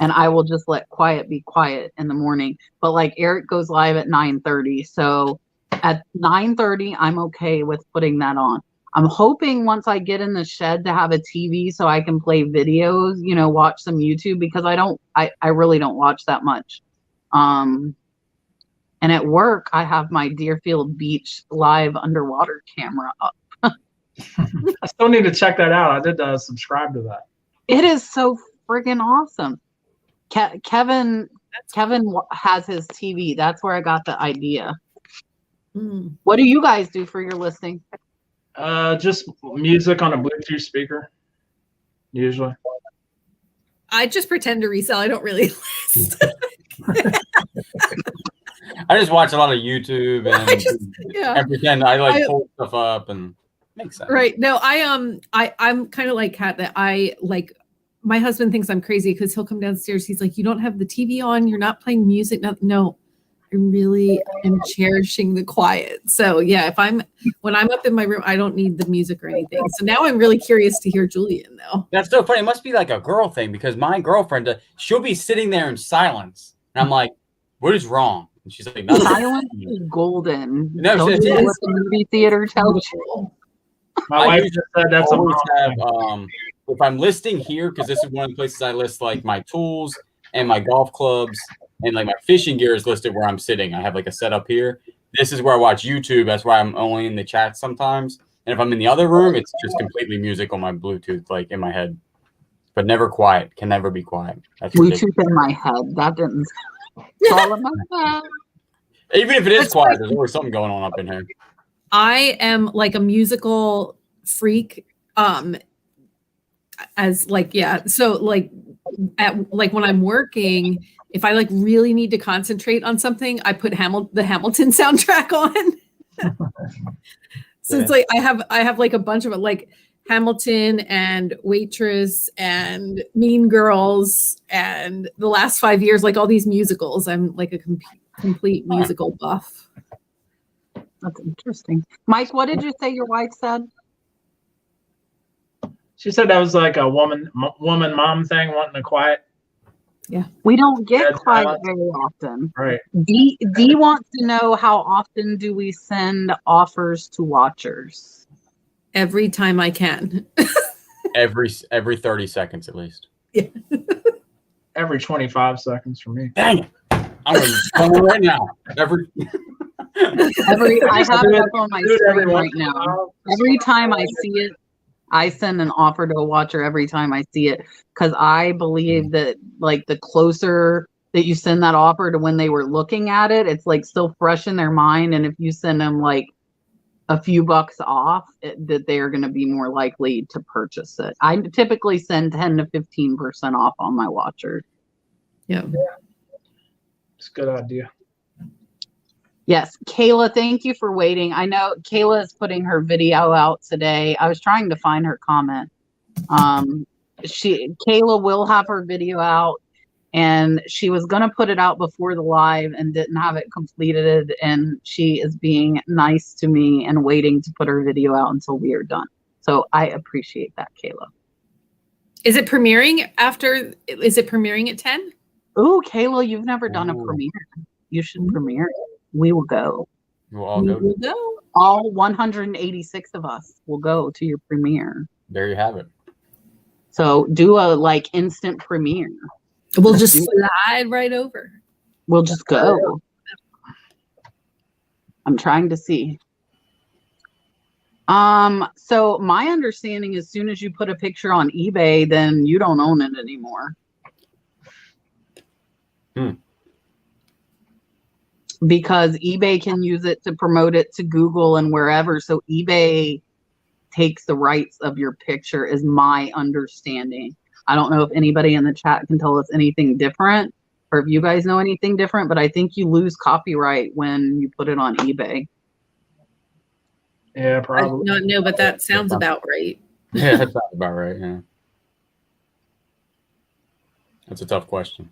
S1: And I will just let quiet be quiet in the morning. But like Eric goes live at 9:30. So at 9:30, I'm okay with putting that on. I'm hoping once I get in the shed to have a TV so I can play videos, watch some YouTube because I really don't watch that much. And at work, I have my Deerfield Beach live underwater camera up.
S4: I still need to check that out. I did subscribe to that.
S1: It is so friggin' awesome. Kevin has his TV. That's where I got the idea.
S3: Mm.
S1: What do you guys do for your listing?
S4: Just music on a Bluetooth speaker, usually.
S3: I just pretend to resell. I don't really list.
S2: I just watch a lot of YouTube
S3: Yeah.
S2: and pretend I pull stuff up and makes sense.
S3: Right. No, I'm kind of like Kat that I like. My husband thinks I'm crazy because he'll come downstairs. He's like, "You don't have the TV on. You're not playing music." No, I really am cherishing the quiet. So yeah, when I'm up in my room, I don't need the music or anything. So now I'm really curious to hear Julian though.
S2: That's so funny. It must be like a girl thing because my girlfriend, she'll be sitting there in silence, and I'm like, "What is wrong?" And she's like, "Nothing."
S1: Silence is golden.
S2: No,
S1: Don't
S2: it's-
S1: you know
S2: it's-
S1: what the movie theater tells you?
S4: My wife just said that's a
S2: always
S4: mom
S2: have if I'm listing here because this is one of the places I list like my tools and my golf clubs and like my fishing gear is listed where I'm sitting. I have like a setup here. This is where I watch YouTube. That's why I'm only in the chat sometimes. And if I'm in the other room, it's just completely music on my Bluetooth, like in my head, but never quiet. Can never be quiet. That's ridiculous.
S1: Bluetooth in my head. That didn't. It's all in my head.
S2: Even if it is
S3: That's
S2: quiet, there's always something going on up in here.
S3: I am like a musical freak. As like, yeah. So like when I'm working, if I like really need to concentrate on something, I put the Hamilton soundtrack on. So it's like I have like a bunch of it, like Hamilton and Waitress and Mean Girls and the last 5 years, like all these musicals. I'm like a complete musical buff.
S1: That's interesting. Mike, what did you say your wife said?
S4: She said that was like a woman mom thing, wanting to quiet.
S3: Yeah.
S1: We don't get
S4: Dead
S1: quiet
S4: silence.
S1: very often.
S4: Right.
S1: D wants to know, how often do we send offers to watchers?
S3: Every time I can.
S2: Every 30 seconds at least.
S4: Every 25 seconds for me.
S2: Dang it. I'm going to call it right now.
S1: I have it up on my screen right now. Every time I see it, I send an offer to a watcher every time I see it, because I believe that like the closer that you send that offer to when they were looking at it, it's like still fresh in their mind. And if you send them like a few bucks off, that they are going to be more likely to purchase it. I typically send 10 to 15% off on my watchers.
S3: Yeah.
S4: It's a good idea.
S1: Yes, Kayla, thank you for waiting. I know Kayla is putting her video out today. I was trying to find her comment. Kayla will have her video out, and she was going to put it out before the live and didn't have it completed, and she is being nice to me and waiting to put her video out until we are done. So I appreciate that, Kayla.
S3: Is it premiering at 10?
S1: Ooh, Kayla, you've never done a premiere. You should premiere it. We will go.
S2: We'll all go.
S3: We'll go.
S1: All 186 of us will go to your premiere.
S2: There you have it.
S1: So do a like instant premiere.
S3: We'll just slide right over.
S1: We'll just go. I'm trying to see. So my understanding, as soon as you put a picture on eBay, then you don't own it anymore. Because eBay can use it to promote it to Google and wherever. So eBay takes the rights of your picture, is my understanding. I don't know if anybody in the chat can tell us anything different, or if you guys know anything different, but I think you lose copyright when you put it on eBay.
S4: Yeah,
S3: I
S4: probably.
S3: do not know, but that sounds about right.
S2: Yeah, that sounds about right. Yeah. That's a tough question.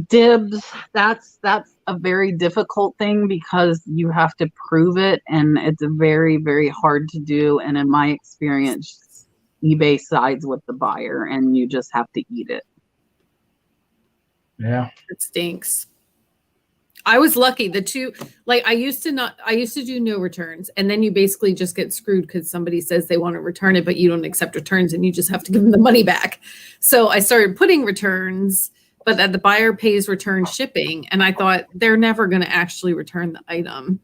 S1: Dibs, that's a very difficult thing, because you have to prove it, and it's very, very hard to do. And in my experience, eBay sides with the buyer, and you just have to eat it.
S4: Yeah,
S3: It stinks. I was lucky. The two, like I used to do no returns, and then you basically just get screwed because somebody says they want to return it, but you don't accept returns, and you just have to give them the money back. So I started putting returns, but that the buyer pays return shipping. And I thought they're never going to actually return the item.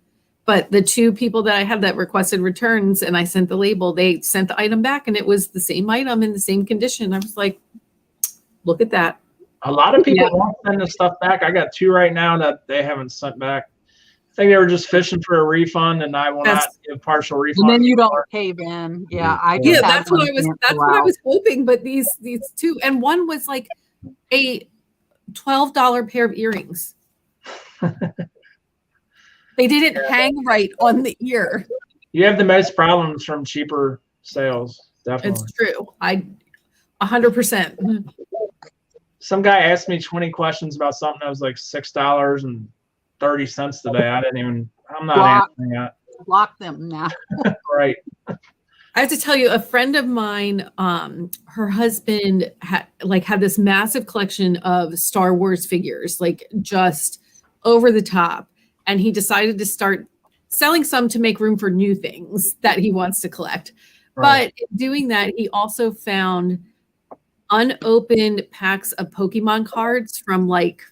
S3: But the two people that I had that requested returns, and I sent the label, they sent the item back, and it was the same item in the same condition. I was like, look at that.
S4: a lot of people won't send the stuff back. I got 2 right now that they haven't sent back. I think they were just fishing for a refund, and I will not give partial refund.
S1: And then you don't cave in. Yeah,
S3: that's what I was hoping. But these two, and one was like a $12 pair of earrings. They didn't hang right on the ear.
S4: You have the most problems from cheaper sales. Definitely.
S3: It's true. 100%.
S4: Some guy asked me 20 questions about something that was like $6.30 today. I'm not answering that.
S1: Block them now.
S4: Right.
S3: I have to tell you, a friend of mine, her husband had this massive collection of Star Wars figures, like just over the top. And he decided to start selling some to make room for new things that he wants to collect. Right. But in doing that, he also found unopened packs of Pokemon cards from like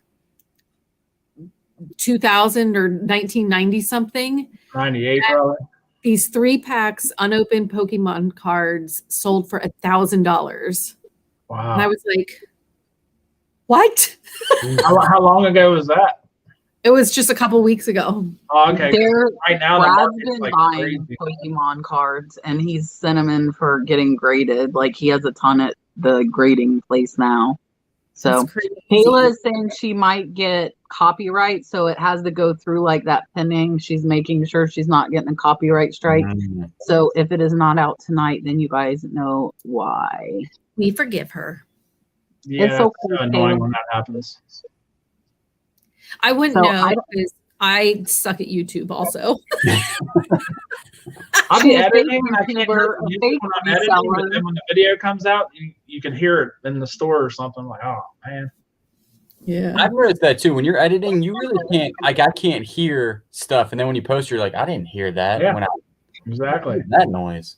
S3: 2000 or 1990 something.
S4: 98 probably.
S3: These 3 packs unopened Pokemon cards sold for $1,000.
S4: Wow.
S3: And I was like, what?
S4: How long ago was that?
S3: It was just a couple weeks ago.
S4: Oh, okay. Right now,
S1: Brad's been buying Pokemon cards, and he's sent them in for getting graded. Like, he has a ton at the grading place now. So Kayla is saying she might get copyright, so it has to go through like that pending. She's making sure she's not getting a copyright strike. Mm-hmm. So if it is not out tonight, then you guys know why.
S3: We forgive her.
S4: Yeah, it's so annoying when that happens.
S3: I wouldn't know because I suck at YouTube also.
S4: I'll be editing and I can't
S1: YouTuber,
S4: hear the music when I'm editing, but then when the video comes out, you can hear it in the store or something. Like, oh man.
S3: Yeah.
S2: I've noticed that too. When you're editing, you really can't, like, I can't hear stuff. And then when you post, you're like, I didn't hear that.
S4: Yeah,
S2: when
S4: exactly.
S2: that noise.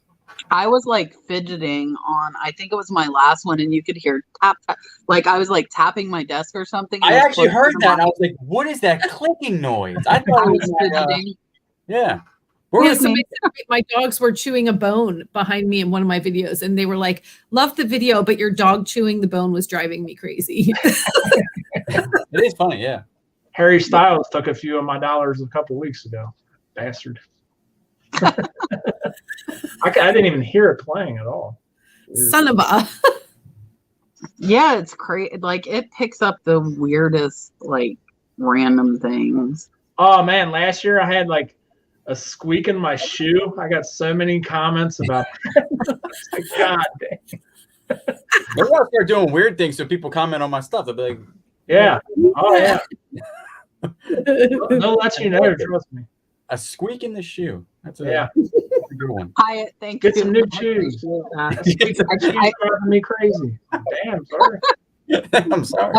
S1: I was like fidgeting on, I think it was my last one, and you could hear tap, tap, like I was like tapping my desk or something.
S2: I actually heard that, and I was like, what is that clicking noise? I thought
S1: I
S2: it
S1: was
S2: was
S1: fidgeting.
S2: yeah.
S3: Yeah, somebody said my dogs were chewing a bone behind me in one of my videos, and they were like, "Love the video, but your dog chewing the bone was driving me crazy."
S2: It is funny, yeah.
S4: Harry Styles took a few of my dollars a couple weeks ago. Bastard. I didn't even hear it playing at all.
S3: Son of a.
S1: Yeah, it's crazy. Like it picks up the weirdest, like random things.
S4: Oh man, last year I had like a squeak in my shoe. I got so many comments about that. Like, God dang.
S2: Maybe I'll start doing weird things so people comment on my stuff. They'll be like,
S4: yeah. Oh yeah. They'll let you know, trust me.
S2: a squeak in the shoe. That's a,
S4: Yeah.
S2: that's a good one.
S1: Hyatt, thank you.
S4: Get some new shoes. Driving me crazy. Damn, sorry.
S2: I'm sorry.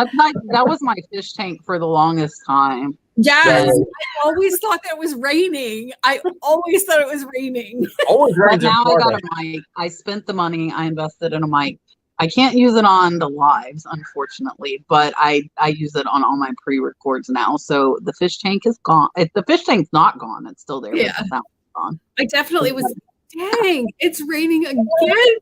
S1: That was my fish tank for the longest time.
S3: Yes, I always thought that it was raining. I always thought it was raining.
S2: Always
S1: But
S2: rains in
S1: now I
S2: Florida.
S1: got a mic. I spent the money. I invested in a mic. I can't use it on the lives, unfortunately, but I use it on all my pre-records now. So the fish tank is gone. If the fish tank's not gone, it's still there.
S3: Yeah.
S1: But the sound is gone.
S3: I definitely was. Dang, it's raining again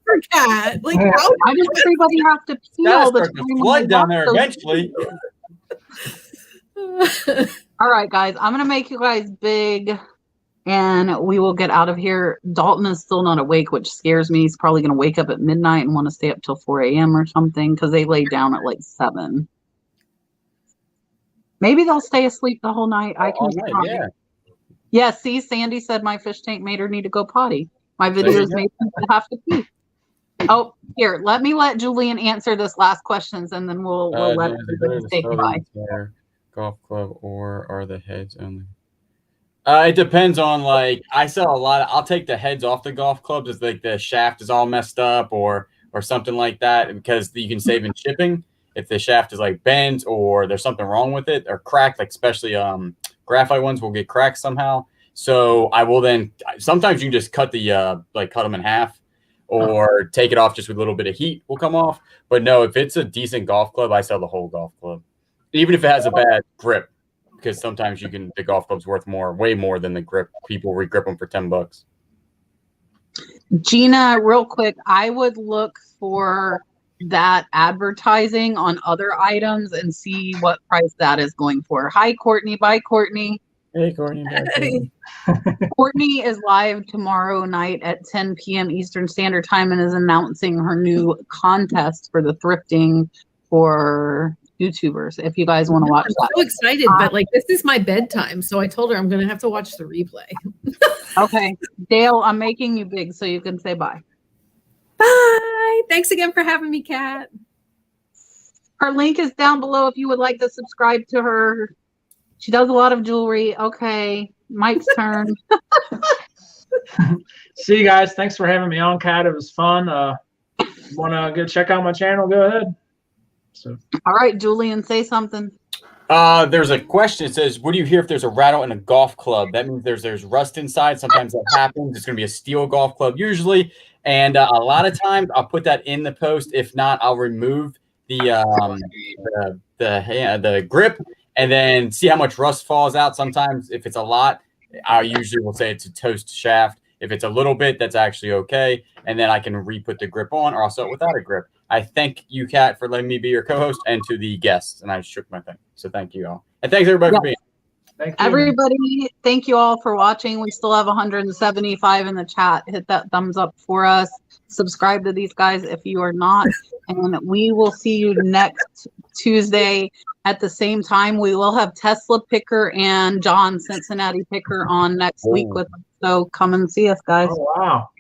S3: for Cat. Like, how
S1: Why does everybody have to pee
S2: That'll
S1: all the
S2: start
S1: time?
S2: to
S1: when
S2: flood
S1: they
S2: down
S1: walk
S2: there
S1: so-
S2: eventually.
S1: All right, guys, I'm gonna make you guys big, and we will get out of here. Dalton is still not awake, which scares me. He's probably gonna wake up at midnight and want to stay up till 4 a.m. or something because they lay down at like 7. Maybe they'll stay asleep the whole night. I can
S2: All night,
S1: try.
S2: yeah.
S1: Yeah, see, Sandy said my fish tank made her need to go potty. My videos made people have to pee. Oh, here, let Julian answer this last questions, and then we'll let everybody say goodbye.
S2: Golf club, or are the heads only? It depends on, like, I sell a lot of, I'll take the heads off the golf clubs if like the shaft is all messed up or something like that, because you can save in shipping if the shaft is like bent or there's something wrong with it or cracked, like especially graphite ones will get cracked somehow. So I will then, sometimes you can just cut the cut them in half or take it off just with a little bit of heat will come off. But no, if it's a decent golf club, I sell the whole golf club. Even if it has a bad grip, because sometimes the golf club's worth way more than the grip. People re-grip them for $10.
S1: Gina, real quick, I would look for that advertising on other items and see what price that is going for. Hi, Courtney. Bye, Courtney.
S2: Hey, Courtney.
S1: Courtney is live tomorrow night at 10 p.m. Eastern Standard Time and is announcing her new contest for the thrifting for YouTubers. If you guys want to watch that.
S3: I'm so excited, but like this is my bedtime, so I told her I'm gonna have to watch the replay.
S1: Okay, Dale, I'm making you big so you can say bye.
S3: Bye. Thanks again for having me, Kat.
S1: Her link is down below if you would like to subscribe to her. She does a lot of jewelry. Okay, Mike's turn.
S4: See you guys. Thanks for having me on, Kat. It was fun. Want to go check out my channel? Go ahead. So.
S1: All right, Julian, say something.
S2: There's a question. It says, what do you hear if there's a rattle in a golf club? That means there's rust inside. Sometimes that happens. It's going to be a steel golf club usually. And a lot of times I'll put that in the post. If not, I'll remove the grip and then see how much rust falls out. Sometimes if it's a lot, I usually will say it's a toast shaft. If it's a little bit, that's actually okay. And then I can re-put the grip on, or I'll sell it without a grip. I thank you, Kat, for letting me be your co-host, and to the guests. And I shook my thing. So thank you all. And thanks everybody for being here.
S4: Thank you.
S1: Everybody, thank you all for watching. We still have 175 in the chat. Hit that thumbs up for us. Subscribe to these guys if you are not. And we will see you next Tuesday at the same time. We will have Tesla Picker and John Cincinnati Picker on next week with us. So come and see us, guys.
S4: Oh, wow.